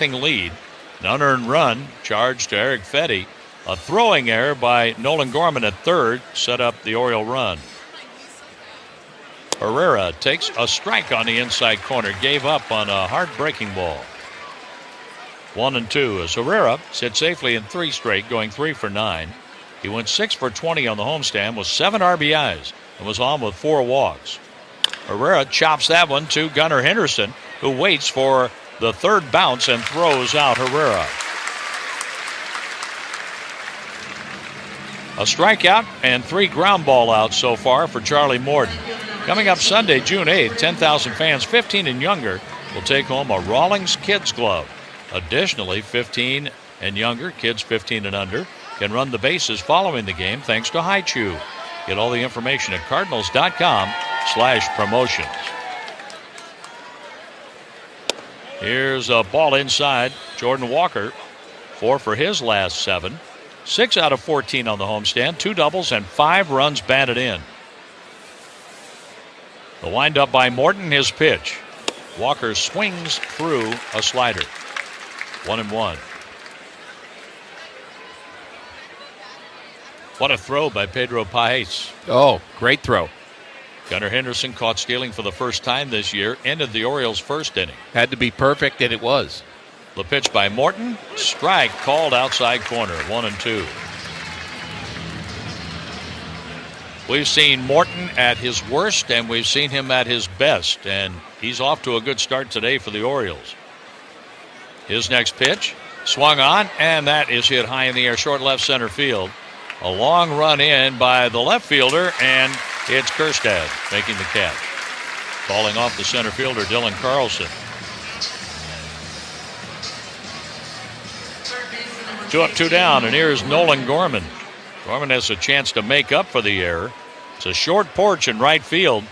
lead. An unearned run charged to Eric Fetty. A throwing error by Nolan Gorman at third set up the Oriole run. Herrera takes a strike on the inside corner. Gave up on a hard breaking ball. 1-2 as Herrera sits safely in 3 straight, going 3 for 9. He went 6 for 20 on the homestand with 7 RBIs and was on with 4 walks. Herrera chops that one to Gunnar Henderson, who waits for the third bounce and throws out Herrera. A strikeout and 3 ground ball outs so far for Charlie Morton. Coming up Sunday, June 8th, 10,000 fans 15 and younger will take home a Rawlings Kids Glove. Additionally, 15 and younger, kids 15 and under, can run the bases following the game thanks to High Chew. Get all the information at cardinals.com/promotions. Here's a ball inside. Jordan Walker, 4 for his last 7. 6 out of 14 on the homestand, 2 doubles and 5 runs batted in. The windup by Morton, his pitch. Walker swings through a slider. 1-1. What a throw by Pedro Paez. Oh, great throw. Gunnar Henderson caught stealing for the first time this year, ended the Orioles' first inning. Had to be perfect, and it was. The pitch by Morton, strike called outside corner, 1-2. We've seen Morton at his worst, and we've seen him at his best, and he's off to a good start today for the Orioles. His next pitch, swung on, and that is hit high in the air, short left center field. A long run in by the left fielder, and it's Kjerstad making the catch. Falling off the center fielder, Dylan Carlson. 2 up, 2 down, and here's Nolan Gorman. Gorman has a chance to make up for the error. It's a short porch in right field.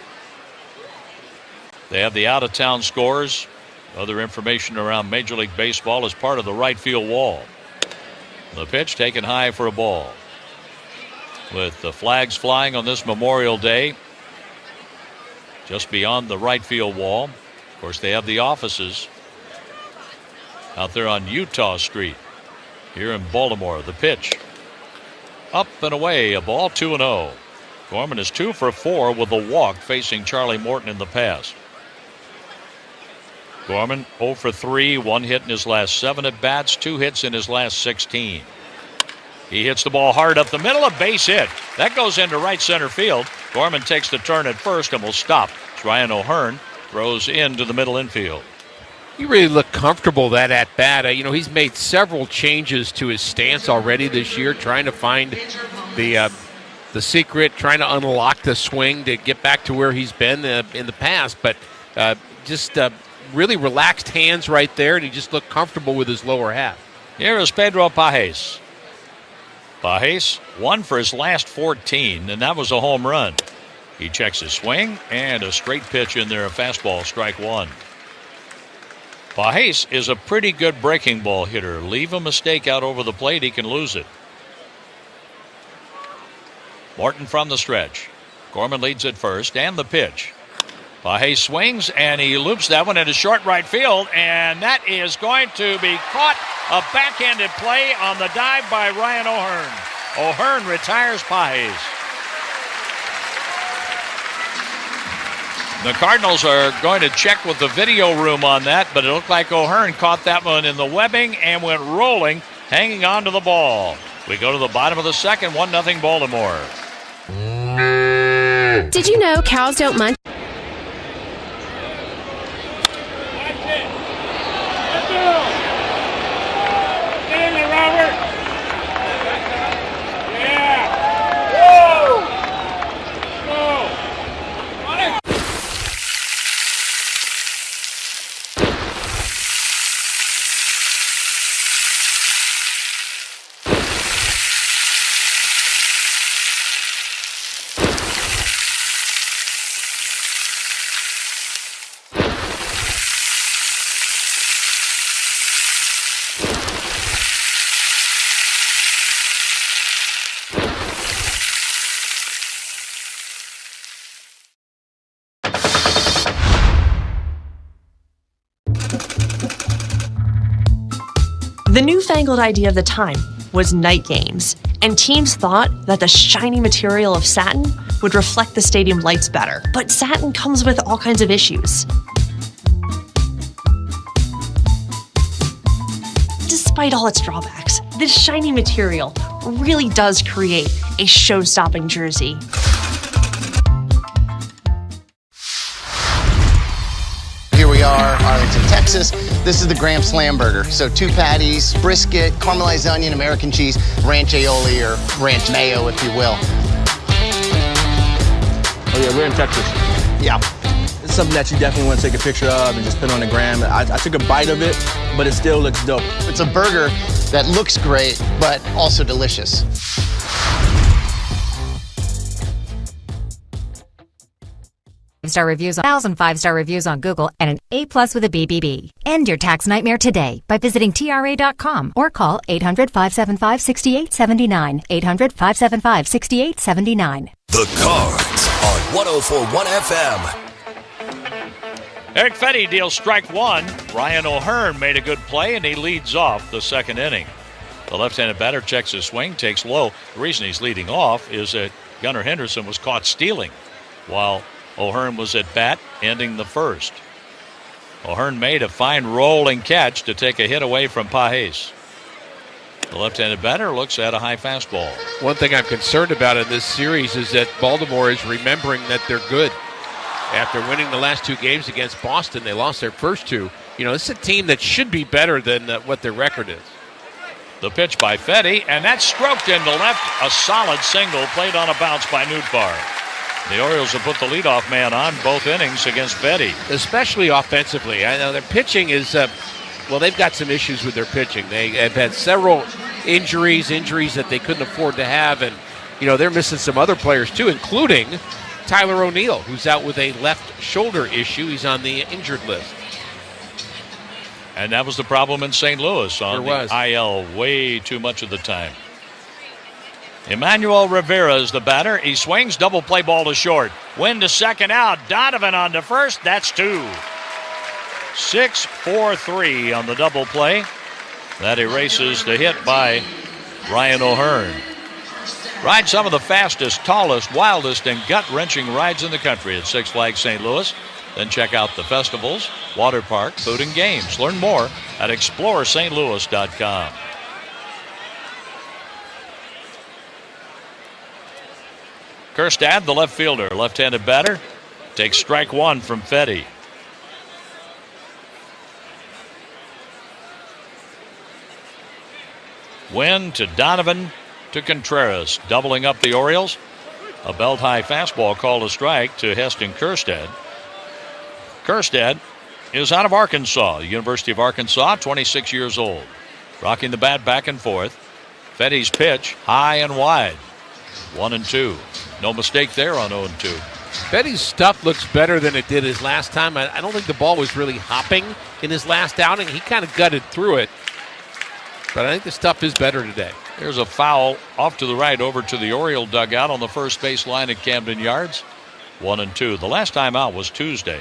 They have the out-of-town scores. Other information around Major League Baseball is part of the right field wall. The pitch taken high for a ball. With the flags flying on this Memorial Day, just beyond the right field wall. Of course, they have the offices out there on Utah Street here in Baltimore. The pitch up and away, a ball, 2-0. Gorman is 2 for 4 with a walk, facing Charlie Morton in the past. Gorman 0 for 3, 1 hit in his last 7 at bats, 2 hits in his last 16. He hits the ball hard up the middle, a base hit. That goes into right center field. Gorman takes the turn at first and will stop. Ryan O'Hearn throws into the middle infield. He really looked comfortable that at bat. He's made several changes to his stance already this year, trying to find the secret, trying to unlock the swing to get back to where he's been in the past. But just really relaxed hands right there, and he just looked comfortable with his lower half. Here is Pedro Paez. Paez 1 for his last 14, and that was a home run. He checks his swing, and a straight pitch in there, a fastball, strike 1. Paez is a pretty good breaking ball hitter. Leave a mistake out over the plate, he can lose it. Morton from the stretch. Gorman leads at first, and the pitch. Paez swings, and he loops that one into short right field, and that is going to be caught. A backhanded play on the dive by Ryan O'Hearn. O'Hearn retires Paez. The Cardinals are going to check with the video room on that, but it looked like O'Hearn caught that one in the webbing and went rolling, hanging on to the ball. We go to the bottom of the second, 1-0 Baltimore. Did you know cows don't munch? The newfangled idea of the time was night games, and teams thought that the shiny material of satin would reflect the stadium lights better. But satin comes with all kinds of issues. Despite all its drawbacks, this shiny material really does create a show-stopping jersey. Here we are, Arlington, Texas. This is the Grand Slam burger. So 2 patties, brisket, caramelized onion, American cheese, ranch aioli, or ranch mayo, if you will. Oh yeah, we're in Texas. Yeah. It's something that you definitely want to take a picture of and just put on the gram. I took a bite of it, but it still looks dope. It's a burger that looks great, but also delicious. Five-star reviews on 1,000 5-star reviews on Google, and an A+ with a BBB. End your tax nightmare today by visiting TRA.com or call 800-575-6879. 800-575-6879. The Cards on 104.1 FM. Eric Fetty deals strike one. Ryan O'Hearn made a good play, and he leads off the second inning. The left-handed batter checks his swing, takes low. The reason he's leading off is that Gunnar Henderson was caught stealing while O'Hearn was at bat, ending the first. O'Hearn made a fine rolling catch to take a hit away from Pajes. The left-handed batter looks at a high fastball. One thing I'm concerned about in this series is that Baltimore is remembering that they're good. After winning the last 2 games against Boston, they lost their first 2. You know, it's a team that should be better than what their record is. The pitch by Fetty, and that's stroked into left. A solid single played on a bounce by Nootbaar. The Orioles have put the leadoff man on both innings against Fetty. Especially offensively. I know their pitching is, they've got some issues with their pitching. They have had several injuries that they couldn't afford to have, and, you know, they're missing some other players too, including Tyler O'Neill, who's out with a left shoulder issue. He's on the injured list. And that was the problem in St. Louis on There the was. IL way too much of the time. Emmanuel Rivera is the batter. He swings, double play ball to short. Win to second out. Donovan on to first. That's 2. 6-4-3 on the double play. That erases the hit by Ryan O'Hearn. Ride some of the fastest, tallest, wildest, and gut-wrenching rides in the country at Six Flags St. Louis. Then check out the festivals, water park, food, and games. Learn more at ExploreSt.Louis.com. Kerstad, the left fielder, left-handed batter, takes strike one from Fetty. Win to Donovan to Contreras, doubling up the Orioles. A belt-high fastball called a strike to Heston Kerstad. Kerstad is out of Arkansas, University of Arkansas, 26 years old. Rocking the bat back and forth. Fetty's pitch, high and wide. 1-2. No mistake there on 0-2. Fetty's stuff looks better than it did his last time. I don't think the ball was really hopping in his last outing. He kind of gutted through it. But I think the stuff is better today. There's a foul off to the right over to the Oriole dugout on the first base line at Camden Yards. 1-2. The last time out was Tuesday.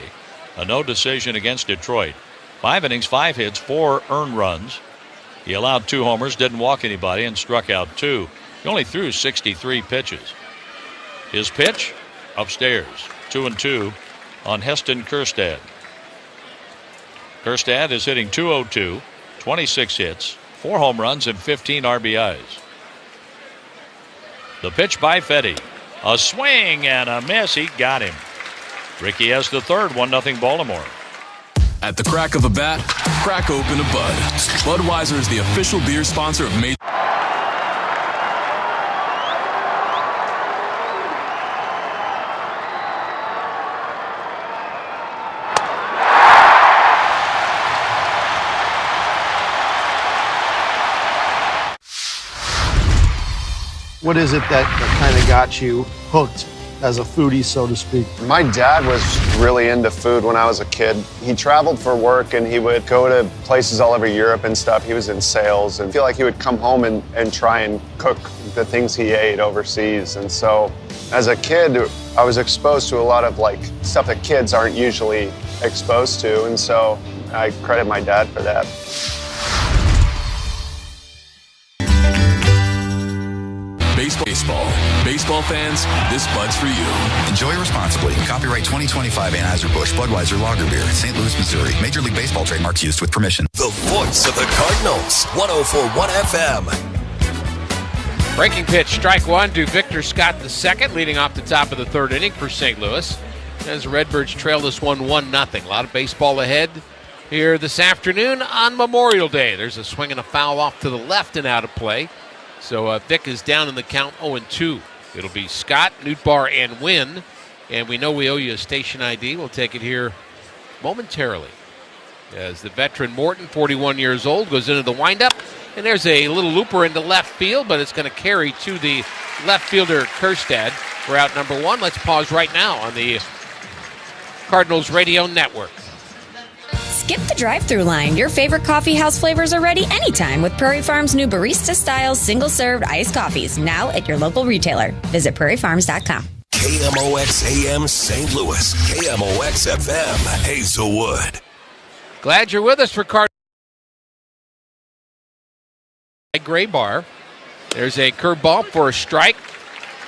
A no decision against Detroit. 5 innings, 5 hits, 4 earned runs. He allowed 2 homers, didn't walk anybody, and struck out 2. He only threw 63 pitches. His pitch, upstairs, 2-2 on Heston Kerstad. Kerstad is hitting .202, 26 hits, 4 home runs, and 15 RBIs. The pitch by Fetty. A swing and a miss. He got him. Ricky has the third, 1-0 Baltimore. At the crack of a bat, crack open a Bud. Budweiser is the official beer sponsor of Major. What is it that kind of got you hooked as a foodie, so to speak? My dad was really into food when I was a kid. He traveled for work and he would go to places all over Europe and stuff. He was in sales and I feel like he would come home and try and cook the things he ate overseas. And so as a kid, I was exposed to a lot of like stuff that kids aren't usually exposed to. And so I credit my dad for that. Baseball. Baseball fans, this Bud's for you. Enjoy responsibly. Copyright 2025 Anheuser-Busch Budweiser Lager Beer, St. Louis, Missouri. Major League Baseball trademarks used with permission. The voice of the Cardinals, 104.1 FM. Breaking pitch, strike one to Victor Scott II, leading off the top of the third inning for St. Louis. As the Redbirds trail this one 1-0. A lot of baseball ahead here this afternoon on Memorial Day. There's a swing and a foul off to the left and out of play. So Vic is down in the count 0-2. It'll be Scott, Nootbaar, and Wynn. And we know we owe you a station ID. We'll take it here momentarily. As the veteran Morton, 41 years old, goes into the windup. And there's a little looper into left field, but it's going to carry to the left fielder, Kerstad, for out number one. Let's pause right now on the Cardinals Radio Network. Skip the drive-thru line. Your favorite coffee house flavors are ready anytime with Prairie Farms' new barista-style single-served iced coffees, now at your local retailer. Visit prairiefarms.com. KMOX AM St. Louis, KMOX FM Hazelwood. Glad you're with us for Cardinals. Gray bar. There's a curveball for a strike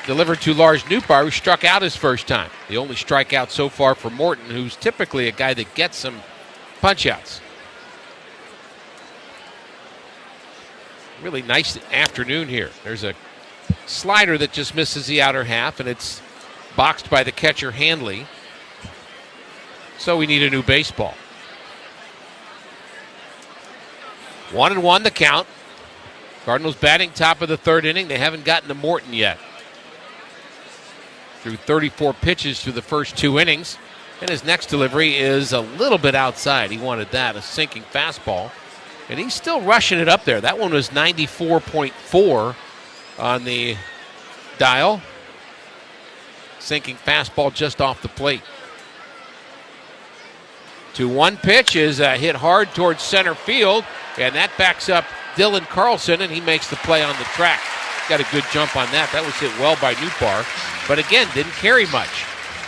delivered to Lars Nootbaar, who struck out his first time. The only strikeout so far for Morton, who's typically a guy that gets some punch-outs. Really nice afternoon here. There's a slider that just misses the outer half, and it's boxed by the catcher Handley. So we need a new baseball. 1-1 the count. Cardinals batting top of the third inning. They haven't gotten to Morton yet. Threw 34 pitches through the first two innings. And his next delivery is a little bit outside. He wanted that, a sinking fastball. And he's still rushing it up there. That one was 94.4 on the dial. Sinking fastball just off the plate. 2-1 pitch is hit hard towards center field. And that backs up Dylan Carlson, and he makes the play on the track. Got a good jump on that. That was hit well by Nootbaar, but again, didn't carry much.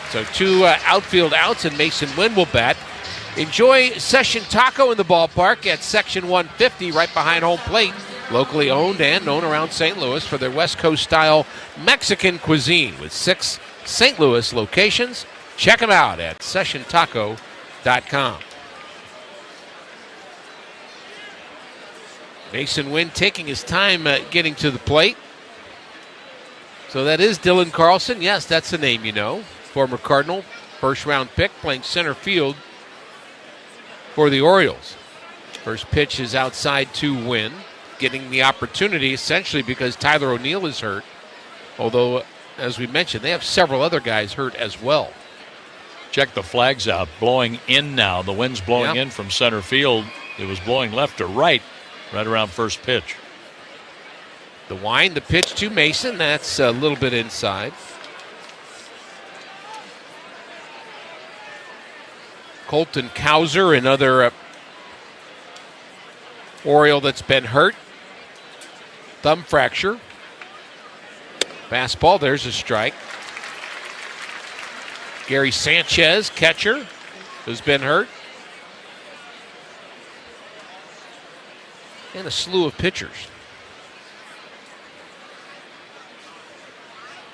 So two outfield outs, and Mason Wynn will bat. Enjoy Session Taco in the ballpark at Section 150, right behind home plate. Locally owned and known around St. Louis for their West Coast-style Mexican cuisine with 6 St. Louis locations. Check them out at SessionTaco.com. Mason Wynn taking his time getting to the plate. So that is Dylan Carlson. Yes, that's the name you know. Former Cardinal, first-round pick, playing center field for the Orioles. First pitch is outside to Wynn, getting the opportunity essentially because Tyler O'Neill is hurt. Although, as we mentioned, they have several other guys hurt as well. Check the flags out. Blowing in now. The wind's blowing in from center field. It was blowing left to right around first pitch. The wind, the pitch to Mason. That's a little bit inside. Colton Cowser, another Oriole that's been hurt. Thumb fracture. Fastball, there's a strike. Gary Sanchez, catcher, who's been hurt. And a slew of pitchers.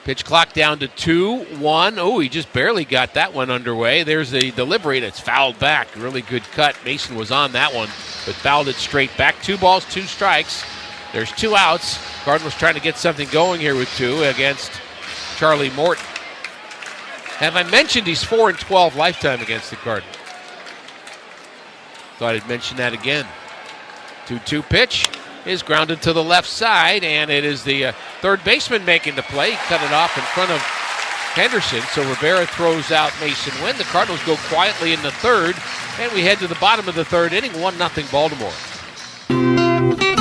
Pitch clock down to 2-1. Oh, he just barely got that one underway. There's the delivery that's fouled back. Really good cut. Mason was on that one, but fouled it straight back. 2 balls, 2 strikes. There's 2 outs. Cardinals trying to get something going here with 2 against Charlie Morton. Have I mentioned he's 4-12 lifetime against the Cardinals? Thought I'd mention that again. 2-2 pitch is grounded to the left side, and it is the third baseman making the play. He cut it off in front of Henderson, so Rivera throws out Mason Wynn. The Cardinals go quietly in the third, and we head to the bottom of the third inning, 1-0 Baltimore.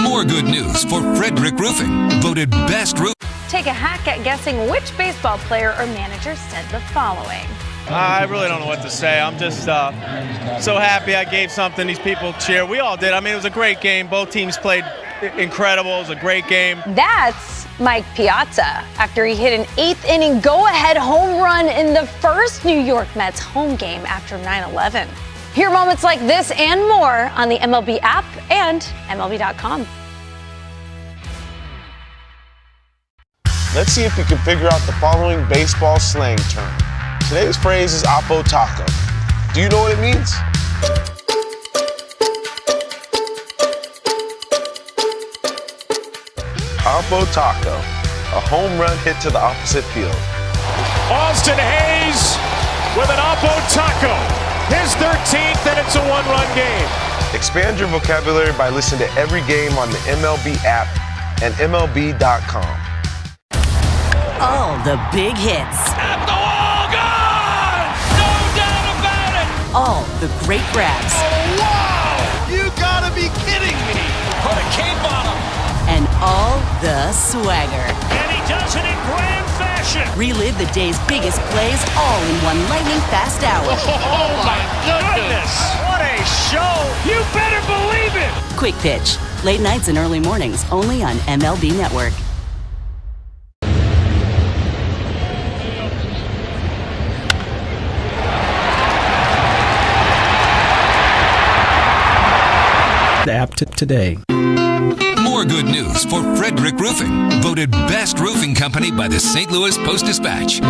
More good news for Frederick Roofing, voted best roof. Take a hack at guessing which baseball player or manager said the following. I really don't know what to say. I'm just so happy I gave something. These people cheer. We all did. I mean, it was a great game. Both teams played incredible. It was a great game. That's Mike Piazza after he hit an 8th inning go-ahead home run in the first New York Mets home game after 9/11. Hear moments like this and more on the MLB app and MLB.com. Let's see if you can figure out the following baseball slang term. Today's phrase is Oppo Taco. Do you know what it means? Oppo Taco, a home run hit to the opposite field. Austin Hayes with an Oppo Taco. His 13th, and it's a one-run game. Expand your vocabulary by listening to every game on the MLB app and MLB.com. All the big hits. At the wall, gone! No doubt about it! All the great grabs. Oh, wow! You gotta be kidding me! Put a cape on him! And all the swagger. And he does it in grand fashion! Relive the day's biggest plays all in one lightning-fast hour. Oh, my goodness! What a show! You better believe it! Quick Pitch. Late nights and early mornings, only on MLB Network. The app today. More good news for Frederick Roofing, voted best roofing company by the St. Louis Post-Dispatch.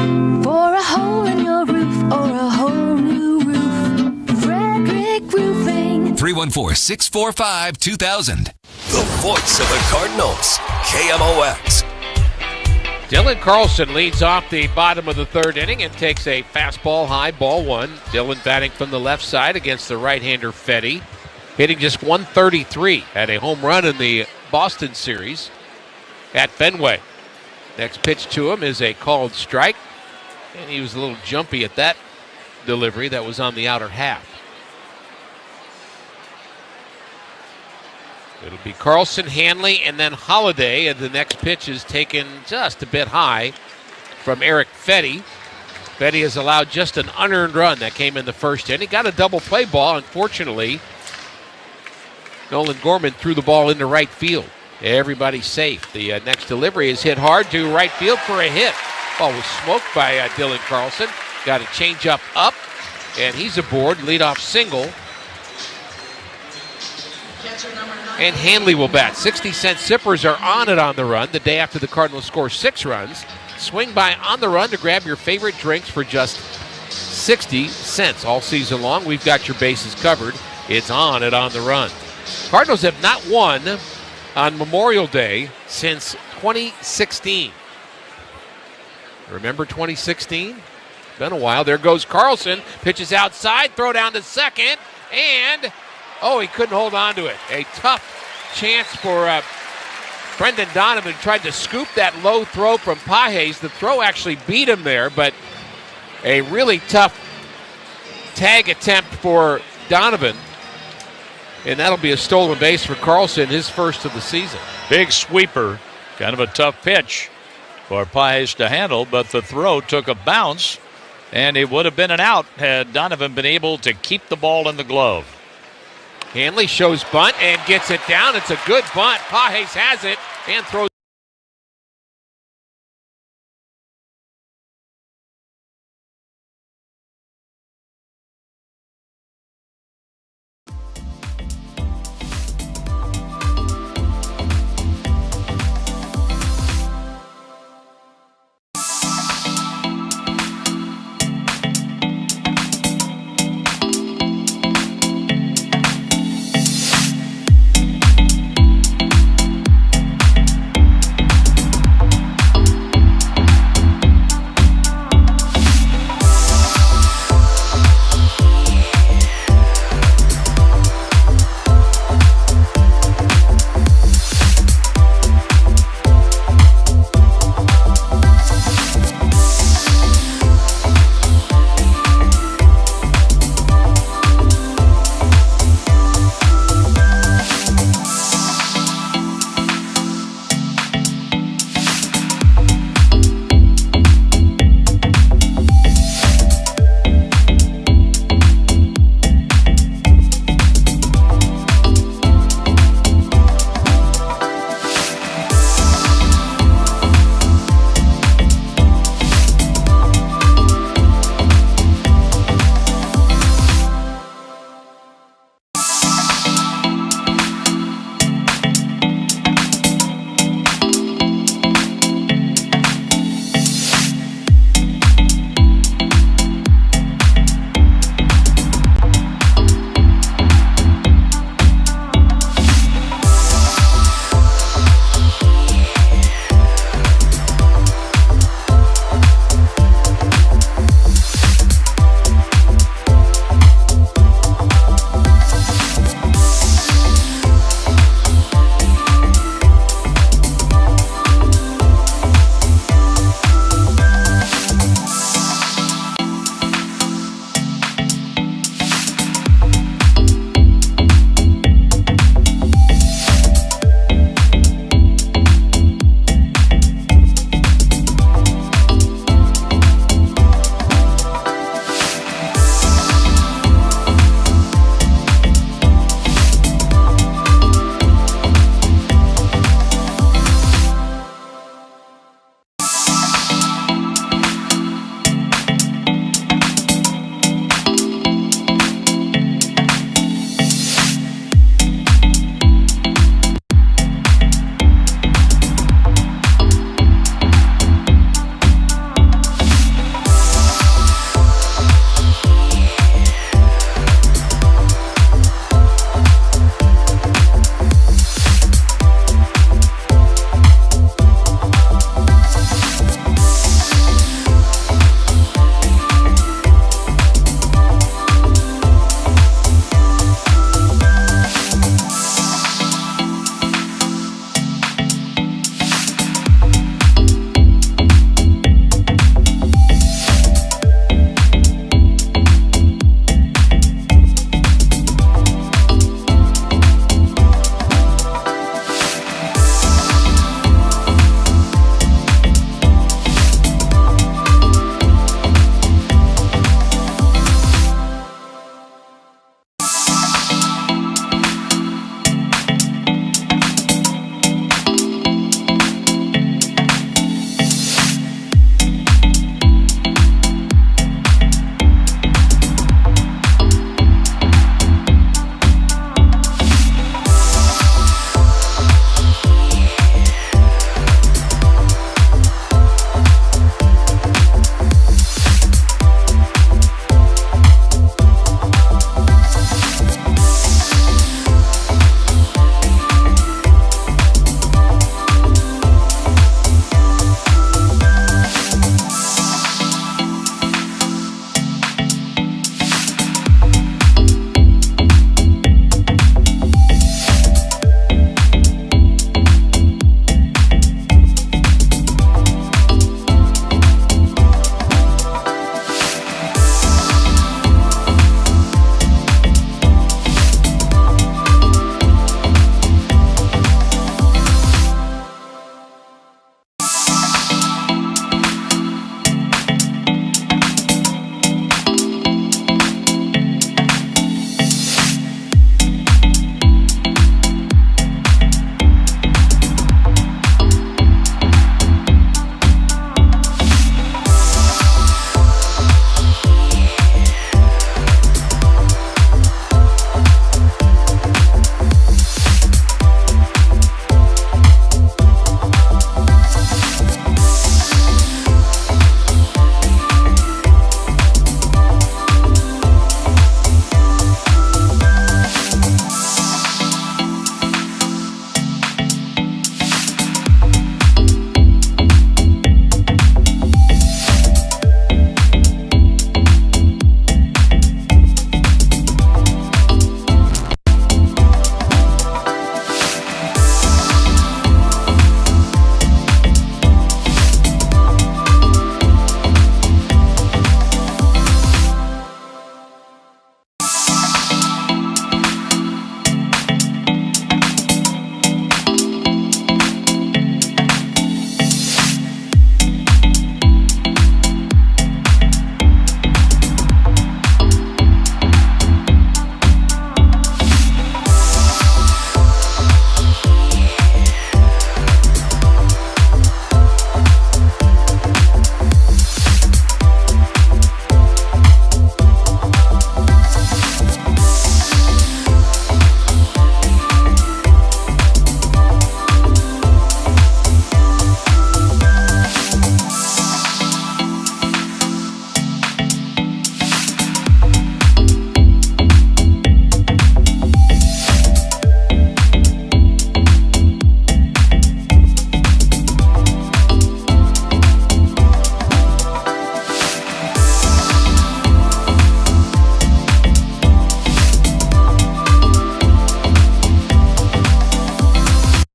For a hole in your roof or a whole new roof, Frederick Roofing. 314-645-2000. The voice of the Cardinals, KMOX. Dylan Carlson leads off the bottom of the third inning and takes a fastball high, ball one. Dylan batting from the left side against the right-hander Fetty, hitting just 133, had a home run in the Boston series at Fenway. Next pitch to him is a called strike, and he was a little jumpy at that delivery that was on the outer half. It'll be Carlson, Hanley, and then Holiday, and the next pitch is taken just a bit high from Eric Fetty. Fetty has allowed just an unearned run that came in the first inning. Got a double play ball. Unfortunately, Nolan Gorman threw the ball into right field. Everybody's safe. The next delivery is hit hard to right field for a hit. Ball was smoked by Dylan Carlson. Got a changeup up, and he's aboard. Leadoff single. And Hanley will bat. 60-cent sippers are on it on the run the day after the Cardinals score 6 runs. Swing by on the run to grab your favorite drinks for just 60 cents all season long. We've got your bases covered. It's on it on the run. Cardinals have not won on Memorial Day since 2016. Remember 2016? Been a while. There goes Carlson. Pitches outside. Throw down to second. And, he couldn't hold on to it. A tough chance for Brendan Donovan. Tried to scoop that low throw from Pages. The throw actually beat him there, but a really tough tag attempt for Donovan. And that'll be a stolen base for Carlson, his first of the season. Big sweeper. Kind of a tough pitch for Pages to handle, but the throw took a bounce, and it would have been an out had Donovan been able to keep the ball in the glove. Hanley shows bunt and gets it down. It's a good bunt. Pages has it and throws.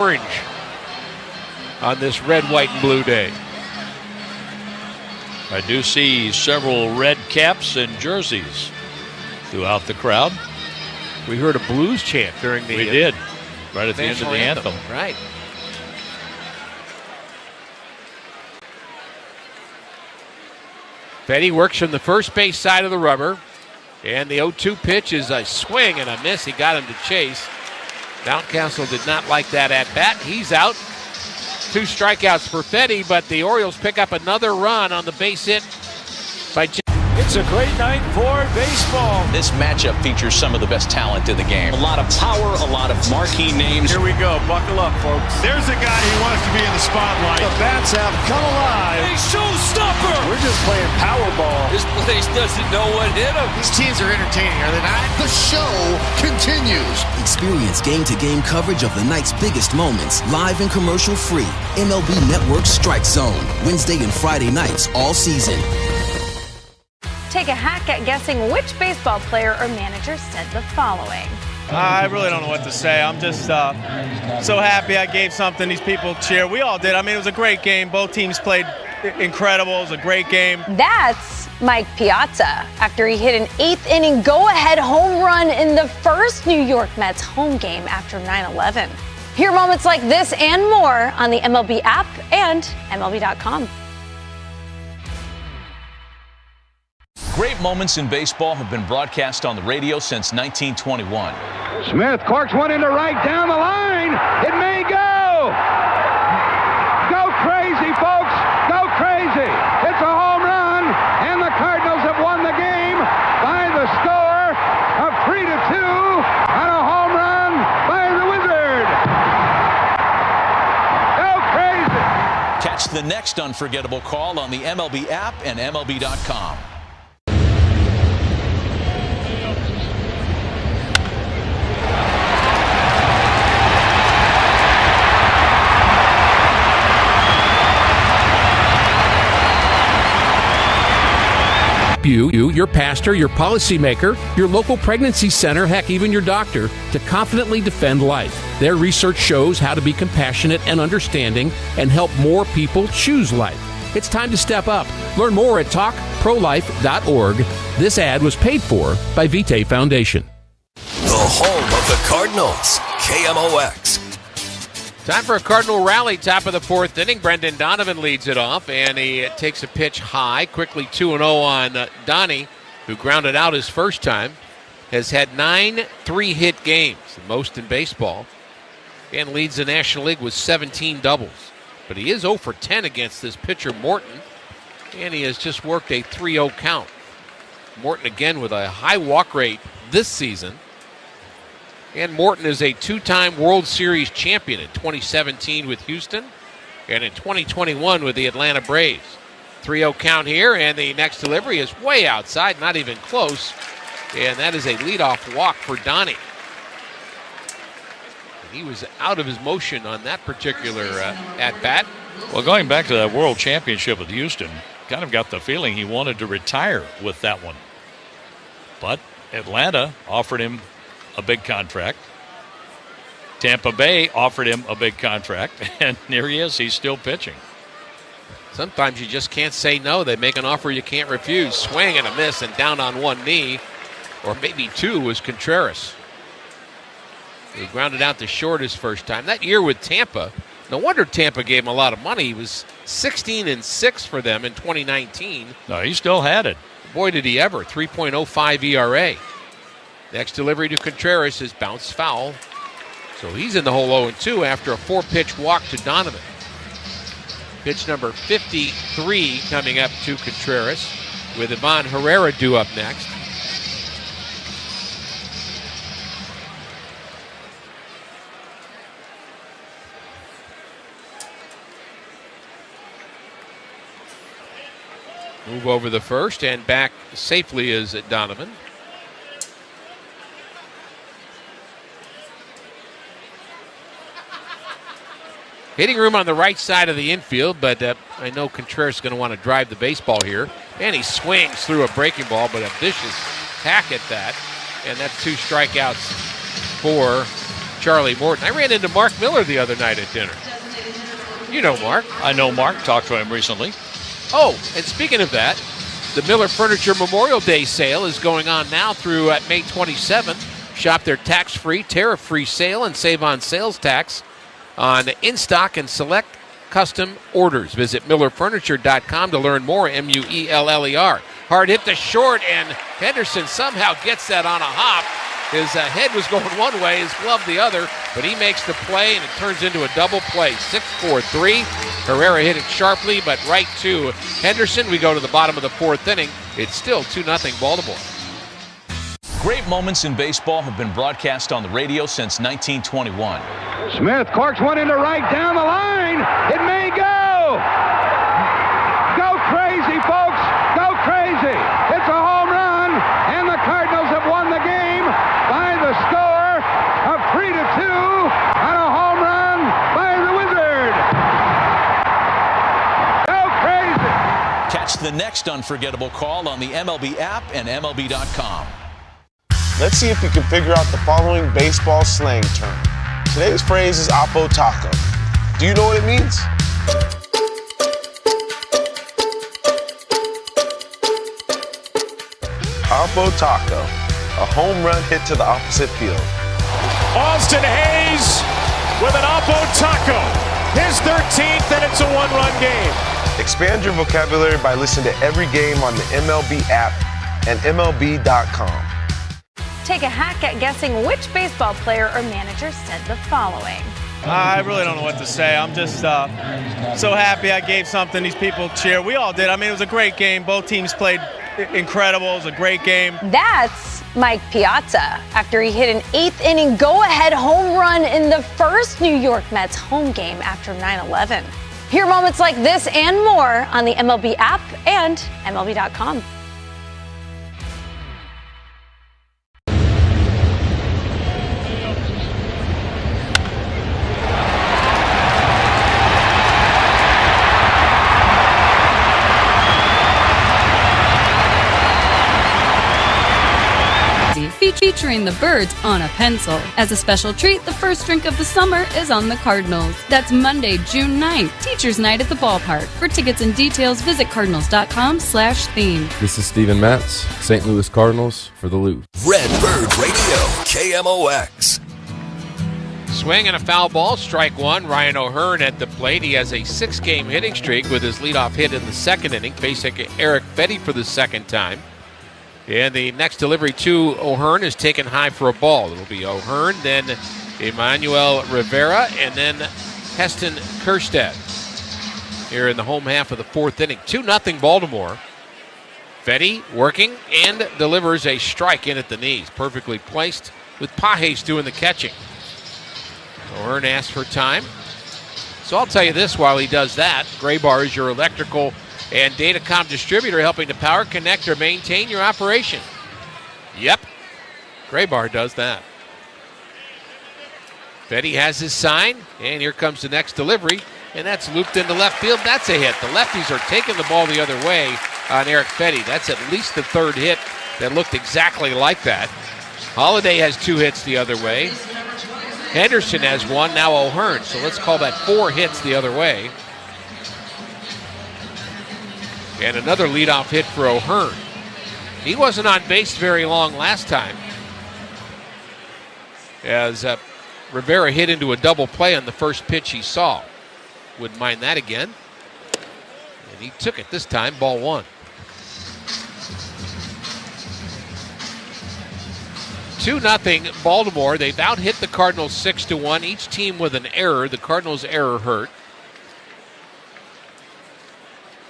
orange on this red, white, and blue day. I do see several red caps and jerseys throughout the crowd. We heard a blues chant during the... We did, right at the end of the anthem. Right. Fetty works from the first base side of the rubber. And the 0-2 pitch is a swing and a miss. He got him to chase. Mountcastle did not like that at bat. He's out. 2 strikeouts for Fetty, but the Orioles pick up another run on the base hit by Jim. It's a great night for baseball. This matchup features some of the best talent in the game. A lot of power, a lot of marquee names. Here we go. Buckle up, folks. There's a guy who wants to be in the spotlight. The bats have come alive. A showstopper. We're just playing Powerball. This place doesn't know what hit him. These teams are entertaining, are they not? The show continues. Experience game-to-game coverage of the night's biggest moments, live and commercial-free. MLB Network Strike Zone, Wednesday and Friday nights all season. Take a hack at guessing which baseball player or manager said the following. I really don't know what to say. I'm just so happy I gave something these people cheer. We all did. I mean, it was a great game. Both teams played incredible. It was a great game. That's Mike Piazza after he hit an 8th inning go-ahead home run in the first New York Mets home game after 9/11. Hear moments like this and more on the MLB app and MLB.com. Great moments in baseball have been broadcast on the radio since 1921. Smith corks one into right down the line. It may go. Go crazy, folks. Go crazy. It's a home run, and the Cardinals have won the game by the score of 3-2 on a home run by the Wizard. Go crazy. Catch the next unforgettable call on the MLB app and MLB.com. You, your pastor, your policymaker, your local pregnancy center, heck, even your doctor, to confidently defend life. Their research shows how to be compassionate and understanding and help more people choose life. It's time to step up. Learn more at talkprolife.org. This ad was paid for by Vitae Foundation. The home of the Cardinals, KMOX. Time for a Cardinal rally, top of the 4th inning. Brendan Donovan leads it off, and he takes a pitch high. Quickly 2-0 on Donnie, who grounded out his first time. Has had 9 3-hit games, the most in baseball, and leads the National League with 17 doubles. But he is 0 for 10 against this pitcher, Morton, and he has just worked a 3-0 count. Morton again with a high walk rate this season. And Morton is a 2-time World Series champion in 2017 with Houston and in 2021 with the Atlanta Braves. 3-0 count here, and the next delivery is way outside, not even close. And that is a leadoff walk for Donnie. He was out of his motion on that particular at-bat. Well, going back to that World Championship with Houston, kind of got the feeling he wanted to retire with that one. But Atlanta offered him a big contract. Tampa Bay offered him a big contract, and here he is. He's still pitching. Sometimes you just can't say no. They make an offer you can't refuse. Swing and a miss, and down on one knee, or maybe two, was Contreras. He grounded out to short his first time. That year with Tampa, no wonder Tampa gave him a lot of money. He was 16-6 for them in 2019. No, he still had it. Boy, did he ever. 3.05 ERA. Next delivery to Contreras is bounced foul. So he's in the hole 0-2 after a 4-pitch walk to Donovan. Pitch number 53 coming up to Contreras, with Ivan Herrera due up next. Move over the first, and back safely is Donovan. Hitting room on the right side of the infield, but I know Contreras is going to want to drive the baseball here. And he swings through a breaking ball, but a vicious hack at that. And that's 2 strikeouts for Charlie Morton. I ran into Mark Miller the other night at dinner. You know Mark. I know Mark. Talked to him recently. Oh, and speaking of that, the Miller Furniture Memorial Day sale is going on now through May 27th. Shop their tax-free, tariff-free sale and save on sales tax on in-stock and select custom orders. Visit millerfurniture.com to learn more. MUELLER. Hard hit to short, and Henderson somehow gets that on a hop. His head was going one way, his glove the other, but he makes the play, and it turns into a double play. 6-4-3. Herrera hit it sharply, but right to Henderson. We go to the bottom of the fourth inning. It's still 2-0 Baltimore. Great moments in baseball have been broadcast on the radio since 1921. Smith corks one into right down the line. It may go. Go crazy, folks. Go crazy. It's a home run, and the Cardinals have won the game by the score of 3-2 on a home run by the Wizard. Go crazy. Catch the next unforgettable call on the MLB app and MLB.com. Let's see if you can figure out the following baseball slang term. Today's phrase is Oppo Taco. Do you know what it means? Oppo Taco, a home run hit to the opposite field. Austin Hayes with an Oppo Taco. His 13th, and it's a one-run game. Expand your vocabulary by listening to every game on the MLB app and MLB.com. Take a hack at guessing which baseball player or manager said the following. I really don't know what to say. I'm just so happy I gave something these people cheer. We all did. I mean, it was a great game. Both teams played incredible. It was a great game. That's Mike Piazza after he hit an eighth-inning go-ahead home run in the first New York Mets home game after 9/11. Hear moments like this and more on the MLB app and MLB.com. Featuring the birds on a pencil. As a special treat, the first drink of the summer is on the Cardinals. That's Monday, June 9th, Teacher's Night at the ballpark. For tickets and details, visit cardinals.com/theme. This is Steven Matz, St. Louis Cardinals for the Lou. Red Bird Radio, KMOX. Swing and a foul ball, strike one. Ryan O'Hearn at the plate. He has a 6-game hitting streak with his leadoff hit in the second inning, facing Eric Fetty for the second time. And the next delivery to O'Hearn is taken high for a ball. It'll be O'Hearn, then Emmanuel Rivera, and then Heston Kjerstad here in the home half of the fourth inning. 2-0 Baltimore. Fetty working and delivers a strike in at the knees. Perfectly placed with Pages doing the catching. O'Hearn asks for time. So I'll tell you this while he does that. Graybar is your electrical and Datacom distributor, helping to power, connect, or maintain your operation. Yep, Graybar does that. Fetty has his sign, and here comes the next delivery, and that's looped into left field. That's a hit. The lefties are taking the ball the other way on Eric Fetty. That's at least the third hit that looked exactly like that. Holiday has 2 hits the other way. Henderson has 1, now O'Hearn, so let's call that 4 hits the other way. And another leadoff hit for O'Hearn. He wasn't on base very long last time, as Rivera hit into a double play on the first pitch he saw. Wouldn't mind that again. And he took it this time, ball 1. 2-0 Baltimore. They've out-hit the Cardinals 6-1. Each team with an error. The Cardinals' error hurt.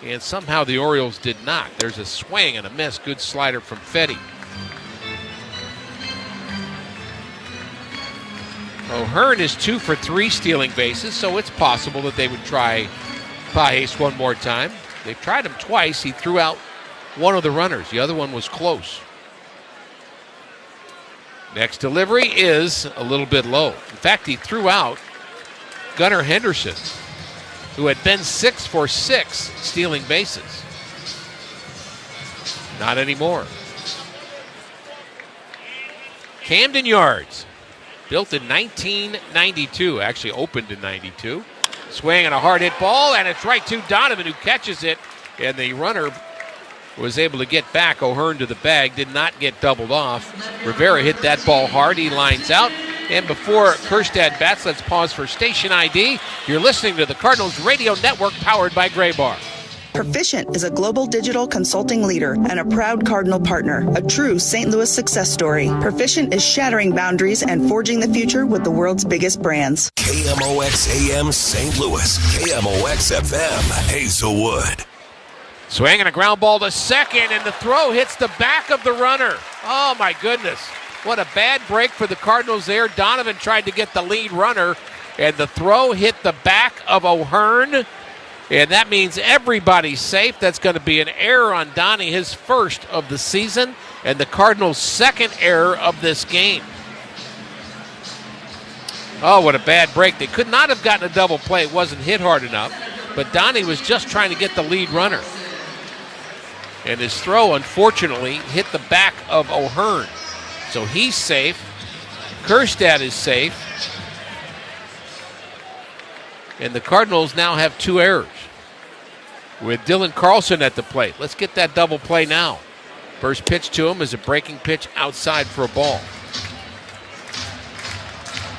And somehow the Orioles did not. There's a swing and a miss. Good slider from Fetty. O'Hearn is 2 for 3 stealing bases, so it's possible that they would try Pages one more time. They've tried him twice. He threw out one of the runners. The other one was close. Next delivery is a little bit low. In fact, he threw out Gunnar Henderson, who had been 6 for 6 stealing bases. Not anymore. Camden Yards. Built in 1992, actually opened in 92. Swing and a hard hit ball, and it's right to Donovan, who catches it, and the runner was able to get back. O'Hearn to the bag, did not get doubled off. Rivera hit that ball hard. He lines out. And before Kerstad bats, let's pause for station ID. You're listening to the Cardinals Radio Network, powered by Gray Bar. Proficient is a global digital consulting leader and a proud Cardinal partner, a true St. Louis success story. Proficient is shattering boundaries and forging the future with the world's biggest brands. KMOX AM St. Louis, KMOX FM Hazelwood. Swing and a ground ball to second, and the throw hits the back of the runner. Oh, my goodness. What a bad break for the Cardinals there. Donovan tried to get the lead runner, and the throw hit the back of O'Hearn. And that means everybody's safe. That's going to be an error on Donnie, his first of the season, and the Cardinals' second error of this game. Oh, what a bad break. They could not have gotten a double play. It wasn't hit hard enough, but Donnie was just trying to get the lead runner. And his throw, unfortunately, hit the back of O'Hearn. So he's safe. Kerstad is safe. And the Cardinals now have 2 errors with Dylan Carlson at the plate. Let's get that double play now. First pitch to him is a breaking pitch outside for a ball.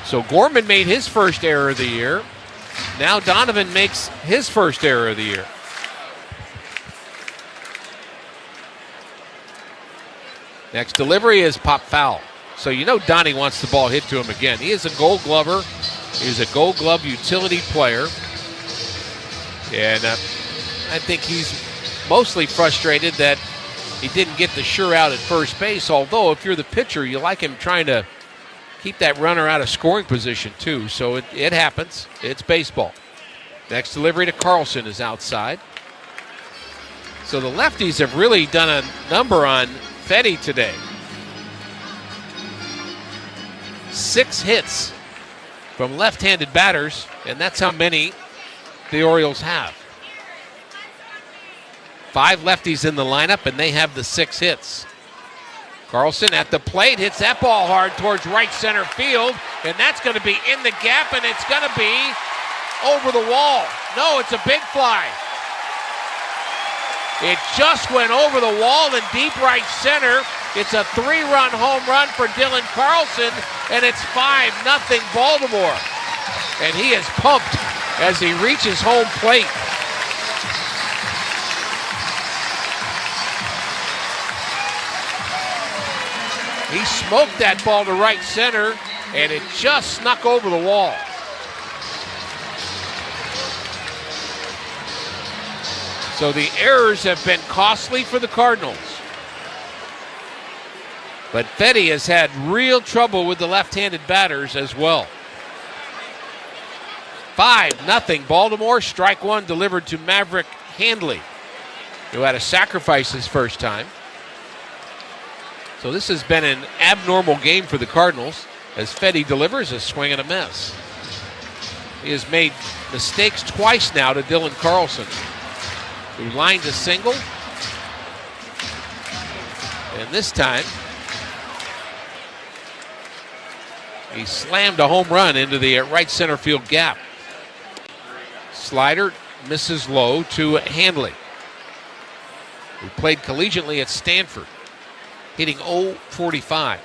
So Gorman made his first error of the year. Now Donovan makes his first error of the year. Next delivery is pop foul. So you know Donnie wants the ball hit to him again. He is a Gold Glover. He's a Gold Glove utility player. And I think he's mostly frustrated that he didn't get the sure out at first base. Although if you're the pitcher, you like him trying to keep that runner out of scoring position too. So it happens. It's baseball. Next delivery to Carlson is outside. So the lefties have really done a number on Fetty today. 6 hits from left-handed batters, and that's how many the Orioles have. 5 lefties in the lineup, and they have the 6 hits. Carlson at the plate, hits that ball hard towards right center field, and that's going to be in the gap, and it's going to be over the wall. No, it's a big fly. It just went over the wall in deep right center. It's a 3-run home run for Dylan Carlson, and it's 5-0 Baltimore. And he is pumped as he reaches home plate. He smoked that ball to right center, and it just snuck over the wall. So the errors have been costly for the Cardinals. But Fetty has had real trouble with the left-handed batters as well. 5-0 Baltimore. Strike one delivered to Maverick Handley, who had to sacrifice his first time. So this has been an abnormal game for the Cardinals as Fetty delivers a swing and a miss. He has made mistakes twice now to Dylan Carlson, who lined a single. And this time, he slammed a home run into the right center field gap. Slider misses low to Handley, who played collegiately at Stanford, hitting .045.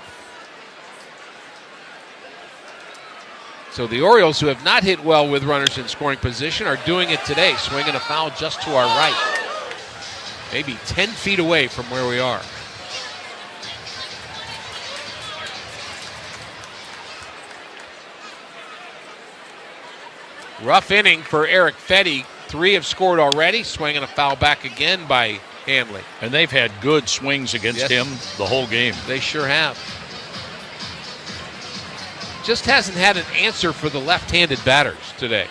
So the Orioles, who have not hit well with runners in scoring position, are doing it today. Swinging a foul just to our right, maybe 10 feet away from where we are. Rough inning for Eric Fetty. 3 have scored already. Swinging a foul back again by Handley. And they've had good swings against him the whole game. They sure have. Just hasn't had an answer for the left-handed batters today.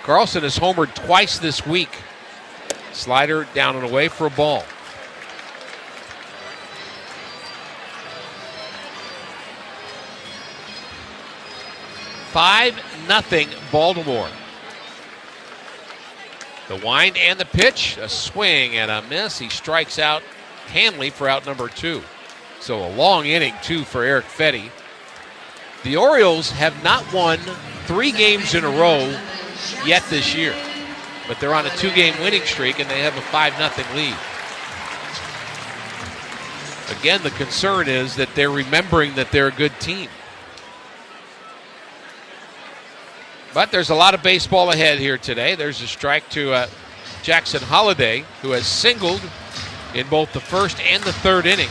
Carlson has homered twice this week. Slider down and away for a ball. (5-0) Baltimore. The wind and the pitch, a swing and a miss. He strikes out Handley for out number 2. So a long inning, too, for Eric Fetty. The Orioles have not won 3 games in a row yet this year. But they're on a 2-game winning streak, and they have a 5-0 lead. Again, the concern is that they're remembering that they're a good team. But there's a lot of baseball ahead here today. There's a strike to Jackson Holliday, who has singled in both the first and the third inning.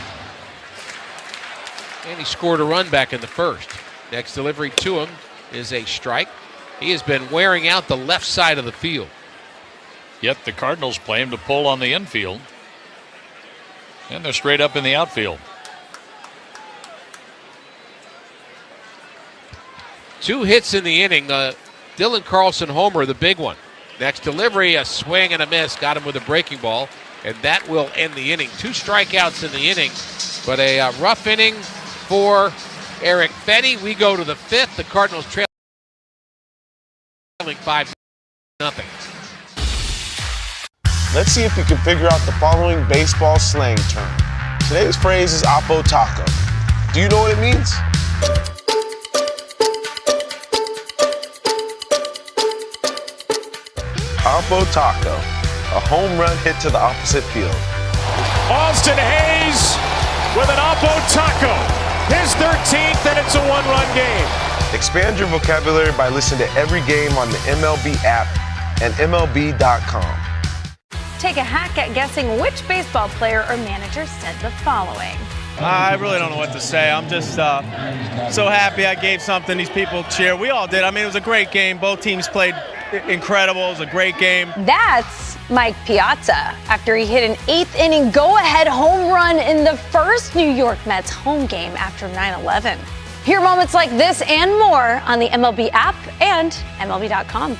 And he scored a run back in the first. Next delivery to him is a strike. He has been wearing out the left side of the field. Yet the Cardinals play him to pull on the infield. And they're straight up in the outfield. 2 hits in the inning. Dylan Carlson homer, the big one. Next delivery, a swing and a miss. Got him with a breaking ball. And that will end the inning. 2 strikeouts in the inning. But a rough inning for Eric Fetty. We go to the 5th. The Cardinals trailing 5-0. Let's see if you can figure out the following baseball slang term. Today's phrase is Oppo Taco. Do you know what it means? Oppo Taco, a home run hit to the opposite field. Austin Hayes with an Oppo Taco. His 13th, and it's a 1-run game. Expand your vocabulary by listening to every game on the MLB app and MLB.com. Take a hack at guessing which baseball player or manager said the following. I really don't know what to say. I'm just so happy I gave something these people cheer. We all did. I mean, it was a great game. Both teams played incredible. It was a great game. That's Mike Piazza after he hit an 8th inning go-ahead home run in the first New York Mets home game after 9/11. Hear moments like this and more on the MLB app and MLB.com.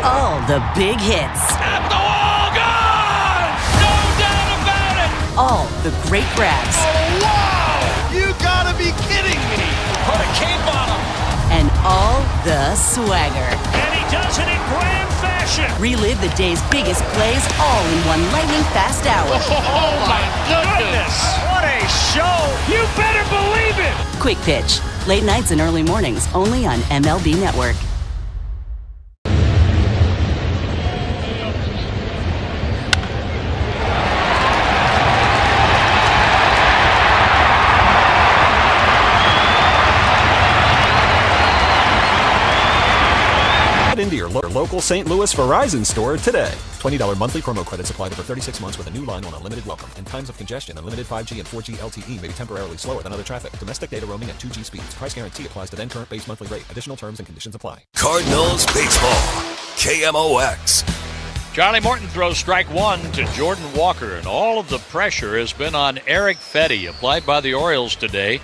All the big hits. At the wall, gone! No doubt about it! All the great grabs. Oh, wow! You gotta be kidding me! Put a cape on him! And all the swagger. And he does it in grand fashion. Relive the day's biggest plays all in one lightning-fast hour. Oh, my goodness! What a show! You better believe it! Quick Pitch. Late nights and early mornings only on MLB Network. Into your local St. Louis Verizon store today. $20 monthly promo credits applied over 36 months with a new line on unlimited welcome. In times of congestion, unlimited 5G and 4G LTE may be temporarily slower than other traffic. Domestic data roaming at 2G speeds. Price guarantee applies to then current base monthly rate. Additional terms and conditions apply. Cardinals baseball. KMOX. Charlie Morton throws strike 1 to Jordan Walker, and all of the pressure has been on Eric Fetty, applied by the Orioles today,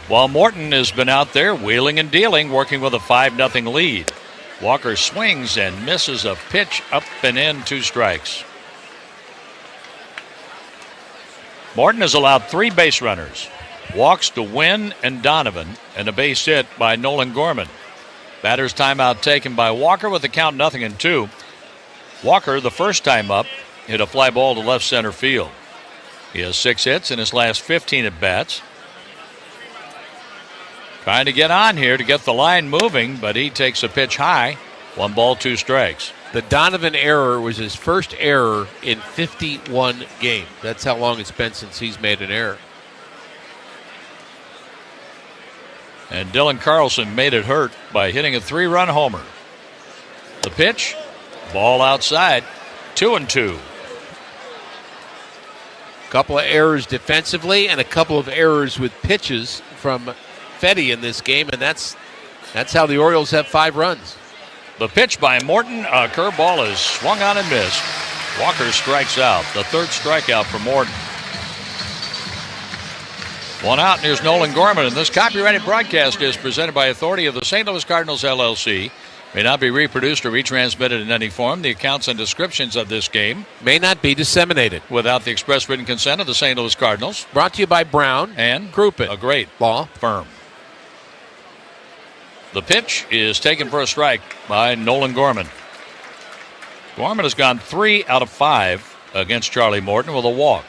while Morton has been out there wheeling and dealing, working with a 5-0 lead. Walker swings and misses a pitch up and in, 2 strikes. Morton has allowed 3 base runners, walks to Wynn and Donovan, and a base hit by Nolan Gorman. Batter's timeout taken by Walker with the count 0-2. Walker, the first time up, hit a fly ball to left center field. He has 6 hits in his last 15 at-bats. Trying to get on here to get the line moving, but he takes a pitch high. 1 ball, 2 strikes. The Donovan error was his first error in 51 games. That's how long it's been since he's made an error. And Dylan Carlson made it hurt by hitting a 3-run homer. The pitch, ball outside, 2-2. A couple of errors defensively and a couple of errors with pitches from Fetty in this game, and that's how the Orioles have 5 runs. The pitch by Morton, a curveball is swung on and missed. Walker strikes out, the 3rd strikeout for Morton. 1 out, and here's Nolan Gorman, and this copyrighted broadcast is presented by authority of the St. Louis Cardinals, LLC. May not be reproduced or retransmitted in any form. The accounts and descriptions of this game may not be disseminated without the express written consent of the St. Louis Cardinals. Brought to you by Brown and Crouppen, a great law firm. The pitch is taken for a strike by Nolan Gorman. Gorman has gone 3 out of 5 against Charlie Morton with a walk.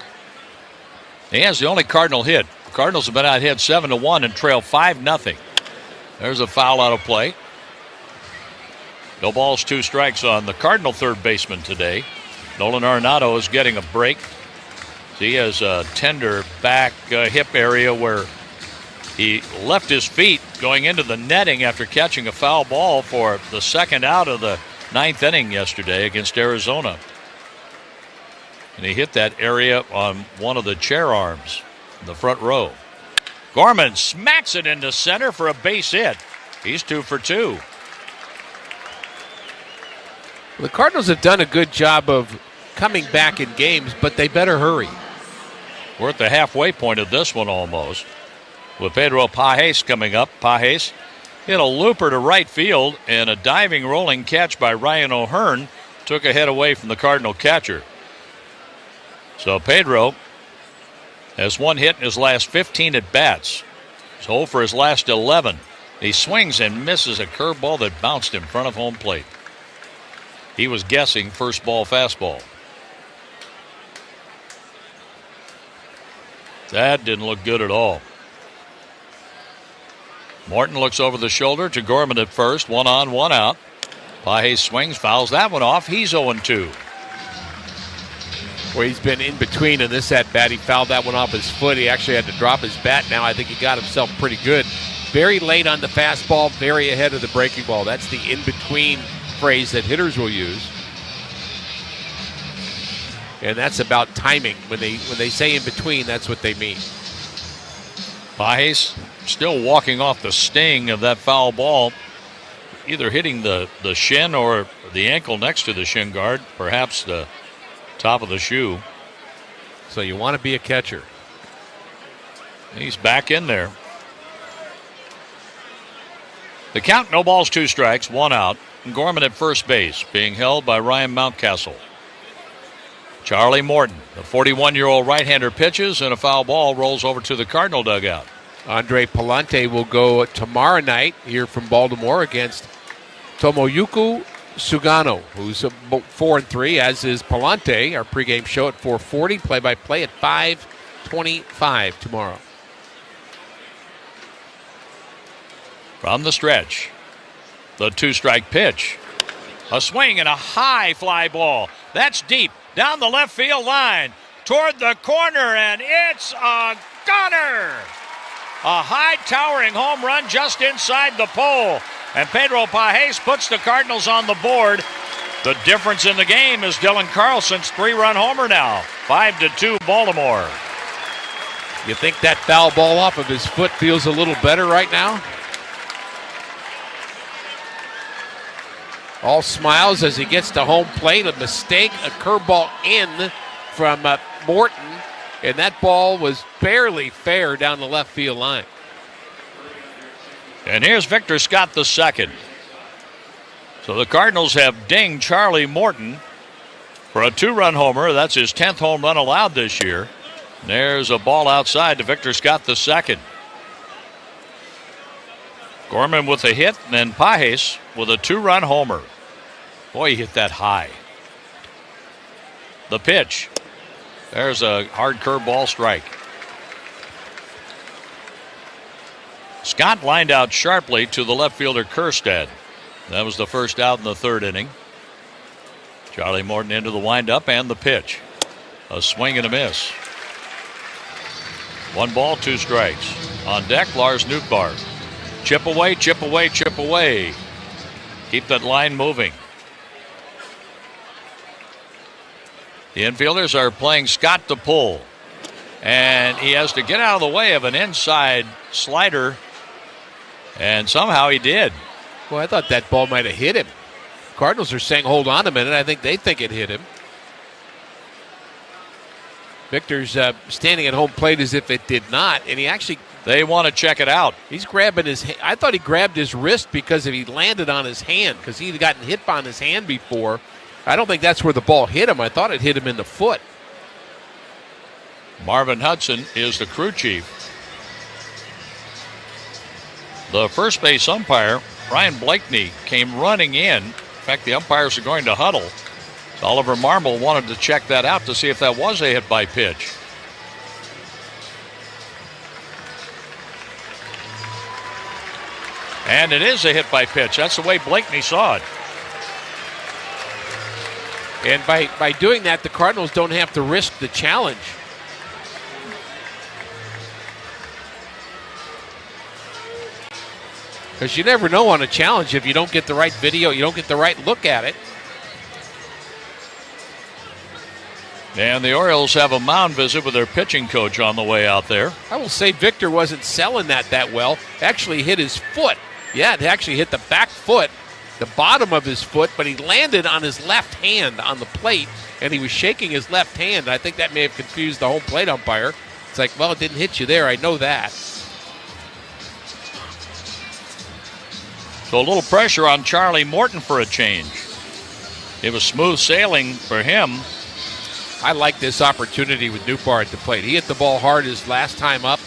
He has the only Cardinal hit. The Cardinals have been out hit 7-1 and trail 5-0. There's a foul out of play. No balls, 2 strikes on the Cardinal third baseman today. Nolan Arenado is getting a break. He has a tender back hip area where he left his feet going into the netting after catching a foul ball for the second out of the 9th inning yesterday against Arizona. And he hit that area on one of the chair arms in the front row. Gorman smacks it into center for a base hit. He's 2 for 2. Well, the Cardinals have done a good job of coming back in games, but they better hurry. We're at the halfway point of this one almost. With Pedro Pages coming up. Pages hit a looper to right field, and a diving rolling catch by Ryan O'Hearn took a head away from the Cardinal catcher. So Pedro has 1 hit in his last 15 at-bats. He's 0 for his last 11. He swings and misses a curveball that bounced in front of home plate. He was guessing first ball fastball. That didn't look good at all. Morton looks over the shoulder to Gorman at first. 1 on, 1 out. Pages swings, fouls that one off. He's 0-2. Well, he's been in between in this at-bat. He fouled that one off his foot. He actually had to drop his bat now. I think he got himself pretty good. Very late on the fastball, very ahead of the breaking ball. That's the in-between phrase that hitters will use. And that's about timing. When they say in between, that's what they mean. Pages still walking off the sting of that foul ball, either hitting the shin or the ankle next to the shin guard, perhaps the top of the shoe. So you want to be a catcher. He's back in there. The count, no balls, 2 strikes, 1 out. And Gorman at first base, being held by Ryan Mountcastle. Charlie Morton, the 41-year-old right-hander, pitches, and a foul ball rolls over to the Cardinal dugout. Andre Palante will go tomorrow night here from Baltimore against Tomoyuki Sugano, who's 4-3, as is Palante. Our pregame show at 4:40, play-by-play at 5:25 tomorrow. From the stretch, the 2-strike pitch. A swing and a high fly ball. That's deep down the left field line toward the corner, and it's a gunner. A high towering home run just inside the pole. And Pedro Pages puts the Cardinals on the board. The difference in the game is Dylan Carlson's 3-run homer now. 5-2 Baltimore. You think that foul ball off of his foot feels a little better right now? All smiles as he gets to home plate. A mistake, a curveball in from Morton. And that ball was barely fair down the left field line. And here's Victor Scott the second. So the Cardinals have dinged Charlie Morton for a 2-run homer. That's his 10th home run allowed this year. There's a ball outside to Victor Scott the second. Gorman with a hit, and then Pages with a 2-run homer. Boy, he hit that high. The pitch. There's a hard curveball strike. Scott lined out sharply to the left fielder Kjerstad. That was the first out in the 3rd inning. Charlie Morton into the windup and the pitch. A swing and a miss. 1 ball, 2 strikes. On deck, Lars Nootbaar. Chip away, chip away, chip away. Keep that line moving. The infielders are playing Scott to pull. And he has to get out of the way of an inside slider. And somehow he did. Well, I thought that ball might have hit him. Cardinals are saying, hold on a minute. I think they think it hit him. Victor's standing at home plate as if it did not. And he actually... They want to check it out. He's grabbing his... I thought he grabbed his wrist because he landed on his hand. Because he'd gotten hit on his hand before. I don't think that's where the ball hit him. I thought it hit him in the foot. Marvin Hudson is the crew chief. The first base umpire, Ryan Blakeney, came running in. In fact, the umpires are going to huddle. Oliver Marble wanted to check that out to see if that was a hit by pitch. And it is a hit by pitch. That's the way Blakeney saw it. And by doing that, the Cardinals don't have to risk the challenge. Because you never know on a challenge if you don't get the right video, you don't get the right look at it. And the Orioles have a mound visit with their pitching coach on the way out there. I will say Victor wasn't selling that well. Actually hit his foot. Yeah, it actually hit the back foot, the bottom of his foot, but he landed on his left hand on the plate, and he was shaking his left hand. I think that may have confused the home plate umpire. It's like, well, it didn't hit you there. I know that. So a little pressure on Charlie Morton for a change. It was smooth sailing for him. I like this opportunity with Newbar at the plate. He hit the ball hard his last time up,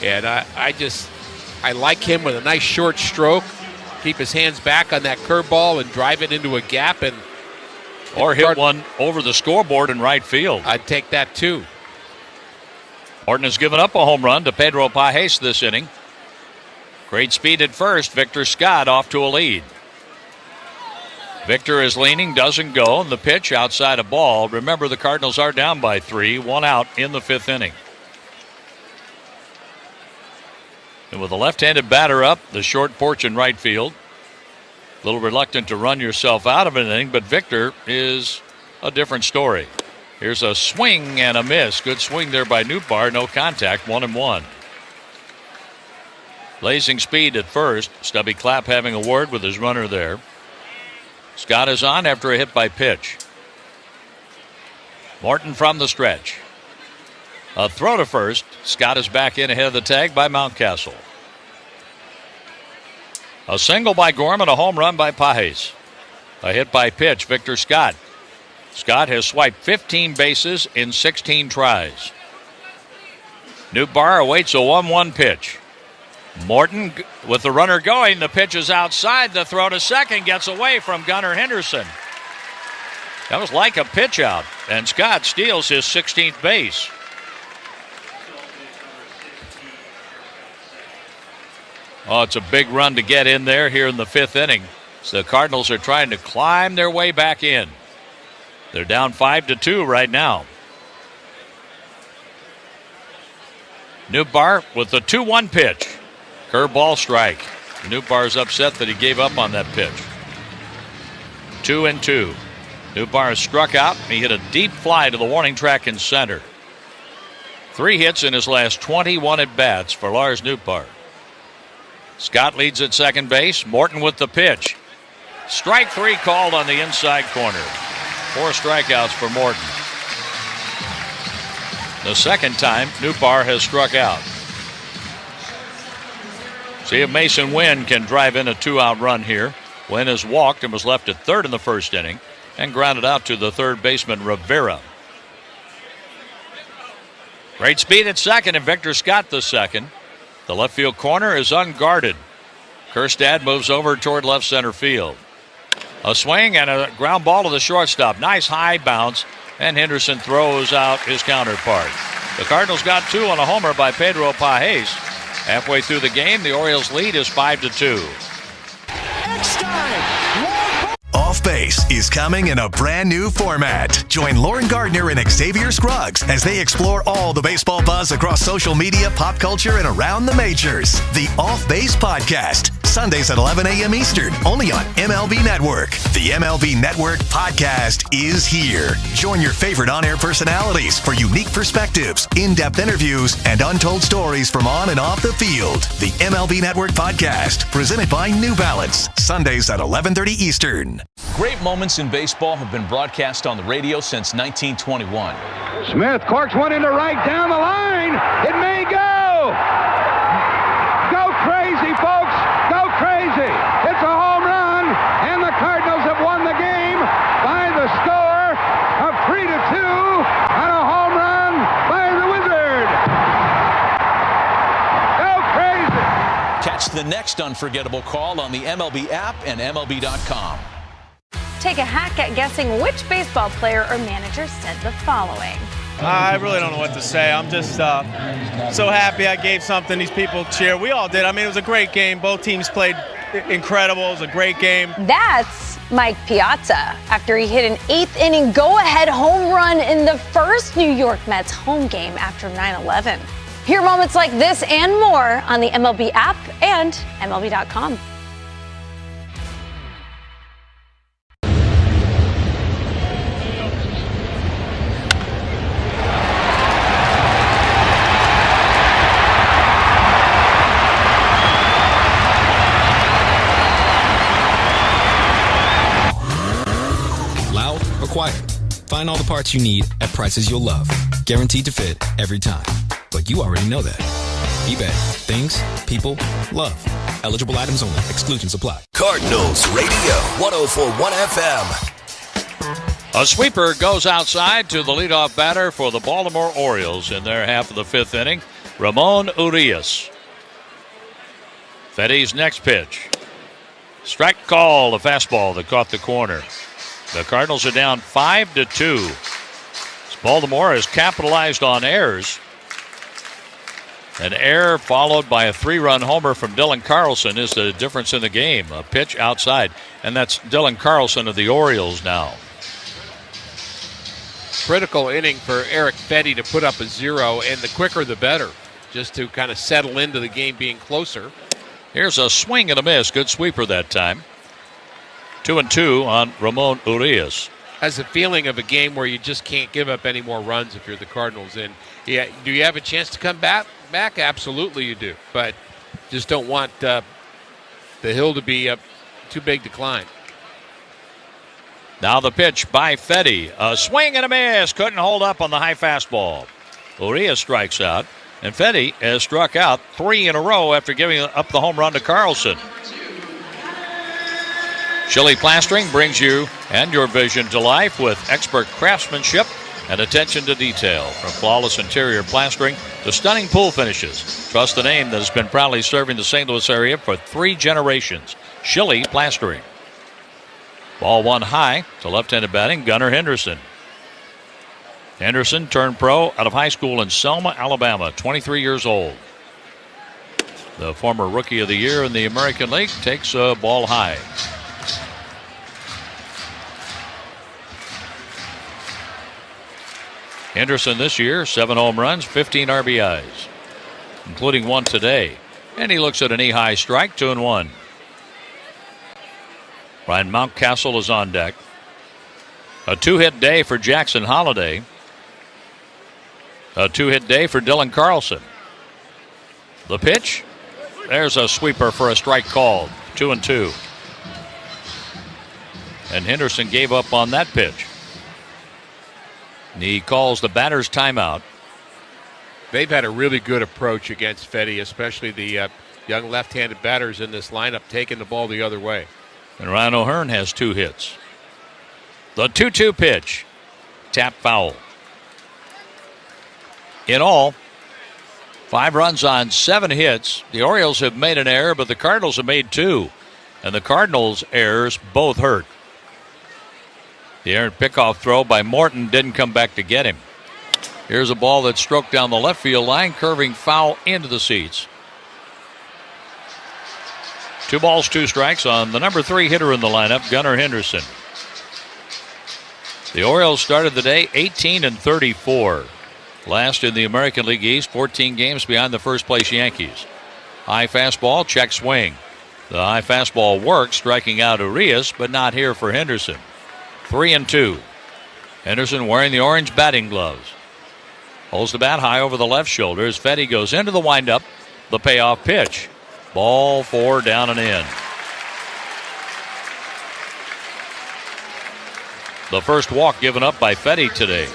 and I like him with a nice short stroke. Keep his hands back on that curveball and drive it into a gap, or hit one over the scoreboard in right field. I'd take that too. Morton has given up a home run to Pedro Pajes this inning. Great speed at first. Victor Scott off to a lead. Victor is leaning, doesn't go, and the pitch outside a ball. Remember, the Cardinals are down by 3, 1 out in the 5th inning. And with a left-handed batter up, the short porch in right field. A little reluctant to run yourself out of an inning, but Victor is a different story. Here's a swing and a miss. Good swing there by Newbar. No contact, 1-1. Blazing speed at first. Stubby Clapp having a word with his runner there. Scott is on after a hit by pitch. Morton from the stretch. A throw to first. Scott is back in ahead of the tag by Mountcastle. A single by Gorman, a home run by Pajes. A hit by pitch, Victor Scott. Scott has swiped 15 bases in 16 tries. Newbar awaits a 1-1 pitch. Morton with the runner going. The pitch is outside. The throw to second gets away from Gunnar Henderson. That was like a pitch out, and Scott steals his 16th base. Oh, it's a big run to get in there here in the 5th inning. So the Cardinals are trying to climb their way back in. They're down 5-2 right now. Newbar with the 2-1 pitch. Curveball strike. Newbar's upset that he gave up on that pitch. 2-2. Newbar is struck out. He hit a deep fly to the warning track in center. 3 hits in his last 21 at-bats for Lars Newbar. Scott leads at second base. Morton with the pitch. Strike 3 called on the inside corner. 4 strikeouts for Morton. The second time Newbar has struck out. See if Mason Wynn can drive in a 2-out run here. Wynn has walked and was left at third in the 1st inning and grounded out to the third baseman Rivera. Great speed at second, and Victor Scott the second. The left field corner is unguarded. Kjerstad moves over toward left center field. A swing and a ground ball to the shortstop. Nice high bounce, and Henderson throws out his counterpart. The Cardinals got 2 on a homer by Pedro Pajes. Halfway through the game, the Orioles lead is 5-2. Off Base is coming in a brand new format. Join Lauren Gardner and Xavier Scruggs as they explore all the baseball buzz across social media, pop culture, and around the majors. The Off Base Podcast, Sundays at 11 a.m. Eastern, only on MLB Network. The MLB Network Podcast is here. Join your favorite on-air personalities for unique perspectives, in-depth interviews, and untold stories from on and off the field. The MLB Network Podcast, presented by New Balance, Sundays at 11:30 Eastern. Great moments in baseball have been broadcast on the radio since 1921. Smith corks one into right down the line. It may go. Go crazy, folks. Go crazy. It's a home run, and the Cardinals have won the game by the score of 3-2 on a home run by the Wizard. Go crazy. Catch the next unforgettable call on the MLB app and MLB.com. take a hack at guessing which baseball player or manager said the following. I really don't know what to say. I'm just so happy I gave something these people cheer. We all did. I mean, it was a great game. Both teams played incredible. It was a great game. That's Mike Piazza after he hit an 8th inning go-ahead home run in the first New York Mets home game after 9/11. Hear moments like this and more on the MLB app and MLB.com. Quiet. Find all the parts you need at prices you'll love. Guaranteed to fit every time. But you already know that. eBay. Things, people, love. Eligible items only. Exclusions apply. Cardinals Radio 104.1 FM. A sweeper goes outside to the leadoff batter for the Baltimore Orioles in their half of the 5th inning, Ramon Urias. Fetty's next pitch. Strike call, a fastball that caught the corner. The Cardinals are down 5-2. Baltimore has capitalized on errors. An error followed by a 3-run homer from Dylan Carlson is the difference in the game. A pitch outside, and that's Dylan Carlson of the Orioles now. Critical inning for Eric Fetty to put up a 0, and the quicker the better, just to kind of settle into the game being closer. Here's a swing and a miss. Good sweeper that time. 2-2 on Ramon Urias. Has a feeling of a game where you just can't give up any more runs if you're the Cardinals. And yeah, do you have a chance to come back? Absolutely you do. But just don't want the hill to be too big to climb. Now the pitch by Fetty. A swing and a miss. Couldn't hold up on the high fastball. Urias strikes out. And Fetty has struck out 3 in a row after giving up the home run to Carlson. Chili Plastering brings you and your vision to life with expert craftsmanship and attention to detail. From flawless interior plastering to stunning pool finishes, trust the name that has been proudly serving the St. Louis area for 3 generations. Chili Plastering. Ball 1 high to left-handed batting, Gunnar Henderson. Henderson turned pro out of high school in Selma, Alabama, 23 years old. The former Rookie of the Year in the American League takes a ball high. Henderson this year, 7 home runs, 15 RBIs, including 1 today. And he looks at a knee-high strike, 2-1. Ryan Mountcastle is on deck. A 2-hit day for Jackson Holliday. A 2-hit day for Dylan Carlson. The pitch, there's a sweeper for a strike called, 2-2. And Henderson gave up on that pitch. And he calls the batter's timeout. They've had a really good approach against Fetty, especially the young left-handed batters in this lineup taking the ball the other way. And Ryan O'Hearn has 2 hits. The 2-2 pitch. Tap foul. In all, 5 runs on 7 hits. The Orioles have made an error, but the Cardinals have made 2. And the Cardinals' errors both hurt. The errant pickoff throw by Morton didn't come back to get him. Here's a ball that's stroked down the left field line, curving foul into the seats. 2 balls, 2 strikes on the number 3 hitter in the lineup, Gunnar Henderson. The Orioles started the day 18-34. Last in the American League East, 14 games behind the first-place Yankees. High fastball, check swing. The high fastball works, striking out Urias, but not here for Henderson. 3-2. Henderson wearing the orange batting gloves. Holds the bat high over the left shoulder as Fetty goes into the windup. The payoff pitch. Ball 4 down and in. The first walk given up by Fetty today.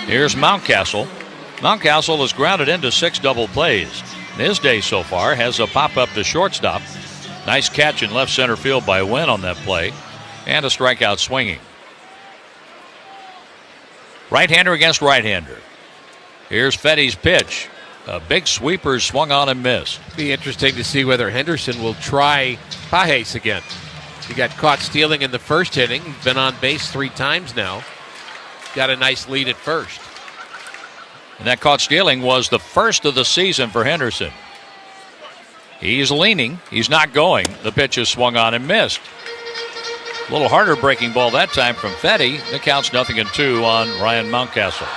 Here's Mountcastle. Mountcastle has grounded into 6 double plays. His day so far has a pop-up to shortstop. Nice catch in left center field by Wynn on that play. And a strikeout swinging. Right-hander against right-hander. Here's Fetty's pitch. A big sweeper swung on and missed. Be interesting to see whether Henderson will try Pages again. He got caught stealing in the first inning. He's been on base 3 times now. Got a nice lead at first. And that caught stealing was the first of the season for Henderson. He's leaning. He's not going. The pitch is swung on and missed. A little harder breaking ball that time from Fetty. The count's 0-2 on Ryan Mountcastle.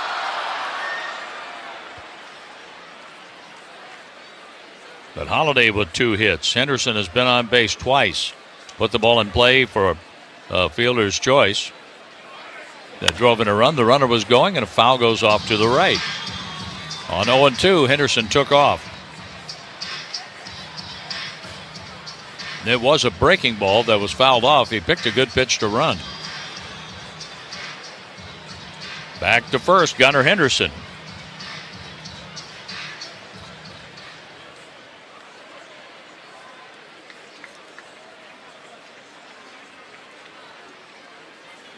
But Holiday with 2 hits. Henderson has been on base twice. Put the ball in play for a fielder's choice. That drove in a run. The runner was going, and a foul goes off to the right. On 0-2, Henderson took off. It was a breaking ball that was fouled off. He picked a good pitch to run. Back to first, Gunnar Henderson.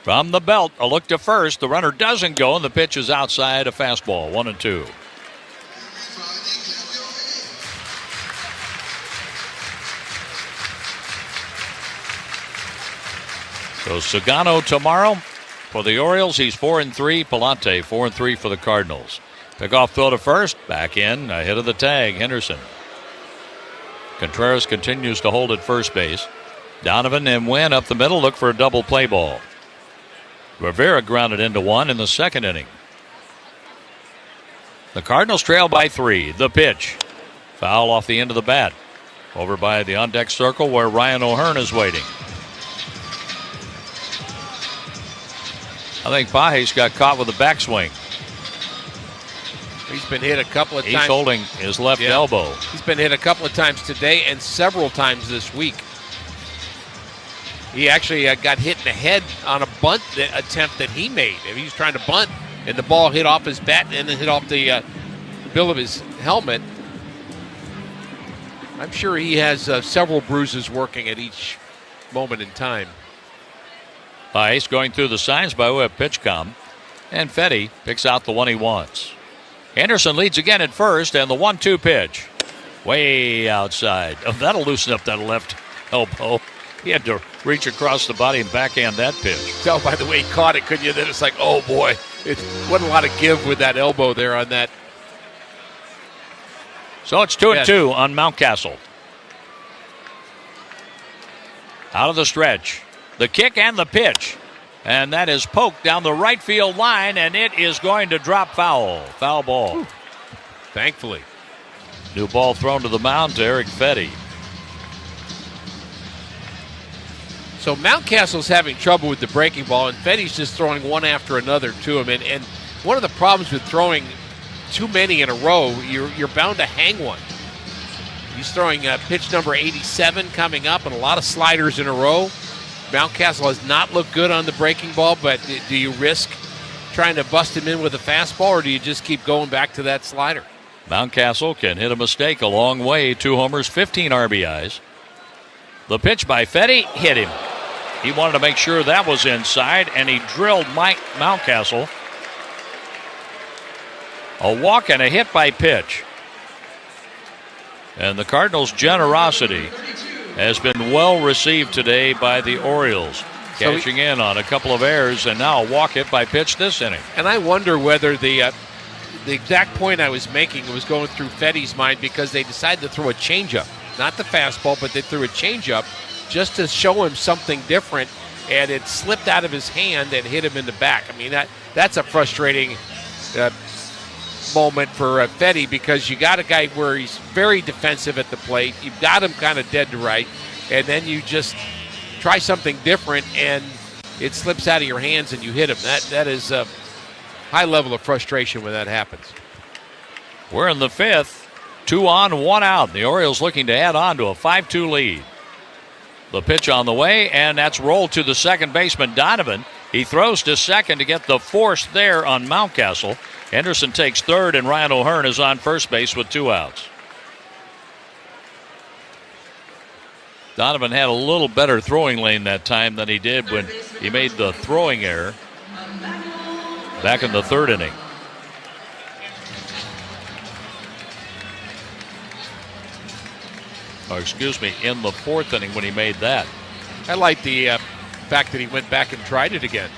From the belt, a look to first. The runner doesn't go, and the pitch is outside, a fastball, 1-2. So Sagano tomorrow for the Orioles. He's 4-3. Palante 4-3 for the Cardinals. Pickoff throw to first. Back in. Ahead of the tag. Henderson. Contreras continues to hold at first base. Donovan and Wynn up the middle. Look for a double play ball. Rivera grounded into 1 in the second inning. The Cardinals trail by 3. The pitch. Foul off the end of the bat. Over by the on-deck circle where Ryan O'Hearn is waiting. I think Pages got caught with a backswing. He's been hit a couple of times. He's holding his left elbow. He's been hit a couple of times today and several times this week. He actually got hit in the head on a bunt attempt that he made. He was trying to bunt, and the ball hit off his bat and then hit off the bill of his helmet. I'm sure he has several bruises working at each moment in time. Pages going through the signs by way of pitch com, and Fetty picks out the one he wants. Henderson leads again at first, and the 1-2 pitch. Way outside. Oh, that'll loosen up that left elbow. He had to reach across the body and backhand that pitch. Tell by the way he caught it, couldn't you? Then it's like, oh boy, it wasn't a lot of give with that elbow there on that. So it's 2-2 on Mountcastle. Out of the stretch. The kick and the pitch. And that is poked down the right field line, and it is going to drop foul. Foul ball. Ooh. Thankfully. New ball thrown to the mound to Eric Fetty. So Mountcastle's having trouble with the breaking ball, and Fetty's just throwing one after another to him. And one of the problems with throwing too many in a row, you're bound to hang one. He's throwing pitch number 87 coming up, and a lot of sliders in a row. Mountcastle has not looked good on the breaking ball, but do you risk trying to bust him in with a fastball, or do you just keep going back to that slider? Mountcastle can hit a mistake a long way. 2 homers, 15 RBIs. The pitch by Fetty hit him. He wanted to make sure that was inside, and he drilled Mike Mountcastle. A walk and a hit by pitch. And the Cardinals' generosity has been well received today by the Orioles. Catching in on a couple of errors, and now a walk hit by pitch this inning. And I wonder whether the exact point I was making was going through Fetty's mind because they decided to throw a changeup. Not the fastball, but they threw a changeup just to show him something different, and it slipped out of his hand and hit him in the back. I mean, that's a frustrating moment for Fetty because you got a guy where he's very defensive at the plate. You've got him kind of dead to right, and then you just try something different, and it slips out of your hands and you hit him. That is a high level of frustration when that happens. We're in the 5th. 2 on, 1 out. The Orioles looking to add on to a 5-2 lead. The pitch on the way, and that's rolled to the second baseman, Donovan. He throws to second to get the force there on Mountcastle. Henderson takes third, and Ryan O'Hearn is on first base with 2 outs. Donovan had a little better throwing lane that time than he did when he made the throwing error back in the 3rd inning. Or excuse me, in the 4th inning when he made that. I like the fact that he went back and tried it again.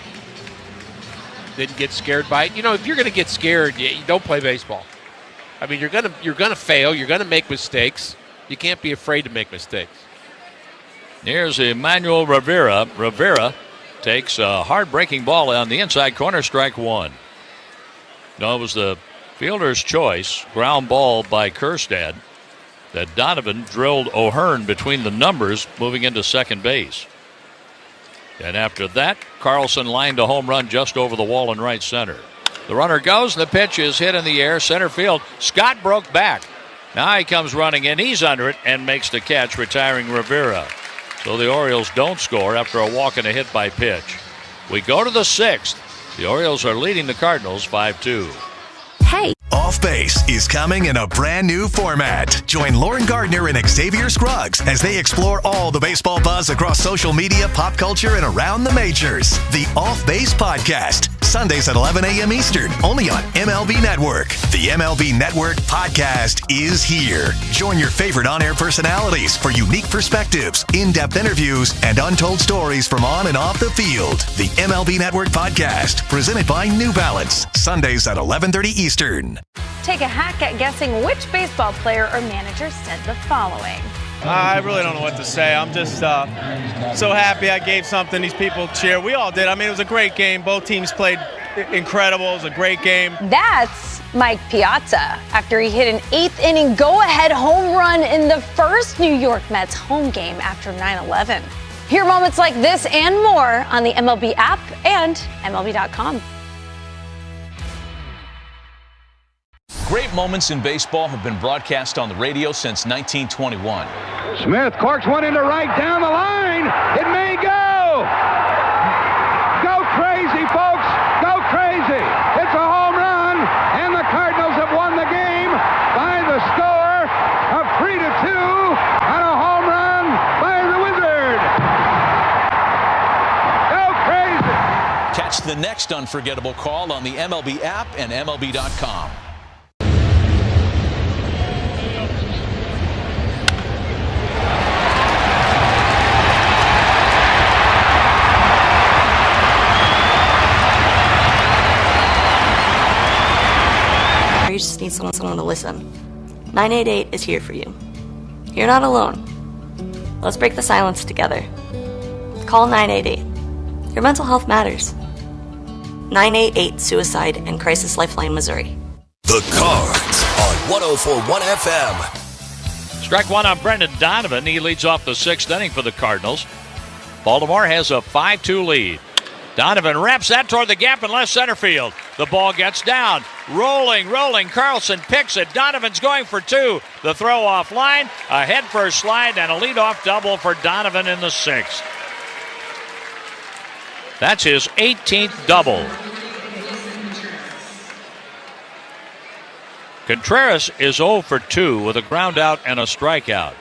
Didn't get scared by it. You know, if you're going to get scared, you don't play baseball. I mean, you're gonna fail. You're gonna make mistakes. You can't be afraid to make mistakes. Here's Emmanuel Rivera. Rivera takes a hard-breaking ball on the inside corner, strike one. No, it was the fielder's choice, ground ball by Kjerstad, that Donovan drilled O'Hearn between the numbers, moving into second base. And after that, Carlson lined a home run just over the wall in right center. The runner goes, and the pitch is hit in the air, center field. Scott broke back. Now he comes running in. He's under it and makes the catch, retiring Rivera. So the Orioles don't score after a walk and a hit by pitch. We go to the sixth. The Orioles are leading the Cardinals 5-2. Hey. Off Base is coming in a brand new format. Join Lauren Gardner and Xavier Scruggs as they explore all the baseball buzz across social media, pop culture, and around the majors. The Off Base Podcast, Sundays at 11 a.m. Eastern, only on MLB Network. The MLB Network Podcast is here. Join your favorite on-air personalities for unique perspectives, in-depth interviews, and untold stories from on and off the field. The MLB Network Podcast, presented by New Balance, Sundays at 11:30 Eastern. Take a hack at guessing which baseball player or manager said the following. I really don't know what to say. I'm just so happy I gave something these people cheer. We all did. I mean, it was a great game. Both teams played incredible. It was a great game. That's Mike Piazza after he hit an eighth-inning go-ahead home run in the first New York Mets home game after 9/11. Hear moments like this and more on the MLB app and MLB.com. Great moments in baseball have been broadcast on the radio since 1921. Smith corks one into right down the line. It may go. Go crazy, folks. Go crazy. It's a home run, and the Cardinals have won the game by the score of 3-2 on a home run by the Wizard. Go crazy. Catch the next unforgettable call on the MLB app and MLB.com. You just need someone to listen. 988 is here for you. You're not alone. Let's break the silence together. Call 988. Your mental health matters. 988 Suicide and Crisis Lifeline, Missouri. The Cards on 104.1 FM. Strike one on Brendan Donovan. He leads off the sixth inning for the Cardinals. Baltimore has a 5-2 lead. Donovan wraps that toward the gap in left center field. The ball gets down. Rolling. Carlson picks it. Donovan's going for two. The throw off line. A head first slide and a leadoff double for Donovan in the sixth. That's his 18th double. Contreras is 0 for 2 with a ground out and a strikeout.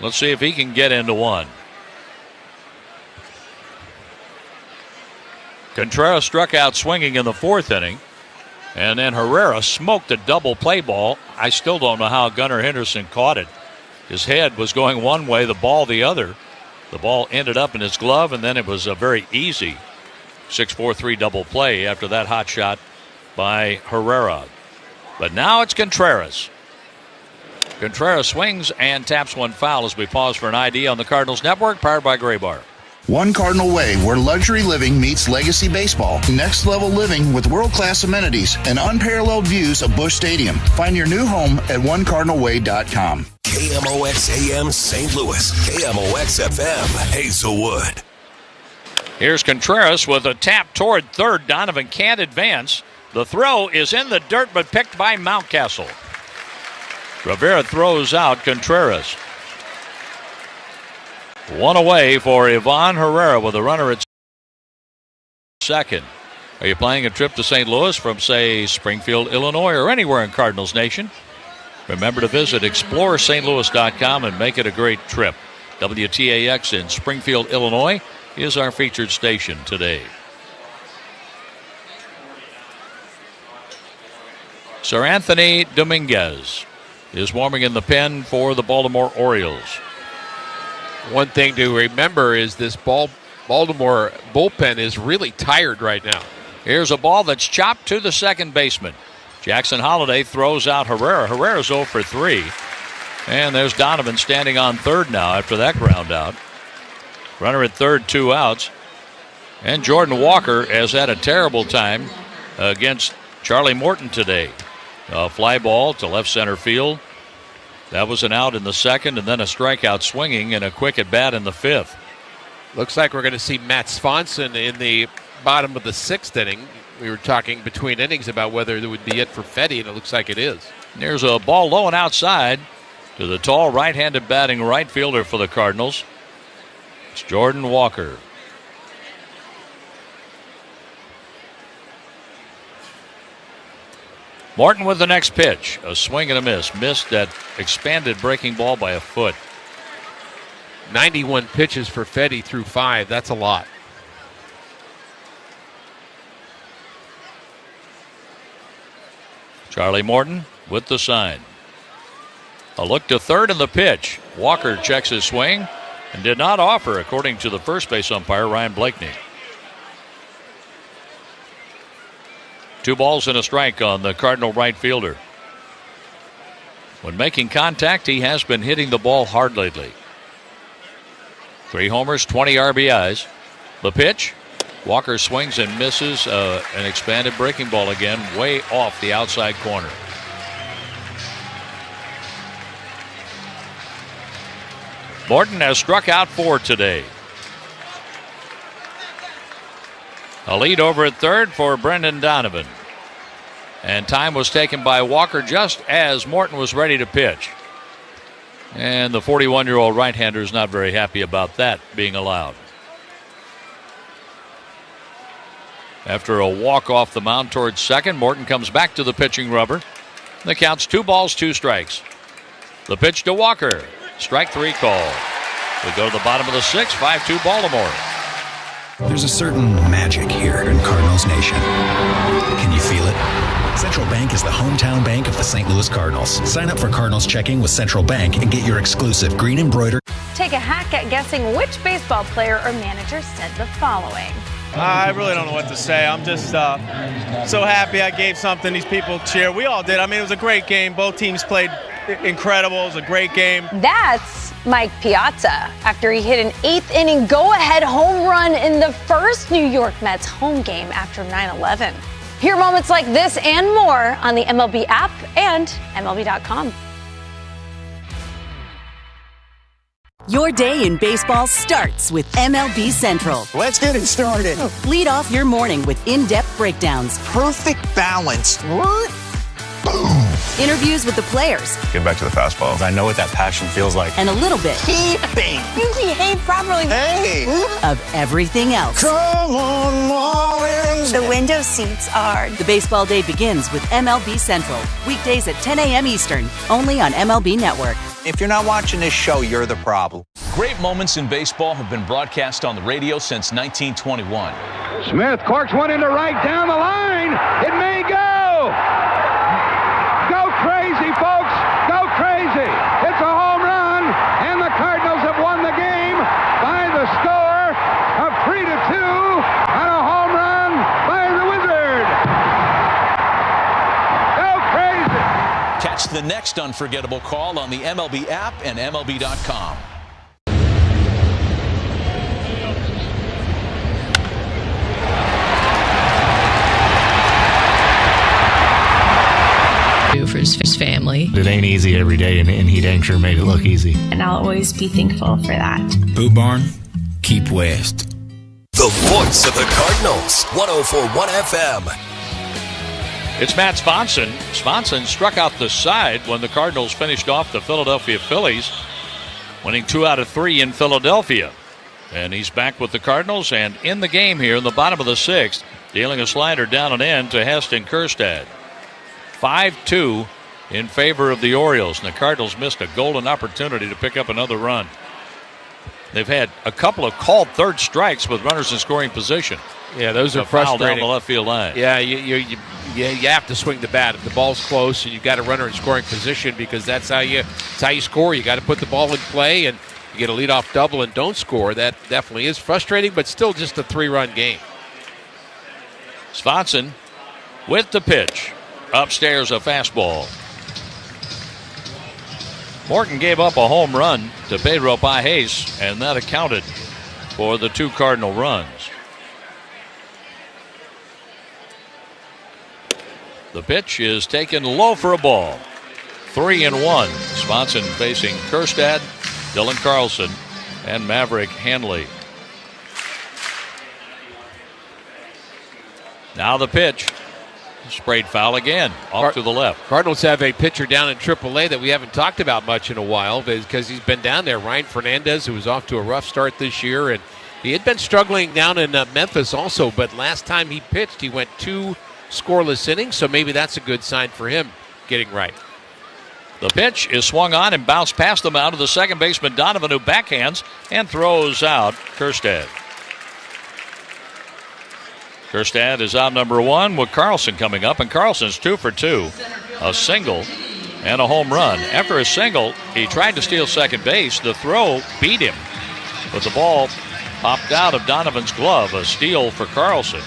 Let's see if he can get into one. Contreras struck out swinging in the fourth inning, and then Herrera smoked a double play ball. I still don't know how Gunnar Henderson caught it. His head was going one way, the ball the other. The ball ended up in his glove, and then it was a very easy 6-4-3 double play after that hot shot by Herrera. But now it's Contreras. Contreras swings and taps one foul as we pause for an ID on the Cardinals Network, powered by Gray Bar. One Cardinal Way, where luxury living meets legacy baseball. Next level living with world-class amenities and unparalleled views of Busch Stadium. Find your new home at onecardinalway.com. KMOX AM St. Louis, KMOX FM Hazelwood. Here's Contreras with a tap toward third. Donovan can't advance. The throw is in the dirt but picked by Mountcastle. Rivera throws out Contreras. One away for Ivan Herrera with a runner at second. Are you planning a trip to St. Louis from, say, Springfield, Illinois, or anywhere in Cardinals Nation? Remember to visit ExploreSt.Louis.com and make it a great trip. WTAX in Springfield, Illinois is our featured station today. Sir Anthony Dominguez is warming in the pen for the Baltimore Orioles. One thing to remember is this Baltimore bullpen is really tired right now. Here's a ball that's chopped to the second baseman. Jackson Holliday throws out Herrera. Herrera's 0 for 3. And there's Donovan standing on third now after that ground out. Runner at third, 2 outs. And Jordan Walker has had a terrible time against Charlie Morton today. A fly ball to left center field. That was an out in the second, and then a strikeout swinging and a quick at bat in the 5th. Looks like we're going to see Matt Swanson in the bottom of the 6th inning. We were talking between innings about whether it would be it for Fetty, and it looks like it is. There's a ball low and outside to the tall right-handed batting right fielder for the Cardinals. It's Jordan Walker. Morton with the next pitch. A swing and a miss. Missed that expanded breaking ball by a foot. 91 pitches for Fetty through 5. That's a lot. Charlie Morton with the sign. A look to third in the pitch. Walker checks his swing and did not offer, according to the first base umpire, Ryan Blakeney. 2 balls and a strike on the Cardinal right fielder. When making contact, he has been hitting the ball hard lately. 3 homers, 20 RBIs. The pitch. Walker swings and misses an expanded breaking ball again, way off the outside corner. Morton has struck out 4 today. A lead over at third for Brendan Donovan. And time was taken by Walker just as Morton was ready to pitch. And the 41-year-old right-hander is not very happy about that being allowed. After a walk off the mound towards second, Morton comes back to the pitching rubber. The count's 2 balls, 2 strikes. The pitch to Walker. Strike 3 call. We go to the bottom of the 6th, 5-2 Baltimore. There's a certain magic here in Cardinals Nation. Can you feel it? Central Bank is the hometown bank of the St. Louis Cardinals. Sign up for Cardinals checking with Central Bank and get your exclusive green embroidered. Take a hack at guessing which baseball player or manager said the following. I really don't know what to say. I'm just so happy I gave something these people cheer. We all did. I mean, it was a great game. Both teams played incredible. It was a great game. That's Mike Piazza after he hit an 8th inning go-ahead home run in the first New York Mets home game after 9/11. Hear moments like this and more on the MLB app and MLB.com. Your day in baseball starts with MLB Central. Let's get it started. Lead off your morning with in-depth breakdowns. Perfect balance. What? Boom. Interviews with the players. Get back to the fastball. I know what that passion feels like. And a little bit. Keeping. You behave properly. Hey. Of everything else. Come on, Marlins. The window seats are. The baseball day begins with MLB Central. Weekdays at 10 a.m. Eastern. Only on MLB Network. If you're not watching this show, you're the problem. Great moments in baseball have been broadcast on the radio since 1921. Smith corks one into right down the line. It may go. Go crazy, folks. Go crazy. It's a home run, and the Cardinals have won the game by the score of 3-2 on a home run by the Wizard. Go crazy. Catch the next unforgettable call on the MLB app and MLB.com. For his family. It ain't easy every day, and he dang sure made it look easy. And I'll always be thankful for that. Boot Barn, keep west. The voice of the Cardinals, 104.1 FM. It's Matt Swanson. Swanson struck out the side when the Cardinals finished off the Philadelphia Phillies, winning 2 out of 3 in Philadelphia. And he's back with the Cardinals and in the game here in the bottom of the 6th, dealing a slider down and in to Heston Kjerstad. 5-2 in favor of the Orioles, and the Cardinals missed a golden opportunity to pick up another run. They've had a couple of called third strikes with runners in scoring position. Yeah, those are foul frustrating. down the left field line. Yeah, you have to swing the bat if the ball's close and you've got a runner in scoring position, because that's how you score. You got to put the ball in play, and You get a leadoff double and don't score. That definitely is frustrating, but still just a 3-run game. Swanson with the pitch. Upstairs, a fastball. Morton gave up a home run to Pedro Pajes, and that accounted for the 2 Cardinal runs. The pitch is taken low for a ball. 3-1. Swanson facing Kjerstad, Dylan Carlson, and Maverick Hanley. Now the pitch. Sprayed foul again, off to the left. Cardinals have a pitcher down in AAA that we haven't talked about much in a while because he's been down there. Ryan Fernandez, who was off to a rough start this year, and he had been struggling down in Memphis also, but last time he pitched, he went 2 scoreless innings, so maybe that's a good sign for him getting right. The pitch is swung on and bounced past the mound of the second baseman Donovan, who backhands and throws out Kjerstad. Kjerstad is out number 1 with Carlson coming up, and Carlson's 2 for 2. A single and a home run. After a single, he tried to steal second base. The throw beat him, but the ball popped out of Donovan's glove. A steal for Carlson.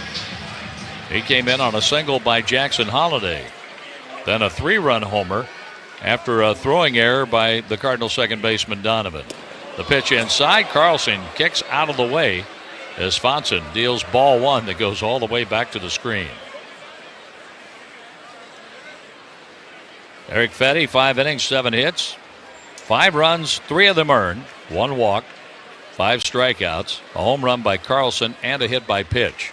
He came in on a single by Jackson Holliday. Then a 3-run homer after a throwing error by the Cardinal second baseman Donovan. The pitch inside. Carlson kicks out of the way as Swanson deals ball 1 that goes all the way back to the screen. Eric Fetty, 5 innings, 7 hits, 5 runs, 3 of them earned, 1 walk, 5 strikeouts, a home run by Carlson, and a hit by pitch.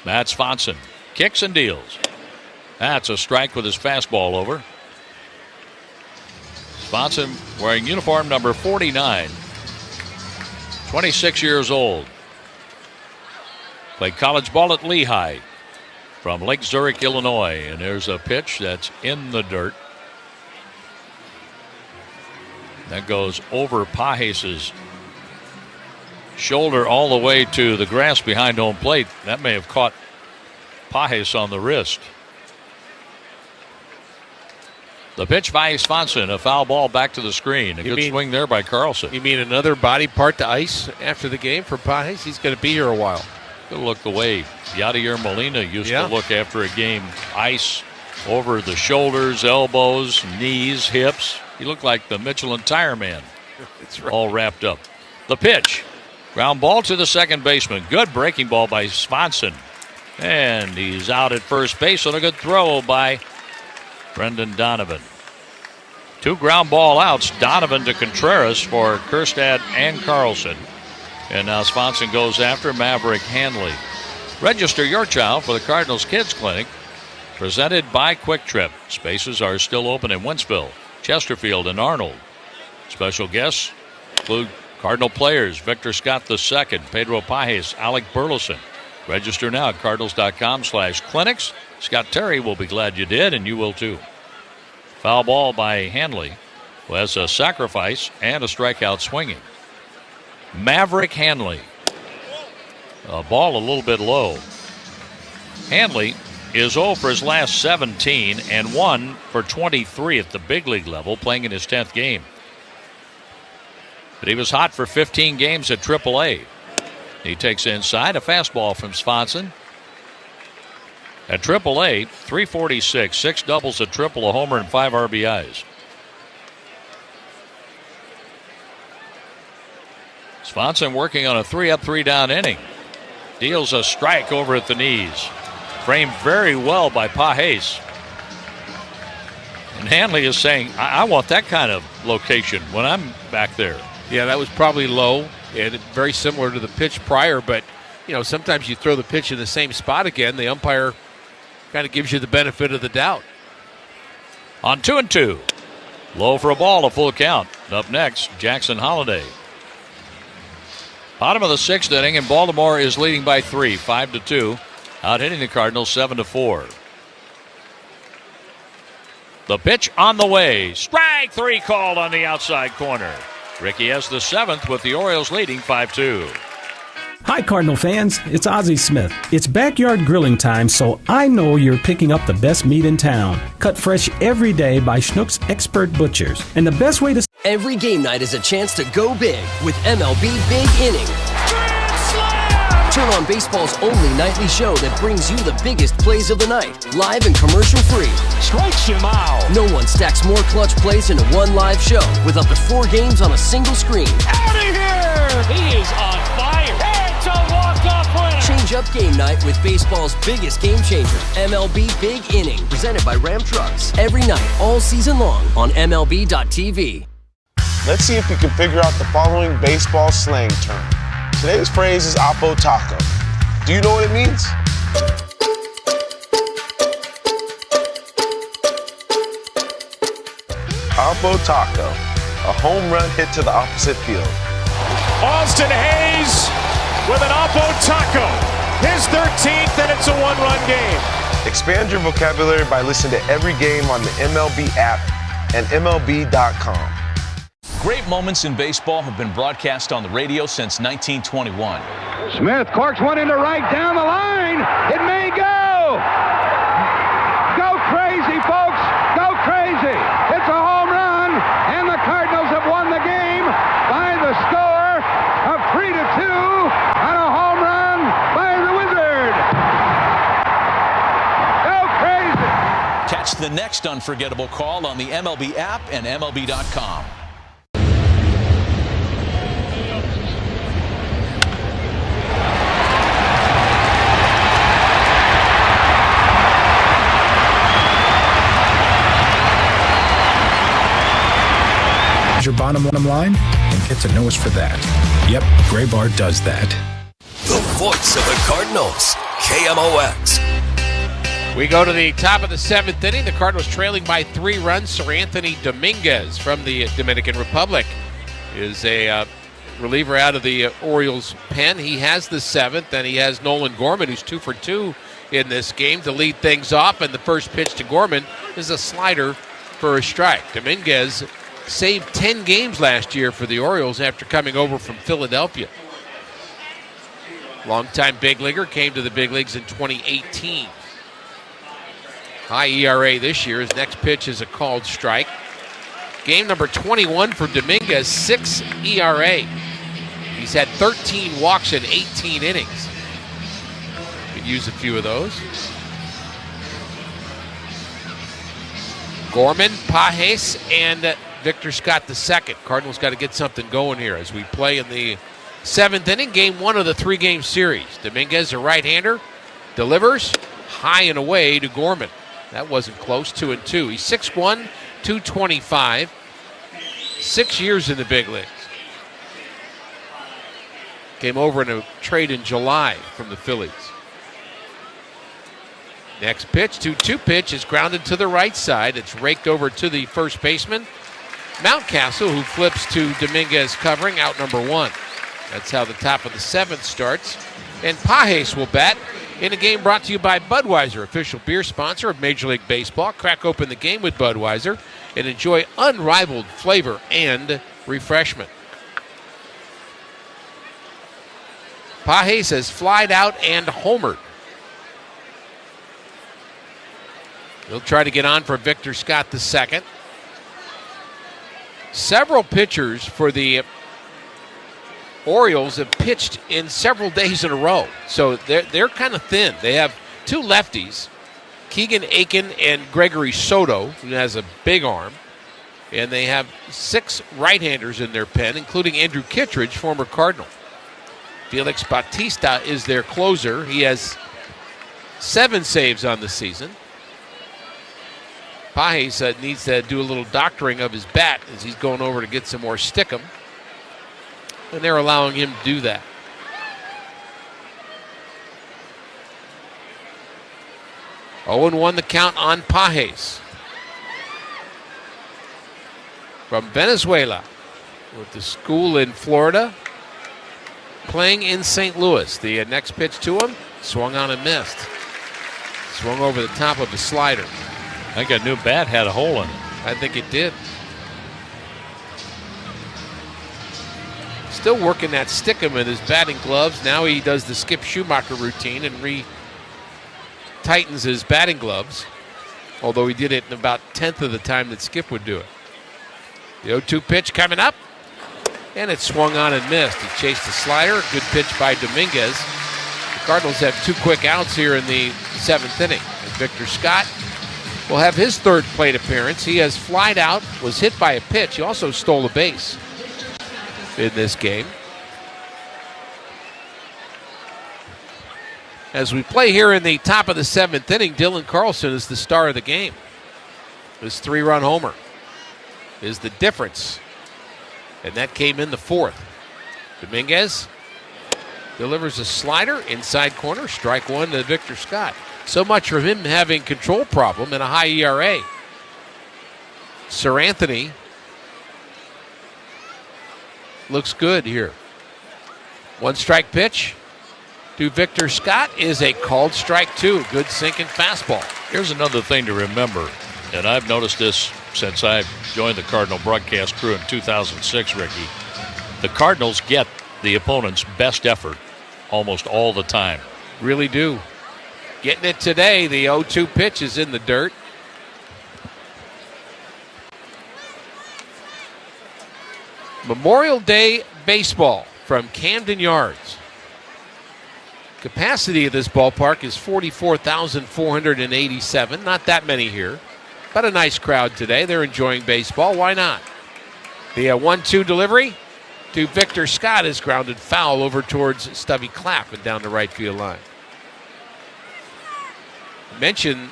Matt Swanson kicks and deals. That's a strike with his fastball over. Swanson wearing uniform number 49, 26 years old. Played college ball at Lehigh from Lake Zurich, Illinois. And there's a pitch that's in the dirt. That goes over Pajes' shoulder all the way to the grass behind home plate. That may have caught Pajes on the wrist. The pitch by Swanson, a foul ball back to the screen. A good swing there by Carlson. You mean another body part to ice after the game for Pajes? He's going to be here a while. Good look the way Yadier Molina used to look after a game. Ice over the shoulders, elbows, knees, hips. He looked like the Michelin Tire Man. That's right. All wrapped up. The pitch. Ground ball to the second baseman. Good breaking ball by Swanson. And he's out at first base on a good throw by Brendan Donovan. 2 ground ball outs. Donovan to Contreras for Kjerstad and Carlson. And now Swanson goes after Maverick Hanley. Register your child for the Cardinals Kids Clinic, presented by Quick Trip. Spaces are still open in Wentzville, Chesterfield, and Arnold. Special guests include Cardinal players Victor Scott II, Pedro Pajes, Alec Burleson. Register now at cardinals.com/clinics. Scott Terry will be glad you did, and you will too. Foul ball by Hanley, who has a sacrifice and a strikeout swinging. Maverick Hanley. A ball a little bit low. Hanley is 0 for his last 17 and 1 for 23 at the big league level, playing in his 10th game. But he was hot for 15 games at AAA. He takes inside a fastball from Swanson. At AAA, 346, 6 doubles, a triple, a homer, and 5 RBIs. Swanson working on a 3-up, 3-down inning. Deals a strike over at the knees. Framed very well by Pajes. And Hanley is saying, I want that kind of location when I'm back there. Yeah, that was probably low and very similar to the pitch prior, but sometimes you throw the pitch in the same spot again. The umpire kind of gives you the benefit of the doubt. On 2-2. Low for a ball, a full count. Up next, Jackson Holliday. Bottom of the 6th inning, and Baltimore is leading by 3, 5-2. Out hitting the Cardinals 7-4. The pitch on the way. Strike 3 called on the outside corner. Ricky has the 7th with the Orioles leading 5-2. Hi, Cardinal fans. It's Ozzie Smith. It's backyard grilling time, so I know you're picking up the best meat in town. Cut fresh every day by Schnucks Expert Butchers. And the best way to... Every game night is a chance to go big with MLB Big Inning. Turn on baseball's only nightly show that brings you the biggest plays of the night, live and commercial-free. Strikes him out. No one stacks more clutch plays into one live show with up to 4 games on a single screen. Out of here! He is on fire. It's a walk-off winner. Change up game night with baseball's biggest game changer, MLB Big Inning, presented by Ram Trucks. Every night, all season long on MLB.tv. Let's see if you can figure out the following baseball slang term. Today's phrase is Oppo Taco. Do you know what it means? Oppo Taco, a home run hit to the opposite field. Austin Hayes with an Oppo Taco. His 13th, and it's a 1-run game. Expand your vocabulary by listening to every game on the MLB app and MLB.com. Great moments in baseball have been broadcast on the radio since 1921. Smith corks one into right down the line. It may go. Go crazy, folks. Go crazy. It's a home run, and the Cardinals have won the game by the score of 3-2 on a home run by the Wizard. Go crazy. Catch the next unforgettable call on the MLB app and MLB.com. Your bottom line and get to know us for that. Yep, Gray Bar does that. The voice of the Cardinals, KMOX. We go to the top of the 7th inning. The Cardinals trailing by 3 runs. Sir Anthony Dominguez from the Dominican Republic is a reliever out of the Orioles pen. He has the 7th, and he has Nolan Gorman, who's 2 for 2 in this game to lead things off. And the first pitch to Gorman is a slider for a strike. Dominguez saved 10 games last year for the Orioles after coming over from Philadelphia. Longtime big leaguer, came to the big leagues in 2018. High ERA this year. His next pitch is a called strike. Game number 21 for Dominguez, 6 ERA. He's had 13 walks in 18 innings. Could use a few of those. Gorman, Pages, and Victor Scott II. Cardinals got to get something going here as we play in the 7th inning, game 1 of the 3-game series. Dominguez, a right-hander, delivers high and away to Gorman. That wasn't close, 2-2. He's 6'1", 225, 6 years in the big leagues. Came over in a trade in July from the Phillies. Next pitch, 2-2 pitch, is grounded to the right side. It's raked over to the first baseman, Mountcastle, who flips to Dominguez covering, out number 1. That's how the top of the 7th starts. And Pages will bat in a game brought to you by Budweiser, official beer sponsor of Major League Baseball. Crack open the game with Budweiser and enjoy unrivaled flavor and refreshment. Pages has flied out and homered. He'll try to get on for Victor Scott II. Several pitchers for the Orioles have pitched in several days in a row, so they're kind of thin. They have 2 lefties, Keegan Aiken and Gregory Soto, who has a big arm, and they have 6 right-handers in their pen, including Andrew Kittredge, former Cardinal. Felix Bautista is their closer. He has 7 saves on the season. Pages needs to do a little doctoring of his bat as he's going over to get some more stickum. And they're allowing him to do that. Oh, 0-1 the count on Pages. From Venezuela, with the school in Florida, playing in St. Louis. The next pitch to him, swung on and missed. Swung over the top of a slider. I think a new bat had a hole in it. I think it did. Still working that stickum in his batting gloves. Now he does the Skip Schumacher routine and tightens his batting gloves. Although he did it in about 1/10 of the time that Skip would do it. The 0-2 pitch coming up. And it swung on and missed. He chased the slider. Good pitch by Dominguez. The Cardinals have 2 quick outs here in the 7th inning. And Victor Scott will have his 3rd plate appearance. He has flied out, was hit by a pitch. He also stole a base in this game. As we play here in the top of the 7th inning, Dylan Carlson is the star of the game. His 3-run homer is the difference. And that came in the 4th. Dominguez delivers a slider, inside corner, strike 1 to Victor Scott. So much for him having control problem and a high ERA. Sir Anthony looks good here. 1 strike pitch to Victor Scott is a called strike 2. Good sinking fastball. Here's another thing to remember, and I've noticed this since I joined the Cardinal broadcast crew in 2006, Ricky. The Cardinals get the opponent's best effort almost all the time. Really do. Getting it today. The 0-2 pitch is in the dirt. Memorial Day baseball from Camden Yards. Capacity of this ballpark is 44,487. Not that many here, but a nice crowd today. They're enjoying baseball. Why not? The 1-2 delivery to Victor Scott is grounded foul over towards Stubby Clapp and down the right field line. I mentioned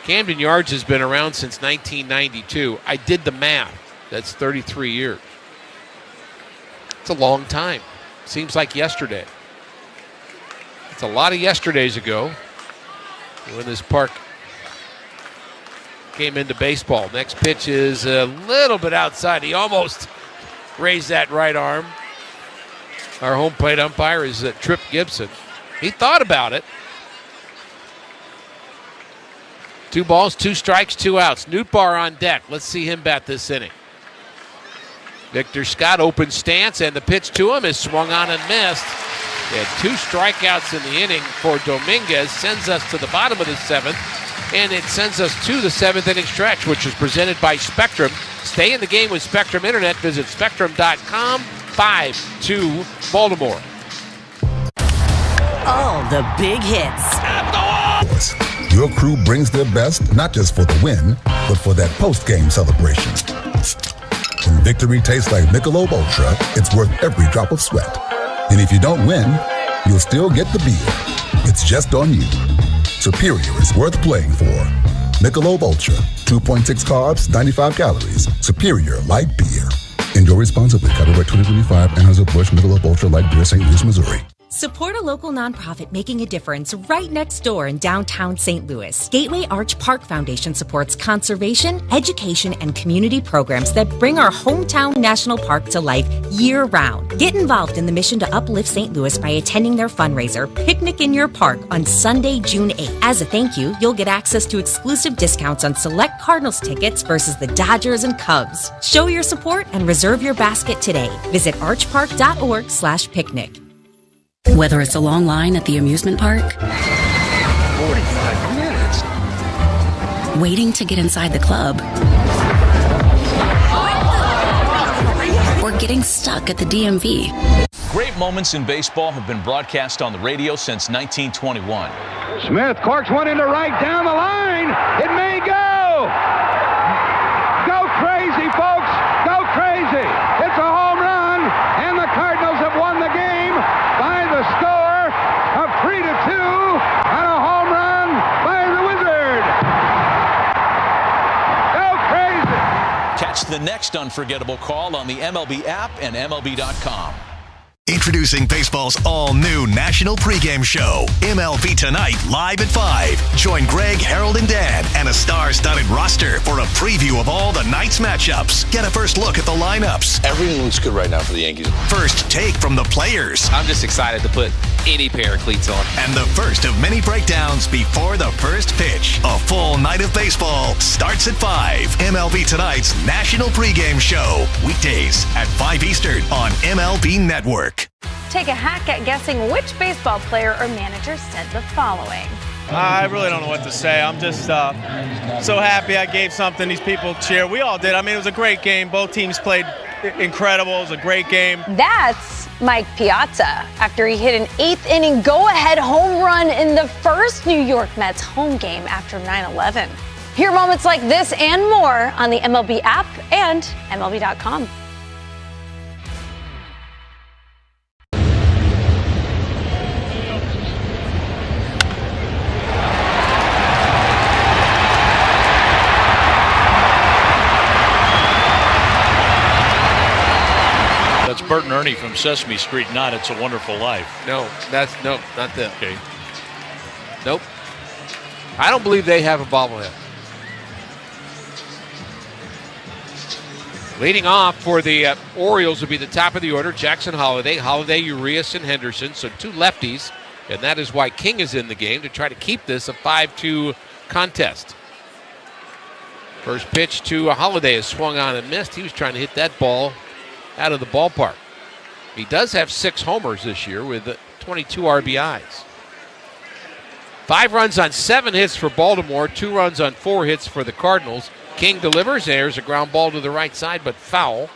Camden Yards has been around since 1992. I did the math. That's 33 years. It's a long time. Seems like yesterday. It's a lot of yesterdays ago when this park came into baseball. Next pitch is a little bit outside. He almost raised that right arm. Our home plate umpire is Trip Gibson. He thought about it. 2 balls, 2 strikes, 2 outs. Nootbaar on deck. Let's see him bat this inning. Victor Scott, open stance, and the pitch to him is swung on and missed. He had 2 strikeouts in the inning for Dominguez. Sends us to the bottom of the 7th, and it sends us to the 7th inning stretch, which is presented by Spectrum. Stay in the game with Spectrum Internet. Visit Spectrum.com. 5-2 Baltimore. All the big hits. Your crew brings their best, not just for the win, but for that post-game celebration. When victory tastes like Michelob Ultra, it's worth every drop of sweat. And if you don't win, you'll still get the beer. It's just on you. Superior is worth playing for. Michelob Ultra, 2.6 carbs, 95 calories. Superior light beer. Enjoy responsibly. Copyright 2025, Anheuser-Busch Michelob Ultra Light Beer, St. Louis, Missouri. Support a local nonprofit making a difference right next door in downtown St. Louis. Gateway Arch Park Foundation supports conservation, education, and community programs that bring our hometown national park to life year-round. Get involved in the mission to uplift St. Louis by attending their fundraiser, Picnic in Your Park, on Sunday, June 8th. As a thank you, you'll get access to exclusive discounts on select Cardinals tickets versus the Dodgers and Cubs. Show your support and reserve your basket today. Visit archpark.org/picnic. Whether it's a long line at the amusement park, 45 minutes, waiting to get inside the club, or getting stuck at the DMV. Great moments in baseball have been broadcast on the radio since 1921. Smith corks one into right down the line. It may go. Go crazy, folks. Go crazy. It's a home run, and the Cardinals have won the game by the score of 3-2 on a home run by the Wizard. Go crazy. Catch the next unforgettable call on the MLB app and MLB.com. Introducing baseball's all-new national pregame show, MLB Tonight, live at 5. Join Greg, Harold, and Dan and a star-studded roster for a preview of all the night's matchups. Get a first look at the lineups. Everything looks good right now for the Yankees. First take from the players. I'm just excited to put any pair of cleats on. And the first of many breakdowns before the first pitch. A full night of baseball starts at 5. MLB Tonight's national pregame show. Weekdays at 5 Eastern on MLB Network. Take a hack at guessing which baseball player or manager said the following. I really don't know what to say. I'm just so happy I gave something these people cheer. We all did. I mean, it was a great game. Both teams played incredible. It was a great game. That's Mike Piazza after he hit an 8th inning go-ahead home run in the first New York Mets home game after 9/11. Hear moments like this and more on the MLB app and MLB.com. That's Bert and Ernie from Sesame Street, not It's a Wonderful Life. No, not them. Okay. Nope. I don't believe they have a bobblehead. Leading off for the Orioles will be the top of the order, Jackson Holliday, Urias, and Henderson. So 2 lefties, and that is why King is in the game to try to keep this a 5-2 contest. First pitch to Holliday is swung on and missed. He was trying to hit that ball out of the ballpark. He does have 6 homers this year with 22 RBIs. 5 runs on 7 hits for Baltimore, 2 runs on 4 hits for the Cardinals. King delivers. There's a ground ball to the right side, but foul.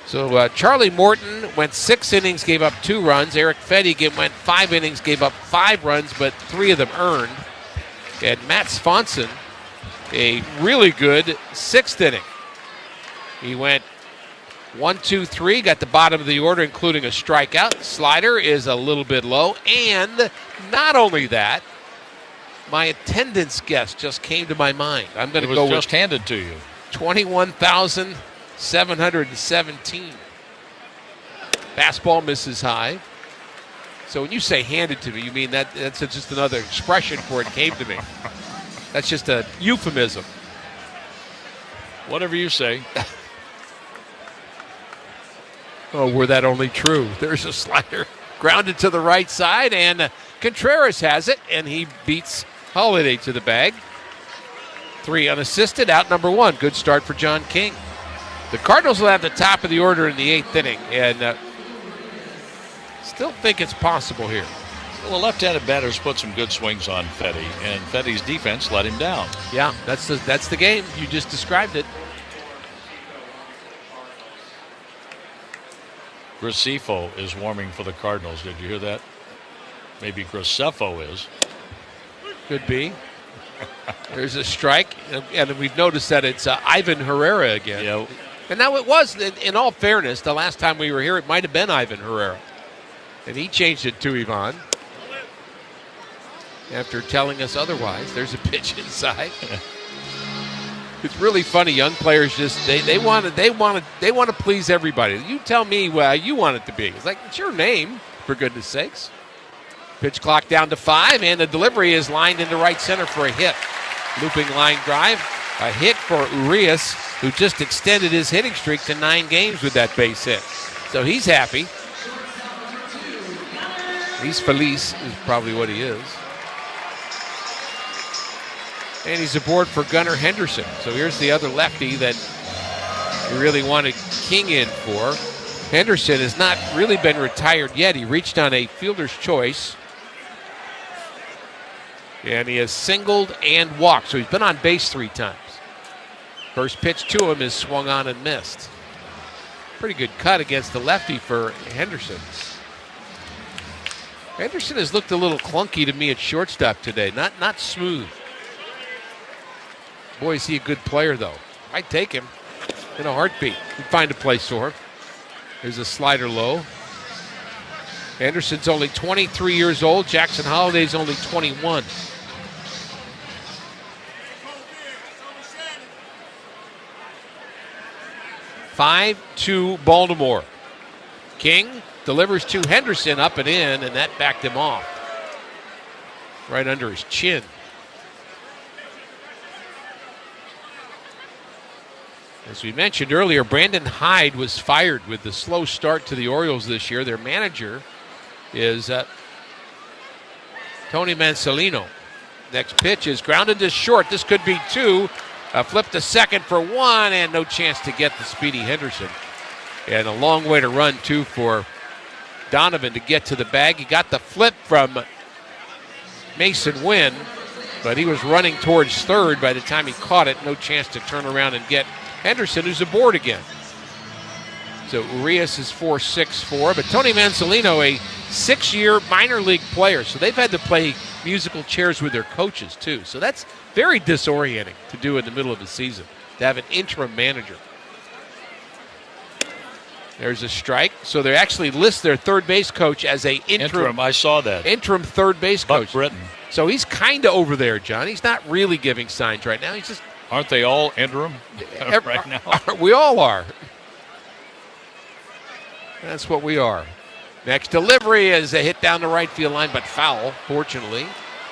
So Charlie Morton went 6 innings, gave up 2 runs. Eric Fetty went 5 innings, gave up 5 runs, but 3 of them earned. And Matt Swanson, a really good 6th inning. He went 1, 2, 3, got the bottom of the order, including a strikeout. Slider is a little bit low. And not only that, my attendance guess just came to my mind. I'm going to go just with handed to you. 21,717. Fastball misses high. So when you say handed to me, you mean that's just another expression for it came to me. That's just a euphemism. Whatever you say. Oh, were that only true. There's a slider grounded to the right side, and Contreras has it, and he beats Holliday to the bag. 3 unassisted, out number 1. Good start for John King. The Cardinals will have the top of the order in the 8th inning, and still think it's possible here. Well, the left-handed batters put some good swings on Fetty, and Fetty's defense let him down. Yeah, that's the game. You just described it. Gracefo is warming for the Cardinals. Did you hear that? Maybe Gracefo is. Could be. There's a strike, and we've noticed that it's Ivan Herrera again. Yeah. And now it was, in all fairness, the last time we were here, it might have been Ivan Herrera. And he changed it to Ivan after telling us otherwise. There's a pitch inside. It's really funny. Young players just they want to please everybody. You tell me what you want it to be. It's like, it's your name, for goodness sakes. Pitch clock down to 5, and the delivery is lined into right center for a hit. Looping line drive, a hit for Urias, who just extended his hitting streak to 9 games with that base hit. So he's happy. He's feliz is probably what he is. And he's aboard for Gunnar Henderson. So here's the other lefty that you really wanted King in for. Henderson has not really been retired yet. He reached on a fielder's choice. And he has singled and walked. So he's been on base 3 times. First pitch to him is swung on and missed. Pretty good cut against the lefty for Henderson. Henderson has looked a little clunky to me at shortstop today. Not smooth. Boy, is he a good player, though. I'd take him in a heartbeat. We'd find a place for him. There's a slider low. Anderson's only 23 years old. Jackson Holliday's only 21. (5-2) Baltimore. King delivers to Henderson, up and in, and that backed him off. Right under his chin. As we mentioned earlier, Brandon Hyde was fired with the slow start to the Orioles this year. Their manager is Tony Mansolino. Next pitch is grounded to short. This could be two. Flip to second for one, and no chance to get the speedy Henderson. And a long way to run, too, for Donovan to get to the bag. He got the flip from Mason Wynn, but he was running towards third by the time he caught it. No chance to turn around and get Henderson, who's aboard again. So Urias is 4.64, but Tony Mansolino, a 6-year minor league player, so they've had to play musical chairs with their coaches, too. So that's very disorienting to do in the middle of the season, to have an interim manager. There's a strike. So they actually list their third base coach as a interim. I saw that. Interim third base Buck coach. Britton. So he's kind of over there, John. He's not really giving signs right now. He's just. Aren't they all interim right now? We all are. That's what we are. Next delivery is a hit down the right field line, but foul, fortunately.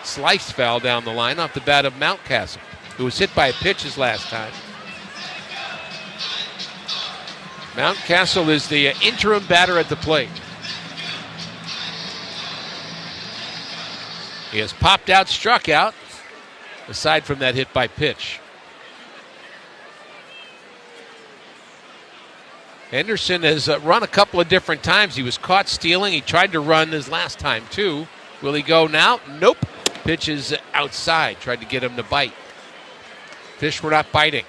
Sliced foul down the line off the bat of Mountcastle, who was hit by a pitch his last time. Mountcastle is the interim batter at the plate. He has popped out, struck out, aside from that hit by pitch. Henderson has run a couple of different times. He was caught stealing. He tried to run his last time, too. Will he go now? Nope. Pitch is outside. Tried to get him to bite. Fish were not biting.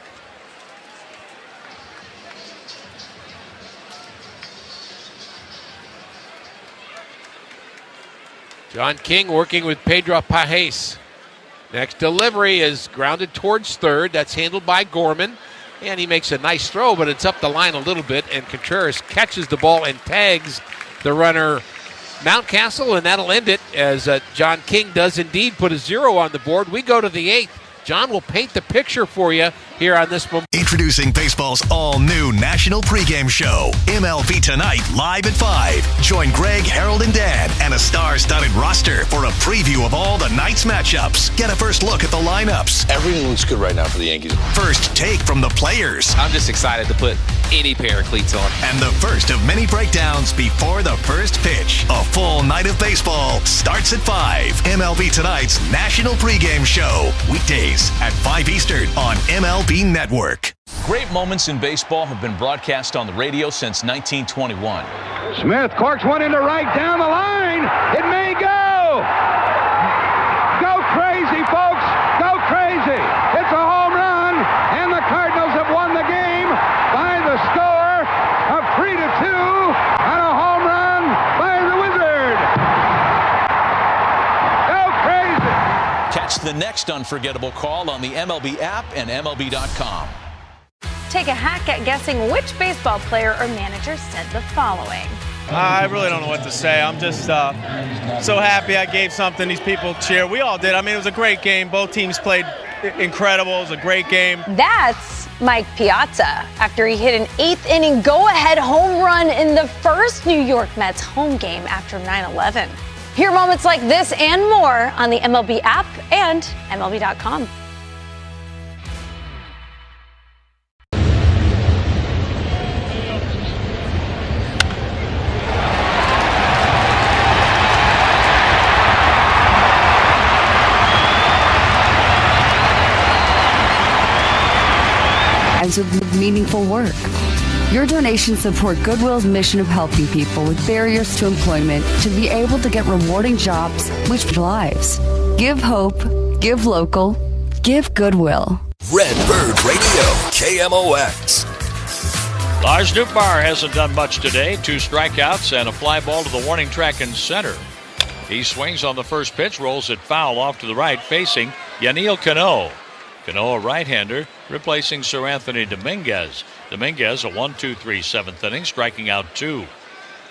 John King working with Pedro Pajes. Next delivery is grounded towards third. That's handled by Gorman. And he makes a nice throw, but it's up the line a little bit, and Contreras catches the ball and tags the runner Mountcastle, and that'll end it as John King does indeed put a 0 on the board. We go to the 8th. John will paint the picture for you here on this moment. Introducing baseball's all-new national pregame show, MLB Tonight, live at 5. Join Greg, Harold, and Dan, and a star-studded roster for a preview of all the night's matchups. Get a first look at the lineups. Everything looks good right now for the Yankees. First take from the players. I'm just excited to put any pair of cleats on. And the first of many breakdowns before the first pitch. A full night of baseball starts at 5. MLB Tonight's national pregame show. Weekdays at 5 Eastern on MLB Network. Great moments in baseball have been broadcast on the radio since 1921. Smith corks one into right down the line. It may go. Go crazy, folks. Go crazy. It's a home run, and the Cardinals have won the game by the score of 3-2 on a home run by the Wizard. Go crazy. Catch the next unforgettable call on the MLB app and MLB.com. Take a hack at guessing which baseball player or manager said the following. I really don't know what to say. I'm just so happy I gave something these people cheer. We all did. I mean, it was a great game. Both teams played incredible. It was a great game. That's Mike Piazza after he hit an 8th inning go-ahead home run in the first New York Mets home game after 9/11. Hear moments like this and more on the MLB app and MLB.com. With meaningful work. Your donations support Goodwill's mission of helping people with barriers to employment to be able to get rewarding jobs which change lives. Give hope, give local, give Goodwill. Redbird Radio, KMOX. Lars Nootbaar hasn't done much today. 2 strikeouts and a fly ball to the warning track in center. He swings on the first pitch, rolls it foul off to the right, facing Yaniel Cano. Cano, a right-hander, replacing Sir Anthony Dominguez. Dominguez, a 1-2-3 7th inning, striking out 2.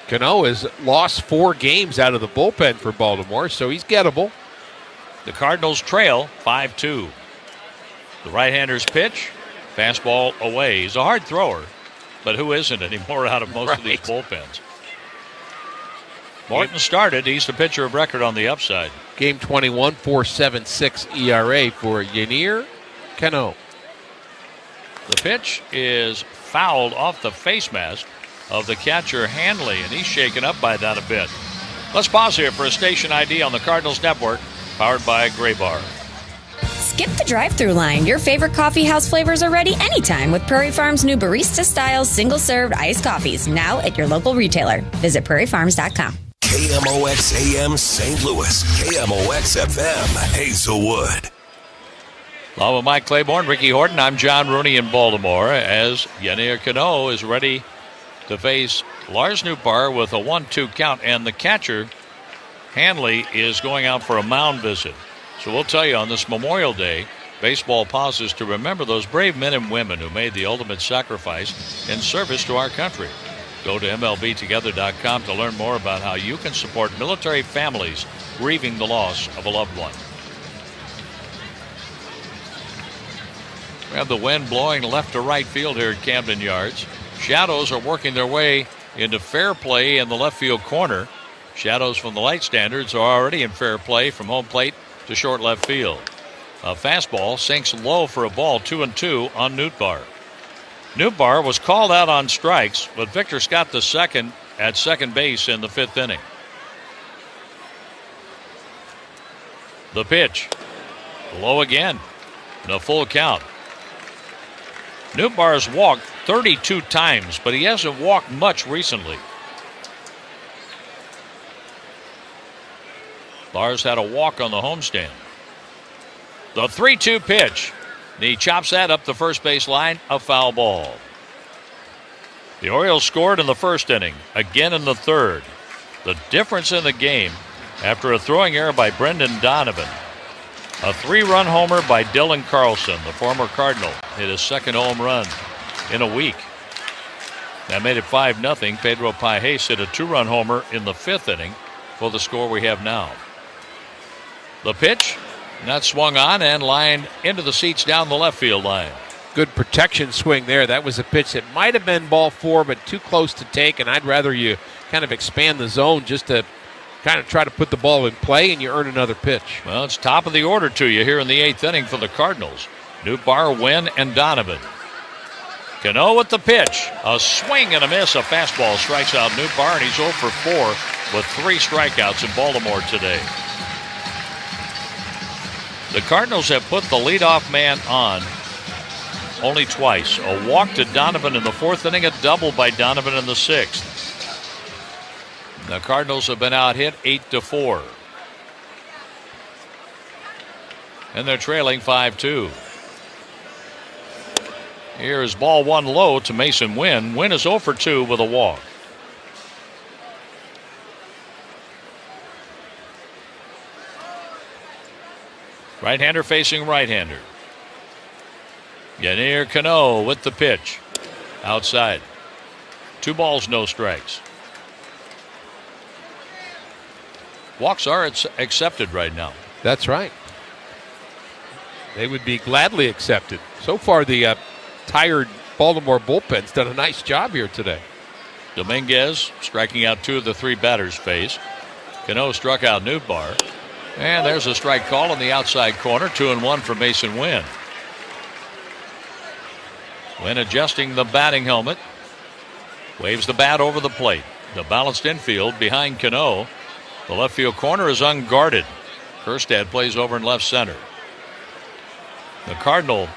Cano has lost 4 games out of the bullpen for Baltimore, so he's gettable. The Cardinals trail 5-2. The right-hander's pitch, fastball away. He's a hard thrower, but who isn't anymore out of most of these bullpens? Morton started. He's the pitcher of record on the upside. Game 21, 4.76 ERA for Yanier Cano. The pitch is fouled off the face mask of the catcher Hanley, and he's shaken up by that a bit. Let's pause here for a station ID on the Cardinals Network, powered by Gray Bar. Skip the drive-thru line. Your favorite coffee house flavors are ready anytime with Prairie Farms' new barista-style single-served iced coffees, now at your local retailer. Visit prairiefarms.com. KMOX AM St. Louis, KMOX FM Hazelwood. Along with Mike Claiborne, Ricky Horton, I'm John Rooney in Baltimore as Yanier Cano is ready to face Lars Nootbaar with a 1-2 count, and the catcher Hanley is going out for a mound visit. So we'll tell you on this Memorial Day, baseball pauses to remember those brave men and women who made the ultimate sacrifice in service to our country. Go to MLBtogether.com to learn more about how you can support military families grieving the loss of a loved one. We have the wind blowing left to right field here at Camden Yards. Shadows are working their way into fair play in the left field corner. Shadows from the light standards are already in fair play from home plate to short left field. A fastball sinks low for a ball, 2-2 on Nootbaar. Nootbaar was called out on strikes, but Victor Scott II at second base in the fifth inning. The pitch, low again, and a full count. Nootbaar's walked 32 times, but he hasn't walked much recently. Lars had a walk on the homestand. The 3-2 pitch. And he chops that up the first base line, a foul ball. The Orioles scored in the first inning, again in the third. The difference in the game after a throwing error by Brendan Donovan. A 3-run homer by Dylan Carlson, the former Cardinal, hit his second home run in a week. That made it 5-0. Pedro Pajes hit a 2-run homer in the fifth inning for the score we have now. The pitch, not swung on and lined into the seats down the left field line. Good protection swing there. That was a pitch that might have been ball 4, but too close to take, and I'd rather you kind of expand the zone just to kind of try to put the ball in play and you earn another pitch. Well, it's top of the order to you here in the eighth inning for the Cardinals. Nootbaar, Wynn, and Donovan. Cano with the pitch. A swing and a miss. A fastball strikes out Nootbaar, and he's 0 for 4 with 3 strikeouts in Baltimore today. The Cardinals have put the leadoff man on only twice. A walk to Donovan in the fourth inning, a double by Donovan in the sixth. The Cardinals have been out hit 8-4. And they're trailing 5-2. Here's ball 1 low to Mason Wynn. Wynn is 0 for 2 with a walk. Right-hander facing right-hander. Yanier Cano with the pitch. Outside. 2 balls, no strikes. Walks are accepted right now. That's right. They would be gladly accepted. So far, the tired Baltimore bullpen's done a nice job here today. Dominguez striking out 2 of the 3 batters faced. Cano struck out Nootbaar. And there's a strike call in the outside corner. 2-1 for Mason Wynn. Wynn adjusting the batting helmet. Waves the bat over the plate. The balanced infield behind Cano. The left field corner is unguarded. Kerstad plays over in left center. The Cardinal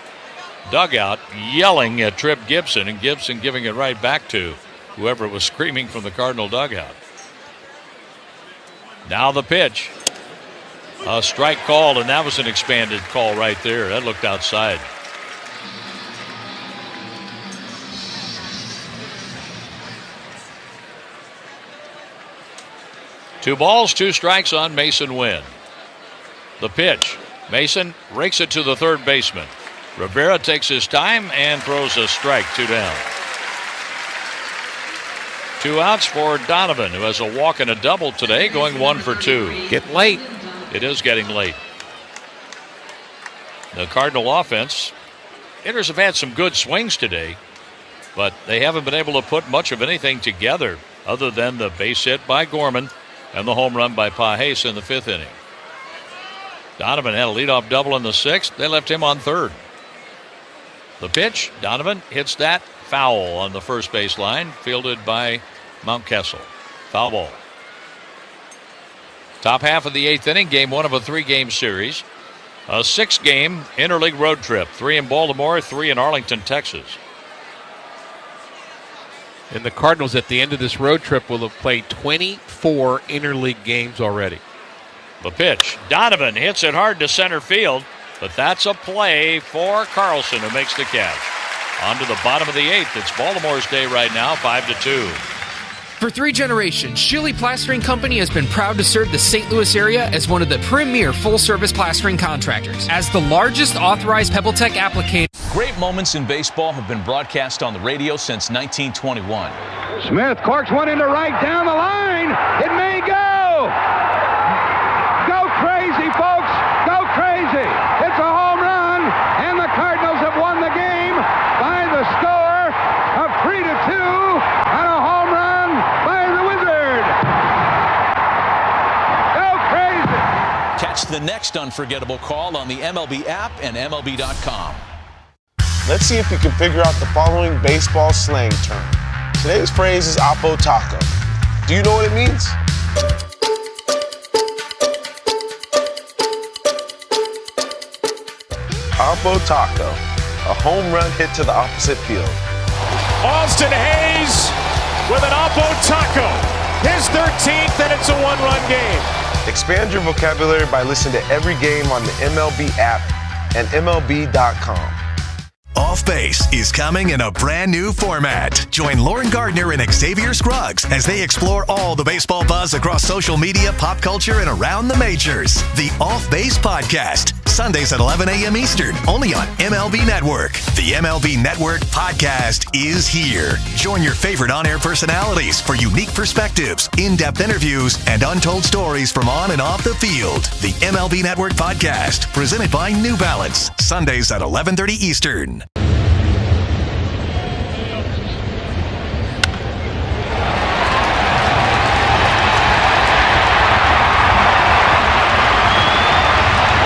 dugout yelling at Trip Gibson, and Gibson giving it right back to whoever was screaming from the Cardinal dugout. Now the pitch. A strike called, and that was an expanded call right there. That looked outside. Two balls, 2 strikes on Mason Wynn. The pitch. Mason rakes it to the third baseman. Rivera takes his time and throws a strike. 2 down. 2 outs for Donovan, who has a walk and a double today, going 1 for 2. Getting late. It is getting late. The Cardinal offense, hitters have had some good swings today, but they haven't been able to put much of anything together other than the base hit by Gorman and the home run by Pajes in the 5th inning. Donovan had a leadoff double in the 6th. They left him on 3rd. The pitch, Donovan hits that foul on the first base line, fielded by Mountcastle. Foul ball. Top half of the 8th inning, game 1 of a 3-game series. A 6-game interleague road trip. 3 in Baltimore, 3 in Arlington, Texas. And the Cardinals at the end of this road trip will have played 24 interleague games already. The pitch. Donovan hits it hard to center field, but that's a play for Carlson, who makes the catch. On to the bottom of the 8th. It's Baltimore's day right now, 5-2. For 3 generations, Shiley Plastering Company has been proud to serve the St. Louis area as one of the premier full-service plastering contractors. As the largest authorized PebbleTech applicator. Great moments in baseball have been broadcast on the radio since 1921. Smith corks one into right down the line. It may go. Go crazy, folks. Go crazy. It's a home run, and the Cardinals have won the game by the score of 3-2 on a home run by the Wizard. Go crazy. Catch the next unforgettable call on the MLB app and MLB.com. Let's see if you can figure out the following baseball slang term. Today's phrase is Oppo Taco. Do you know what it means? Oppo Taco, a home run hit to the opposite field. Austin Hayes with an Oppo Taco. His 13th, and it's a 1-run game. Expand your vocabulary by listening to every game on the MLB app and MLB.com. Off Base is coming in a brand new format. Join Lauren Gardner and Xavier Scruggs as they explore all the baseball buzz across social media, pop culture, and around the majors. The Off Base Podcast, Sundays at 11 a.m. Eastern, only on MLB Network. The MLB Network Podcast is here. Join your favorite on-air personalities for unique perspectives, in-depth interviews, and untold stories from on and off the field. The MLB Network Podcast, presented by New Balance, Sundays at 11:30 Eastern.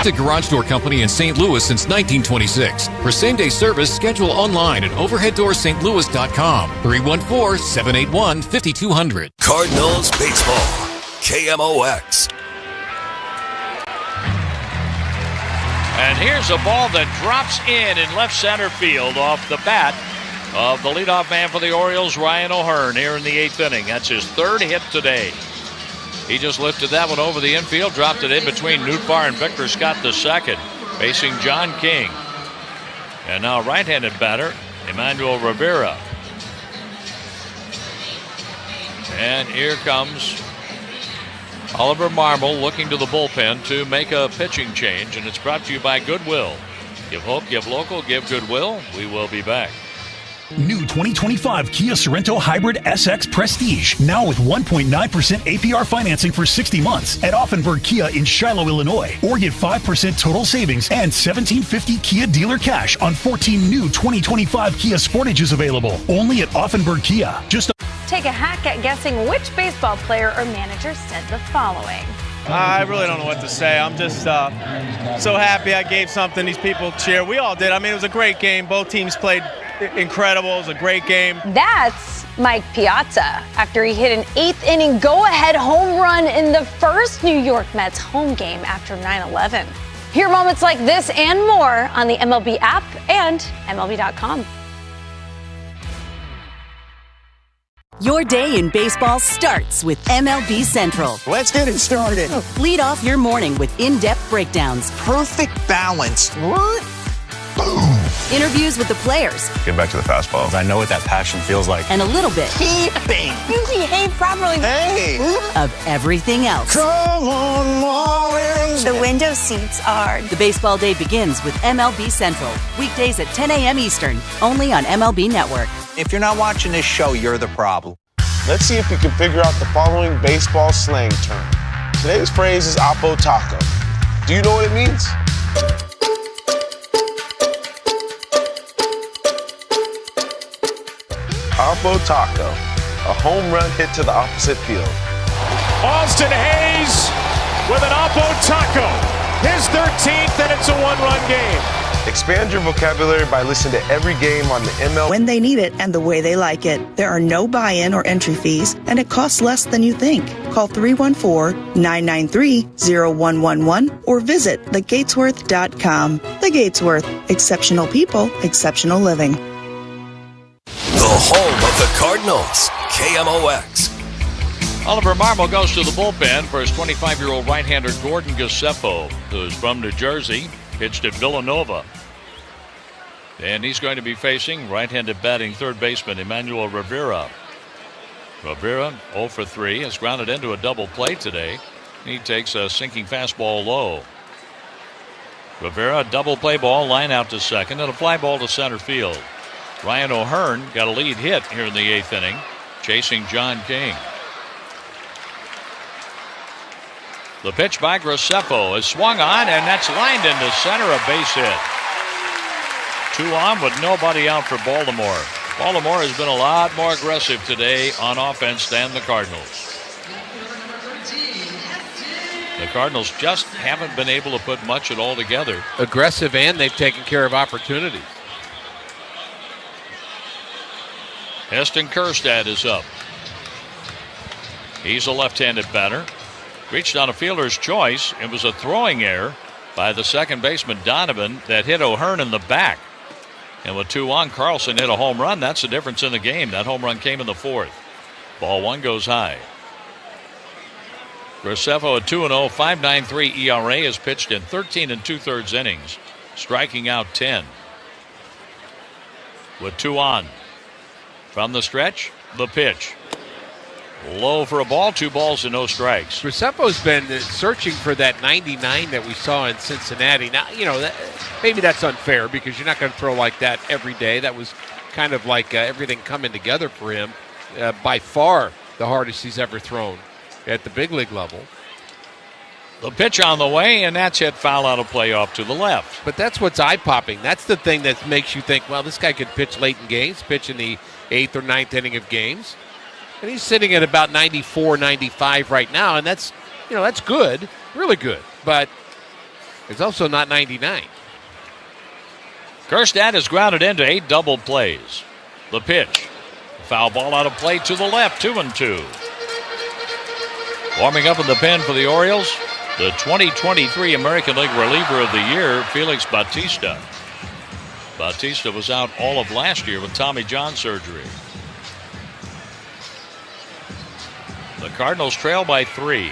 A garage door company in St. Louis since 1926. For same-day service, schedule online at overheaddoorstlouis.com. 314-781-5200. Cardinals Baseball, KMOX. And here's a ball that drops in left center field off the bat of the leadoff man for the Orioles, Ryan O'Hearn, here in the 8th inning. That's his 3rd hit today. He just lifted that one over the infield, dropped it in between Nootbaar and Victor Scott II, facing John King. And now right-handed batter, Emmanuel Rivera. And here comes Oliver Marmol looking to the bullpen to make a pitching change, and it's brought to you by Goodwill. Give hope, give local, give Goodwill. We will be back. New 2025 Kia Sorento Hybrid SX Prestige. Now with 1.9% APR financing for 60 months at Offenburg Kia in Shiloh, Illinois. Or get 5% total savings and $1,750 Kia dealer cash on 14 new 2025 Kia Sportages available. Only at Offenburg Kia. Take a hack at guessing which baseball player or manager said the following. I really don't know what to say. I'm just so happy I gave something these people cheer. We all did. I mean, it was a great game. Both teams played incredible. It was a great game. That's Mike Piazza after he hit an 8th inning go-ahead home run in the first New York Mets home game after 9/11. Hear moments like this and more on the MLB app and MLB.com. Your day in baseball starts with MLB Central. Let's get it started. Lead off your morning with in-depth breakdowns. Perfect balance. What? Boom. Interviews with the players. Get back to the fastball. I know what that passion feels like. And a little bit. Keeping. You behave properly. Hey. Of everything else. Come on, Marlins. The window seats are. The baseball day begins with MLB Central. Weekdays at 10 a.m. Eastern. Only on MLB Network. If you're not watching this show, you're the problem. Let's see if you can figure out the following baseball slang term. Today's phrase is Oppo Taco. Do you know what it means? Oppo Taco, a home run hit to the opposite field. Austin Hayes with an Oppo Taco. His 13th, and it's a one-run game. Expand your vocabulary by listening to every game on the MLB. When they need it and the way they like it. There are no buy-in or entry fees, and it costs less than you think. Call 314-993-0111 or visit thegatesworth.com. The Gatesworth. Exceptional people, exceptional living. The home of the Cardinals, KMOX. Oliver Marmol goes to the bullpen for his 25-year-old right-hander Gordon Giuseppe, who's from New Jersey, pitched at Villanova. And he's going to be facing right-handed batting third baseman Emmanuel Rivera. Rivera, 0 for 3, has grounded into a double play today. He takes a sinking fastball low. Rivera, double play ball, line out to second, and a fly ball to center field. Ryan O'Hearn got a lead hit here in the 8th inning, chasing John King. The pitch by Graceffo is swung on, and that's lined into center, a base hit. 2 on with nobody out for Baltimore. Baltimore has been a lot more aggressive today on offense than the Cardinals. The Cardinals just haven't been able to put much at all together. Aggressive, and they've taken care of opportunities. Heston Kjerstad is up. He's a left-handed batter. Reached on a fielder's choice. It was a throwing error by the second baseman Donovan that hit O'Hearn in the back. And with 2 on, Carlson hit a home run. That's the difference in the game. That home run came in the 4th. Ball 1 goes high. Graceffo, a 2-0, 5.93 ERA, has pitched in 13 2/3 innings, striking out 10. With 2 on. From the stretch, the pitch. Low for a ball, 2 balls and no strikes. Graceffo's been searching for that 99 that we saw in Cincinnati. Now, maybe that's unfair because you're not going to throw like that every day. That was kind of like everything coming together for him. By far the hardest he's ever thrown at the big league level. The pitch on the way, and that's hit foul out of play off to the left. But that's what's eye-popping. That's the thing that makes you think, well, this guy could pitch late in games, pitch in the 8th or 9th inning of games. And he's sitting at about 94, 95 right now, and that's good, really good. But it's also not 99. Kjerstad has grounded into 8 double plays. The pitch. Foul ball out of play to the left, 2-2. Warming up in the pen for the Orioles, the 2023 American League Reliever of the Year, Felix Bautista. Bautista was out all of last year with Tommy John surgery. The Cardinals trail by 3.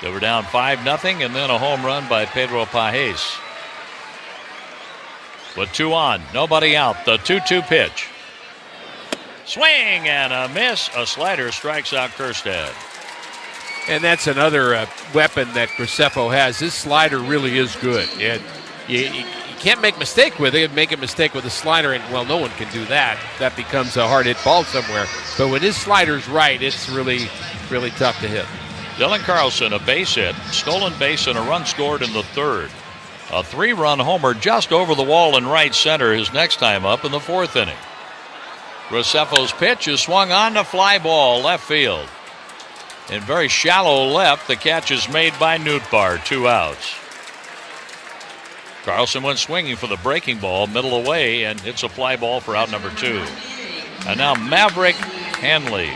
They were down 5-0, and then a home run by Pedro Pajes. With 2 on, nobody out, the 2-2 pitch. Swing and a miss. A slider strikes out Kjerstad. And that's another weapon that Graceffo has. His slider really is good. And you can't make a mistake with it. Make a mistake with a slider, and, well, no one can do that. That becomes a hard-hit ball somewhere. But when his slider's right, it's really, really tough to hit. Dylan Carlson, a base hit, stolen base, and a run scored in the 3rd. A 3-run homer just over the wall in right center his next time up in the 4th inning. Graceffo's pitch is swung on to fly ball left field. In very shallow left, the catch is made by Nootbaar, 2 outs. Carlson went swinging for the breaking ball, middle away, and hits a fly ball for out number 2. And now Maverick Hanley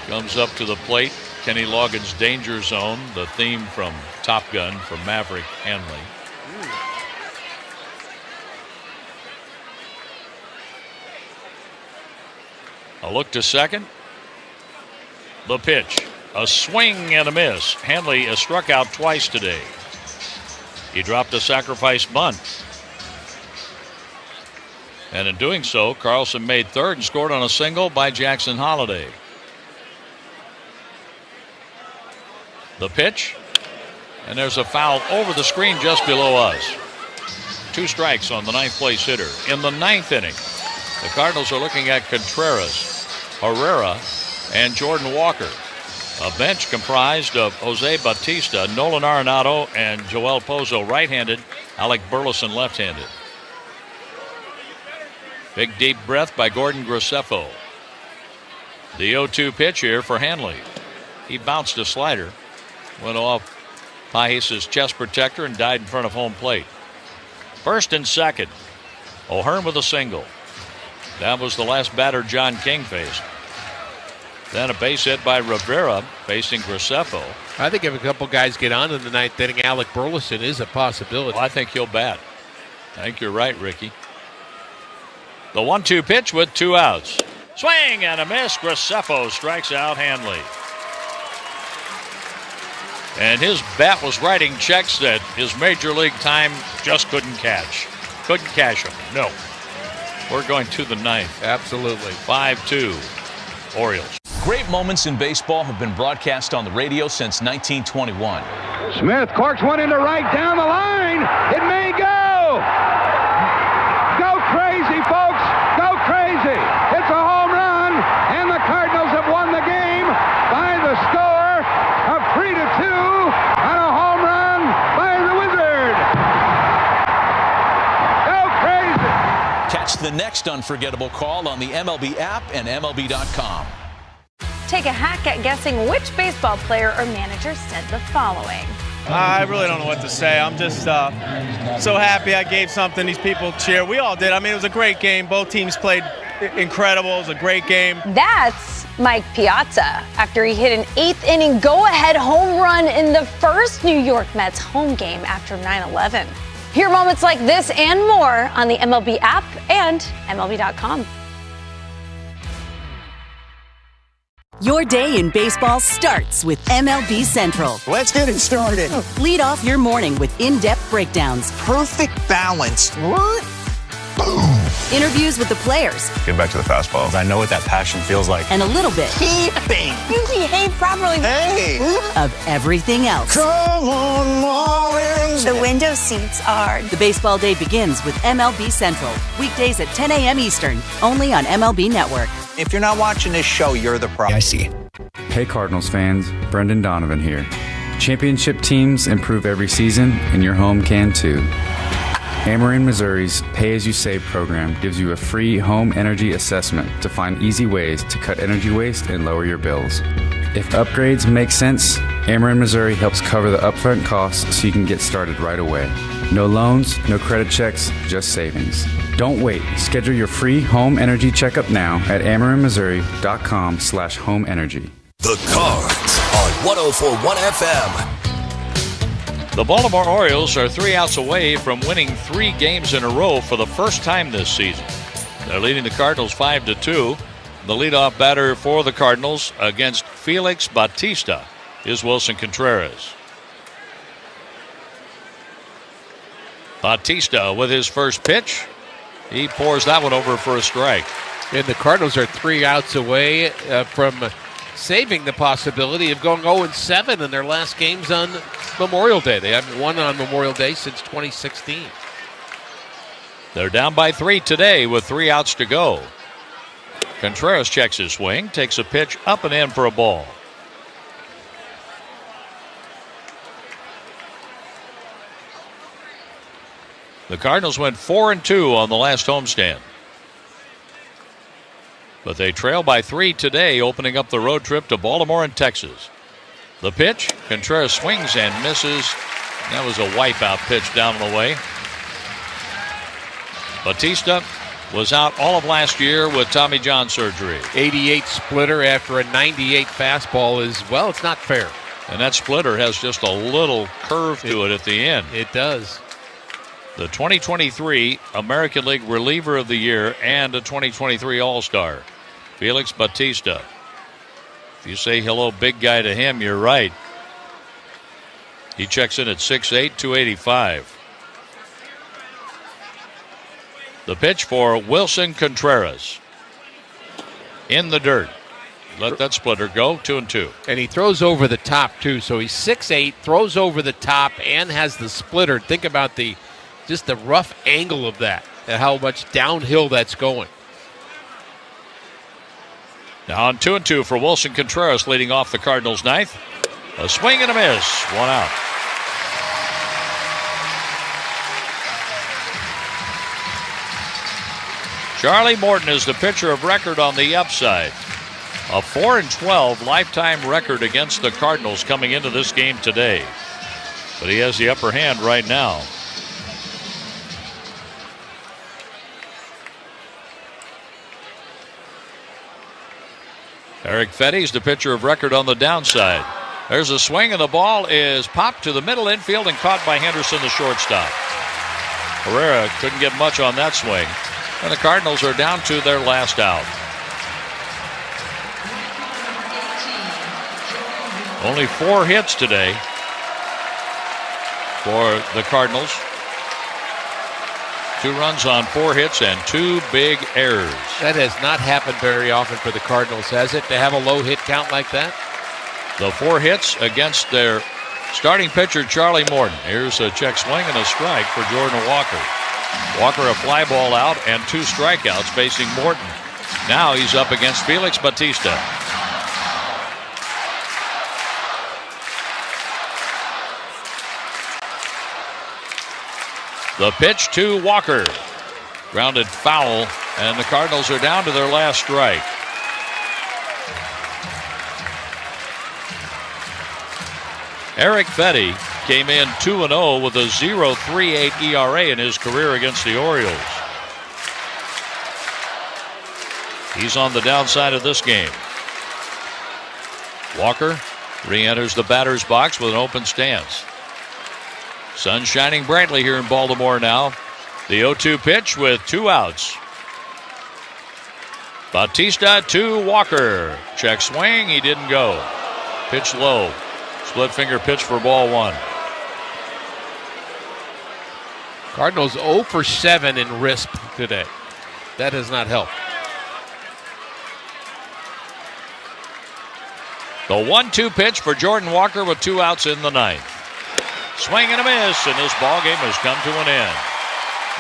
comes up to the plate. Kenny Loggins' Danger Zone, the theme from Top Gun for Maverick Hanley. A look to second. The pitch. A swing and a miss. Hanley has struck out twice today. He dropped a sacrifice bunt. And in doing so, Carlson made 3rd and scored on a single by Jackson Holliday. The pitch. And there's a foul over the screen just below us. 2 strikes on the 9th place hitter. In the 9th inning, the Cardinals are looking at Contreras, Herrera, and Jordan Walker. A bench comprised of Jose Bautista, Nolan Arenado, and Joel Pozo right-handed, Alec Burleson left-handed. Big deep breath by Gordon Graceffo. The 0-2 pitch here for Hanley. He bounced a slider, went off Pages' chest protector and died in front of home plate. First and second. O'Hearn with a single. That was the last batter John King faced. Then a base hit by Rivera facing Graceffo. I think if a couple guys get on in the ninth inning, Alec Burleson is a possibility. Well, I think he'll bat. I think you're right, Ricky. The 1-2 pitch with 2 outs. Swing and a miss. Graceffo strikes out Hanley. And his bat was writing checks that his major league time just couldn't catch. Couldn't cash them. No. We're going to the ninth. Absolutely. 5-2 Orioles. Great moments in baseball have been broadcast on the radio since 1921. Smith corks one into right down the line. It may go. Go crazy, folks. Go crazy. It's a home run, and the Cardinals have won the game by the score of 3-2 on a home run by the Wizard. Go crazy. Catch the next unforgettable call on the MLB app and MLB.com. Take a hack at guessing which baseball player or manager said the following. I really don't know what to say. I'm just so happy I gave something these people cheer. We all did. I mean, it was a great game. Both teams played incredible. It was a great game. That's Mike Piazza after he hit an 8th inning go-ahead home run in the first New York Mets home game after 9/11. Hear moments like this and more on the MLB app and MLB.com. Your day in baseball starts with MLB Central. Let's get it started. Lead off your morning with in-depth breakdowns, Perfect balance. What? Boom. interviews with the players, Get back to the fastball. I know what that passion feels like. and a little bit Keeping. You behave properly. Hey. of everything else. Come on, Marlins. The window seats are. The baseball day begins with MLB Central. Weekdays at 10 a.m. Eastern, only on MLB Network. If you're not watching this show, you're the problem. I see. Hey Cardinals fans, Brendan Donovan here. Championship teams improve every season, and your home can too. Ameren, Missouri's Pay As You Save program gives you a free home energy assessment to find easy ways to cut energy waste and lower your bills. If upgrades make sense, Ameren, Missouri helps cover the upfront costs so you can get started right away. No loans, no credit checks, just savings. Don't wait. Schedule your free home energy checkup now at amerenmissouri.com/homeenergy. The Cards on 104.1 FM. The Baltimore Orioles are 3 outs away from winning 3 games in a row for the first time this season. They're leading the Cardinals 5-2. The leadoff batter for the Cardinals against Felix Bautista is Wilson Contreras. Bautista with his first pitch. He pours that one over for a strike. And the Cardinals are 3 outs away from saving the possibility of going 0-7 in their last games on Memorial Day. They haven't won on Memorial Day since 2016. They're down by 3 today with 3 outs to go. Contreras checks his swing, takes a pitch up and in for a ball. The Cardinals went 4-2 on the last homestand. But they trail by 3 today, opening up the road trip to Baltimore and Texas. The pitch, Contreras swings and misses. That was a wipeout pitch down and away. Bautista was out all of last year with Tommy John surgery. 88 splitter after a 98 fastball is, well, it's not fair. And that splitter has just a little curve to it at the end. It does. The 2023 American League Reliever of the Year and a 2023 All-Star, Felix Bautista. If you say hello, big guy, to him, you're right. He checks in at 6'8", 285. The pitch for Wilson Contreras. In the dirt. Let that splitter go, 2-2. And he throws over the top, too. So he's 6'8", throws over the top, and has the splitter. Think about just the rough angle of that and how much downhill that's going. Now on 2-2 for Wilson Contreras, leading off the Cardinals' ninth. A swing and a miss. 1 out. Charlie Morton is the pitcher of record on the upside. A 4-12 lifetime record against the Cardinals coming into this game today. But he has the upper hand right now. Eric Fetty's the pitcher of record on the downside. There's a swing, and the ball is popped to the middle infield and caught by Henderson, the shortstop. Herrera couldn't get much on that swing. And the Cardinals are down to their last out. Only 4 hits today for the Cardinals. 2 runs on 4 hits and 2 big errors. That has not happened very often for the Cardinals, has it, to have a low hit count like that? The 4 hits against their starting pitcher, Charlie Morton. Here's a check swing and a strike for Jordan Walker. Walker a fly ball out and 2 strikeouts facing Morton. Now he's up against Felix Bautista. The pitch to Walker. Grounded foul, and the Cardinals are down to their last strike. Eric Fetty came in 2-0 with a 0.38 ERA in his career against the Orioles. He's on the downside of this game. Walker re-enters the batter's box with an open stance. Sun shining brightly here in Baltimore now. The 0-2 pitch with 2 outs. Bautista to Walker. Check swing, he didn't go. Pitch low. Split finger pitch for ball 1. Cardinals 0 for 7 in RISP today. That does not help. The 1-2 pitch for Jordan Walker with 2 outs in the 9th. Swing and a miss, and this ball game has come to an end.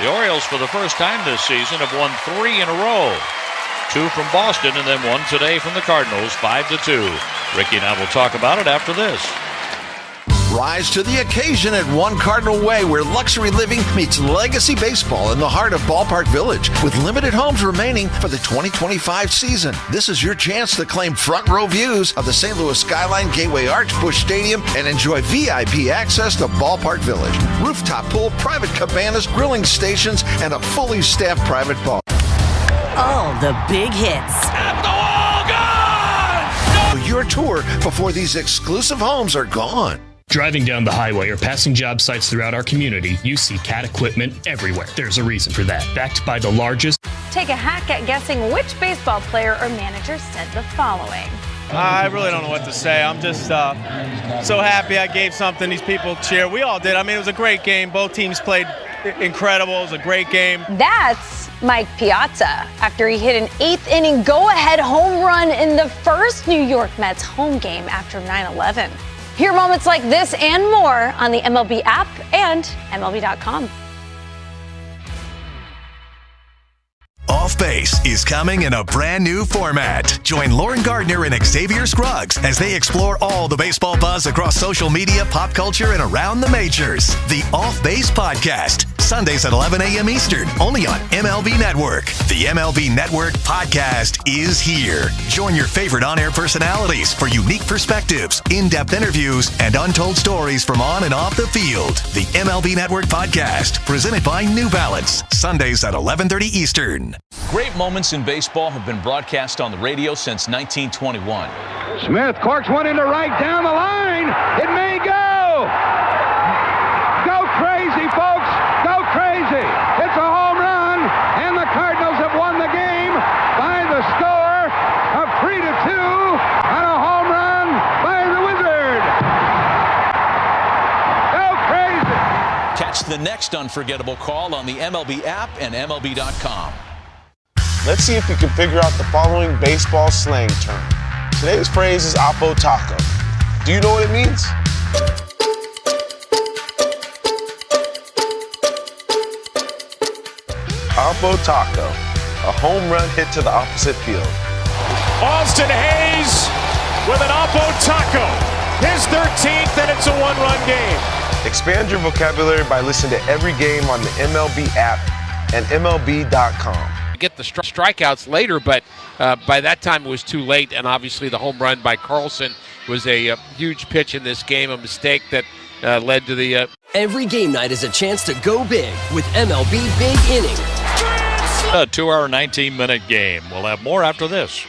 The Orioles, for the first time this season, have won 3 in a row. 2 from Boston and then 1 today from the Cardinals, 5-2. Ricky and I will talk about it after this. Rise to the occasion at One Cardinal Way, where luxury living meets legacy baseball in the heart of Ballpark Village. With limited homes remaining for the 2025 season, this is your chance to claim front row views of the St. Louis Skyline, Gateway Arch, Busch Stadium, and enjoy VIP access to Ballpark Village. Rooftop pool, private cabanas, grilling stations, and a fully staffed private bar. All the big hits. At the wall, gone! Your tour before these exclusive homes are gone. Driving down the highway or passing job sites throughout our community, you see CAT equipment everywhere. There's a reason for that. Backed by the largest. Take a hack at guessing which baseball player or manager said the following. I really don't know what to say. I'm just so happy I gave something these people cheer. We all did. I mean, it was a great game. Both teams played incredible. It was a great game. That's Mike Piazza after he hit an 8th inning go-ahead home run in the first New York Mets home game after 9/11. Hear moments like this and more on the MLB app and MLB.com. Off Base is coming in a brand new format. Join Lauren Gardner and Xavier Scruggs as they explore all the baseball buzz across social media, pop culture, and around the majors. The Off Base Podcast, Sundays at 11 a.m. Eastern, only on MLB Network. The MLB Network Podcast is here. Join your favorite on-air personalities for unique perspectives, in-depth interviews, and untold stories from on and off the field. The MLB Network Podcast, presented by New Balance, Sundays at 11:30 Eastern. Great moments in baseball have been broadcast on the radio since 1921. Smith corks one into right down the line. It may go. Go crazy, folks. Go crazy. It's a home run, and the Cardinals have won the game by the score of 3-2 on a home run by the Wizard. Go crazy. Catch the next unforgettable call on the MLB app and MLB.com. Let's see if you can figure out the following baseball slang term. Today's phrase is Oppo Taco. Do you know what it means? Oppo Taco, a home run hit to the opposite field. Austin Hayes with an Oppo Taco. His 13th, and it's a 1-run game. Expand your vocabulary by listening to every game on the MLB app and MLB.com. get the strikeouts later, but by that time it was too late, and obviously the home run by Carlson was a huge pitch in this game, a mistake that led to the... Every game night is a chance to go big with MLB Big Inning. A 2-hour, 19-minute game. We'll have more after this.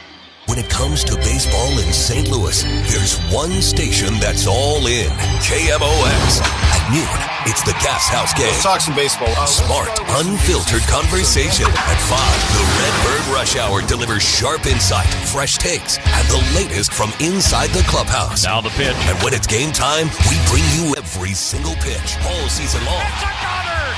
When it comes to baseball in St. Louis, there's one station that's all in. KMOX. At noon, it's the Gas House Game. Let's talk some baseball. Smart, unfiltered conversation. At 5, the Redbird Rush Hour delivers sharp insight, fresh takes, and the latest from inside the clubhouse. Now the pitch. And when it's game time, we bring you every single pitch, all season long.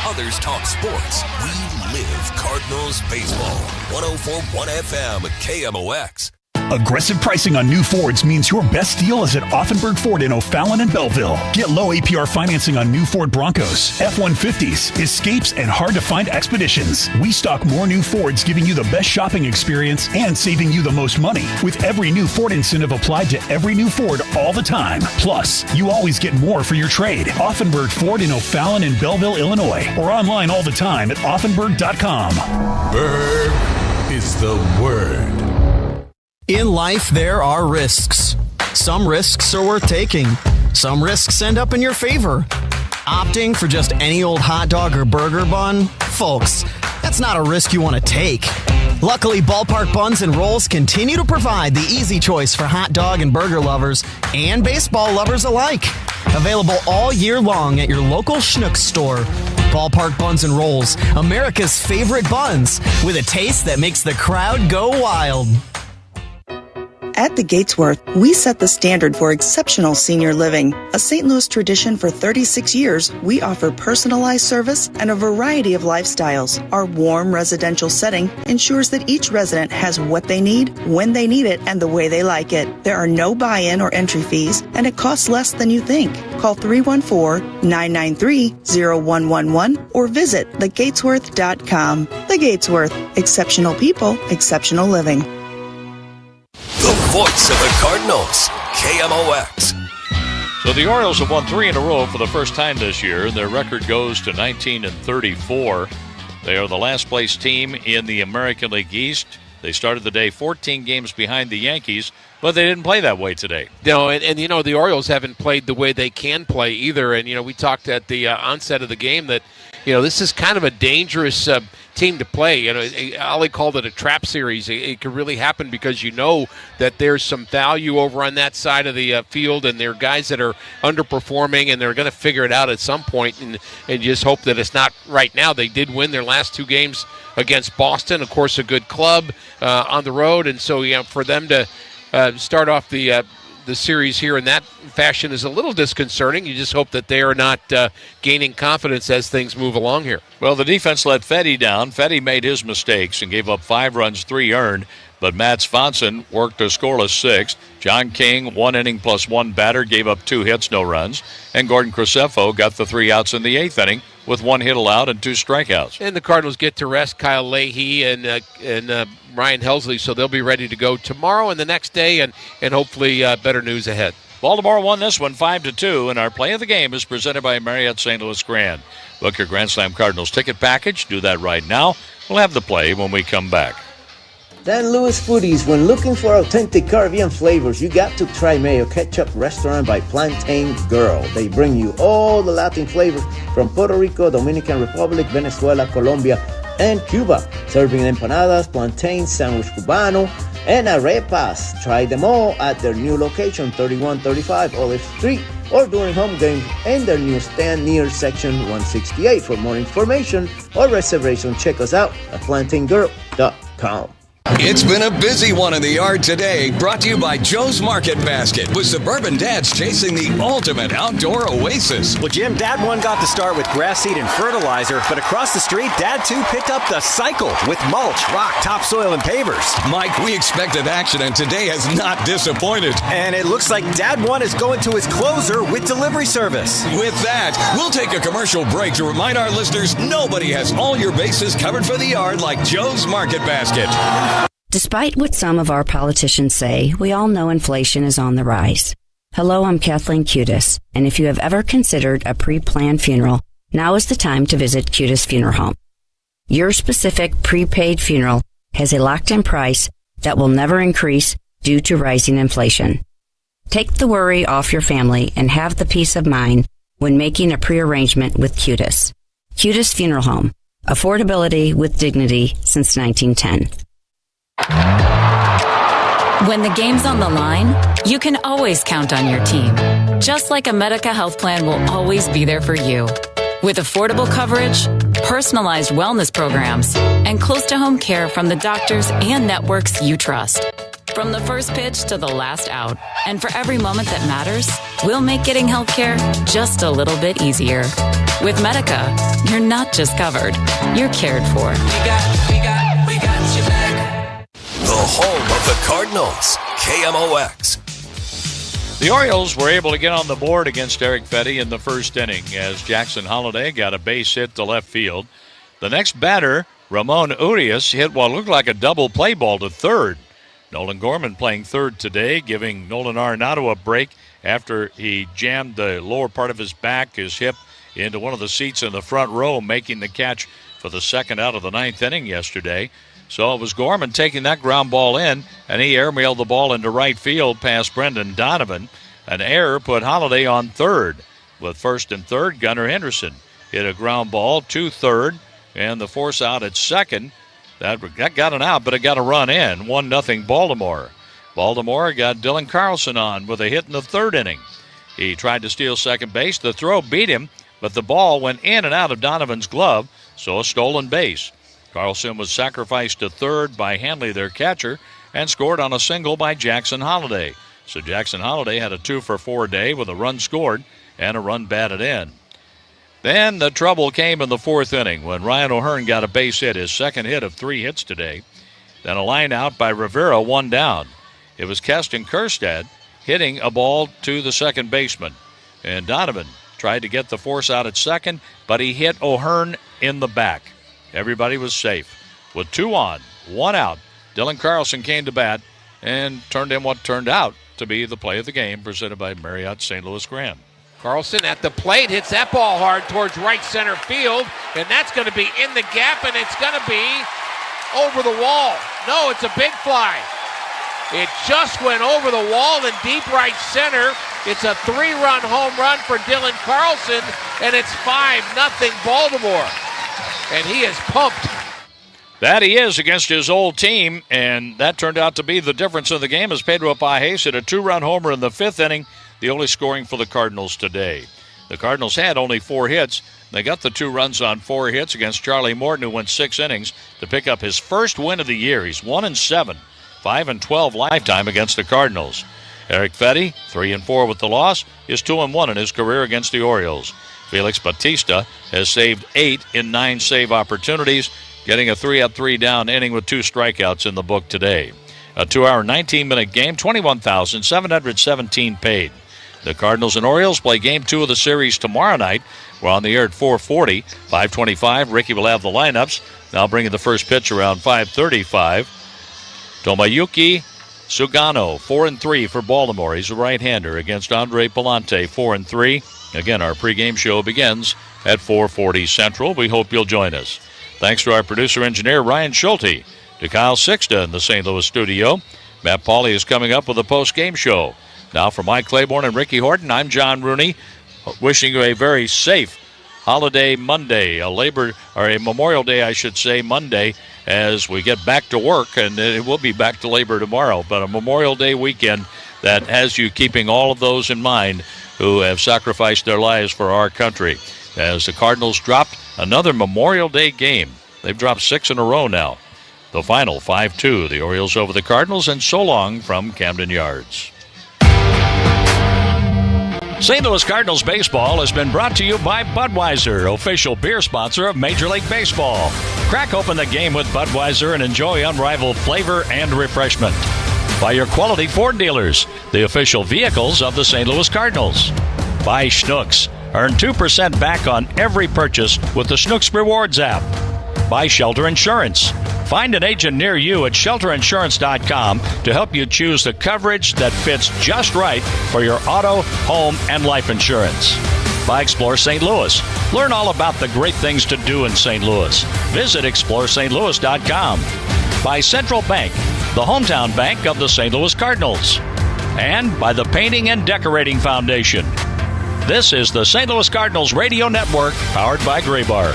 Others talk sports. We live Cardinals baseball. 104.1 FM, KMOX. Aggressive pricing on new Fords means your best deal is at Offenburg Ford in O'Fallon and Belleville. Get low APR financing on new Ford Broncos, F-150s, Escapes, and hard-to-find Expeditions. We stock more new Fords, giving you the best shopping experience and saving you the most money, with every new Ford incentive applied to every new Ford all the time. Plus, you always get more for your trade. Offenburg Ford in O'Fallon and Belleville, Illinois, or online all the time at offenburg.com. Berg is the word. In life, there are risks. Some risks are worth taking. Some risks end up in your favor. Opting for just any old hot dog or burger bun? Folks, that's not a risk you want to take. Luckily, Ballpark Buns and Rolls continue to provide the easy choice for hot dog and burger lovers and baseball lovers alike. Available all year long at your local Schnucks store. Ballpark Buns and Rolls, America's favorite buns, with a taste that makes the crowd go wild. At the Gatesworth, we set the standard for exceptional senior living. A St. Louis tradition for 36 years, we offer personalized service and a variety of lifestyles. Our warm residential setting ensures that each resident has what they need, when they need it, and the way they like it. There are no buy-in or entry fees, and it costs less than you think. Call 314-993-0111 or visit thegatesworth.com. The Gatesworth. Exceptional people, exceptional living. The voice of the Cardinals, KMOX. So the Orioles have won 3 in a row for the first time this year. Their record goes to 19-34. They are the last place team in the American League East. They started the day 14 games behind the Yankees, but they didn't play that way today. No, and you know, the Orioles haven't played the way they can play either. And, you know, we talked at the onset of the game that, you know, this is kind of a dangerous team to play. You know, Ollie called it a trap series. It could really happen because you know that there's some value over on that side of the field, and there are guys that are underperforming, and they're going to figure it out at some point, and just hope that it's not right now. They did win their last 2 games against Boston, of course, a good club on the road, and so, you know, for them to start off the series here in that fashion is a little disconcerting. You just hope that they are not gaining confidence as things move along here. Well, the defense let Fetty down. Fetty made his mistakes and gave up 5 runs, 3 earned. But Matt Swanson worked a scoreless 6th. John King, 1 inning plus 1 batter, gave up 2 hits, no runs. And Gordon Crescefo got the 3 outs in the 8th inning with 1 hit allowed and 2 strikeouts. And the Cardinals get to rest Kyle Leahy and Ryan Helsley, so they'll be ready to go tomorrow and the next day, and hopefully better news ahead. Baltimore won this one 5-2, and our play of the game is presented by Marriott St. Louis Grand. Book your Grand Slam Cardinals ticket package. Do that right now. We'll have the play when we come back. Dan Lewis Foodies, when looking for authentic Caribbean flavors, you got to try Mayo Ketchup Restaurant by Plantain Girl. They bring you all the Latin flavors from Puerto Rico, Dominican Republic, Venezuela, Colombia, and Cuba. Serving empanadas, plantain, sandwich cubano, and arepas. Try them all at their new location, 3135 Olive Street, or during home games in their new stand near Section 168. For more information or reservation, check us out at plantaingirl.com. It's been a busy one in the yard today, brought to you by Joe's Market Basket, with suburban dads chasing the ultimate outdoor oasis. Well, Jim, Dad 1 got the start with grass seed and fertilizer, but across the street, Dad 2 picked up the cycle with mulch, rock, topsoil, and pavers. Mike, we expected action, and today has not disappointed. And it looks like Dad 1 is going to his closer with delivery service. With that, we'll take a commercial break to remind our listeners nobody has all your bases covered for the yard like Joe's Market Basket. Despite what some of our politicians say, we all know inflation is on the rise. Hello, I'm Kathleen Cutis, and if you have ever considered a pre-planned funeral, now is the time to visit Cutis Funeral Home. Your specific prepaid funeral has a locked-in price that will never increase due to rising inflation. Take the worry off your family and have the peace of mind when making a pre-arrangement with Cutis. Cutis Funeral Home. Affordability with dignity since 1910. When the game's on the line, you can always count on your team. Just like a Medica health plan will always be there for you. With affordable coverage, personalized wellness programs, and close-to-home care from the doctors and networks you trust. From the first pitch to the last out. And for every moment that matters, we'll make getting healthcare just a little bit easier. With Medica, you're not just covered, you're cared for. We got your back. The home of the Cardinals, KMOX. The Orioles were able to get on the board against Eric Fetty in the first inning as Jackson Holliday got a base hit to left field. The next batter, Ramon Urias, hit what looked like a double play ball to third. Nolan Gorman playing third today, giving Nolan Arenado a break after he jammed the lower part of his back, his hip, into one of the seats in the front row, making the catch for the second out of the ninth inning yesterday. So it was Gorman taking that ground ball in, and he airmailed the ball into right field past Brendan Donovan. An error put Holliday on third. With first and third, Gunnar Henderson hit a ground ball to third, and the force out at second. That got an out, but it got a run in. 1-0 Baltimore. Baltimore got Dylan Carlson on with a hit in the third inning. He tried to steal second base. The throw beat him, but the ball went in and out of Donovan's glove, so a stolen base. Carlson was sacrificed to third by Hanley, their catcher, and scored on a single by Jackson Holliday. So Jackson Holliday had a 2-for-4 day with a run scored and a run batted in. Then the trouble came in the fourth inning when Ryan O'Hearn got a base hit, his second hit of 3 hits today. Then a line out by Rivera, 1 down. It was Keston Kjerstad hitting a ball to the second baseman. And Donovan tried to get the force out at second, but he hit O'Hearn in the back. Everybody was safe. With 2 on, 1 out, Dylan Carlson came to bat and turned in what turned out to be the play of the game presented by Marriott St. Louis Grand. Carlson at the plate hits that ball hard towards right center field, and that's going to be in the gap, and it's going to be over the wall. No, it's a big fly. It just went over the wall in deep right center. It's a 3-run home run for Dylan Carlson, and it's 5-0 Baltimore. And he is pumped. That he is against his old team, and that turned out to be the difference in the game as Pedro Pajes hit a 2-run homer in the 5th inning, the only scoring for the Cardinals today. The Cardinals had only 4 hits. They got the 2 runs on 4 hits against Charlie Morton, who went 6 innings to pick up his first win of the year. He's 1-7, 5-12 lifetime against the Cardinals. Eric Fetty, 3-4 with the loss, is 2-1 in his career against the Orioles. Felix Bautista has saved 8 in 9 save opportunities, getting a 3-up, 3-down inning with 2 strikeouts in the book today. A 2-hour, 19-minute game, $21,717 paid. The Cardinals and Orioles play Game 2 of the series tomorrow night. We're on the air at 4:40. 5:25, Ricky will have the lineups. Now bringing the first pitch around 5:35. Tomoyuki Sugano, 4-3 for Baltimore. He's a right-hander against Andre Palante, 4-3. Again, our pregame show begins at 4:40 Central. We hope you'll join us. Thanks to our producer-engineer, Ryan Schulte. To Kyle Sixta in the St. Louis studio. Matt Pauley is coming up with a post-game show. Now for Mike Claiborne and Ricky Horton, I'm John Rooney, wishing you a very safe holiday Monday, a Memorial Day, I should say, Monday, as we get back to work, and it will be back to labor tomorrow, but a Memorial Day weekend that has you keeping all of those in mind who have sacrificed their lives for our country. As the Cardinals dropped another Memorial Day game. They've dropped 6 in a row now. The final 5-2, the Orioles over the Cardinals, and so long from Camden Yards. St. Louis Cardinals baseball has been brought to you by Budweiser, official beer sponsor of Major League Baseball. Crack open the game with Budweiser and enjoy unrivaled flavor and refreshment. By your quality Ford dealers, the official vehicles of the St. Louis Cardinals. By Schnucks. Earn 2% back on every purchase with the Schnucks Rewards app. By Shelter Insurance. Find an agent near you at shelterinsurance.com to help you choose the coverage that fits just right for your auto, home, and life insurance. by Explore St. Louis. Learn all about the great things to do in St. Louis. Visit ExploreSt.Louis.com. By Central Bank, the hometown bank of the St. Louis Cardinals. And by the Painting and Decorating Foundation. This is the St. Louis Cardinals Radio Network, powered by Graybar.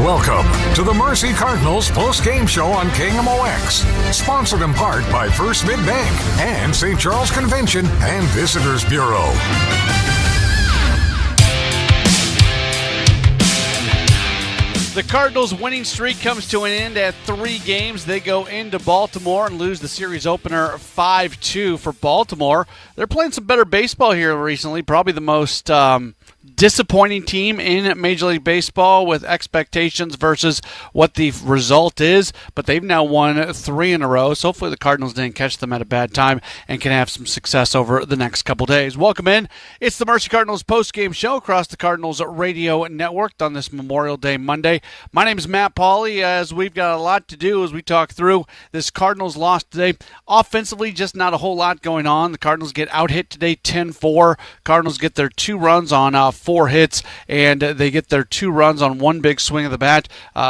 Welcome to the Mercy Cardinals post-game show on KMOX. Sponsored in part by First Mid Bank and St. Charles Convention and Visitors Bureau. The Cardinals' winning streak comes to an end at 3 games. They go into Baltimore and lose the series opener 5-2 for Baltimore. They're playing some better baseball here recently, probably the most disappointing team in Major League Baseball with expectations versus what the result is, but they've now won 3 in a row, so hopefully the Cardinals didn't catch them at a bad time and can have some success over the next couple days. Welcome in. It's the Mercy Cardinals post-game show across the Cardinals Radio Network on this Memorial Day Monday. My name is Matt Pauley, as we've got a lot to do as we talk through this Cardinals loss today. Offensively, just not a whole lot going on. The Cardinals get out-hit today 10-4. Cardinals get their 2 runs on 4 hits, and they get their 2 runs on 1 big swing of the bat.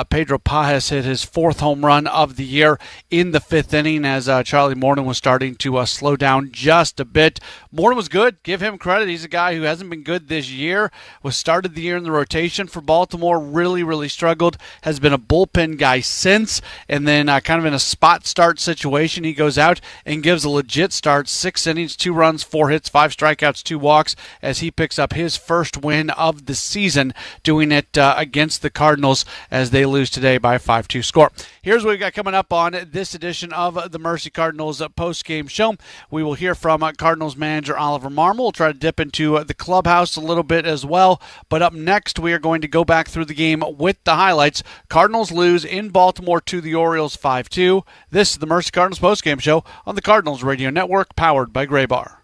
Pedro Pajes hit his 4th home run of the year in the 5th inning as Charlie Morton was starting to slow down just a bit. Morton was good. Give him credit. He's a guy who hasn't been good this year. Was started the year in the rotation for Baltimore. Really struggled. Has been a bullpen guy since, and then kind of in a spot start situation, he goes out and gives a legit start. 6 innings, 2 runs, 4 hits, 5 strikeouts, 2 walks as he picks up his first win of the season, doing it against the Cardinals as they lose today by a 5-2 score. Here's what we got coming up on this edition of the Mercy Cardinals post-game show. We will hear from Cardinals manager Oliver Marmol. We'll try to dip into the clubhouse a little bit as well, but up next we are going to go back through the game with the highlights. Cardinals lose in Baltimore to the Orioles 5-2. This is the Mercy Cardinals post-game show on the Cardinals Radio Network, powered by Graybar.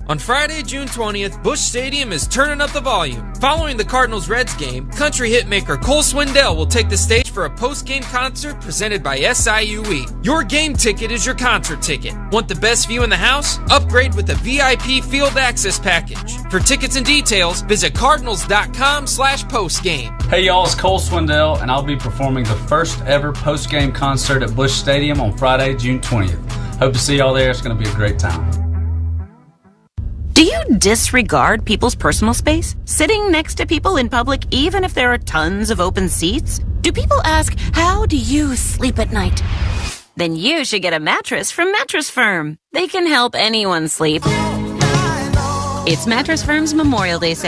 On Friday, June 20th, Busch Stadium is turning up the volume. Following the Cardinals-Reds game, country hitmaker Cole Swindell will take the stage for a post-game concert presented by SIUE. Your game ticket is your concert ticket. Want the best view in the house? Upgrade with the VIP Field Access Package. For tickets and details, visit cardinals.com/postgame. Hey y'all, it's Cole Swindell, and I'll be performing the first ever post-game concert at Busch Stadium on Friday, June 20th. Hope to see y'all there. It's going to be a great time. Do you disregard people's personal space? Sitting next to people in public, even if there are tons of open seats? Do people ask, how do you sleep at night? Then you should get a mattress from Mattress Firm. They can help anyone sleep. It's Mattress Firm's Memorial Day sale.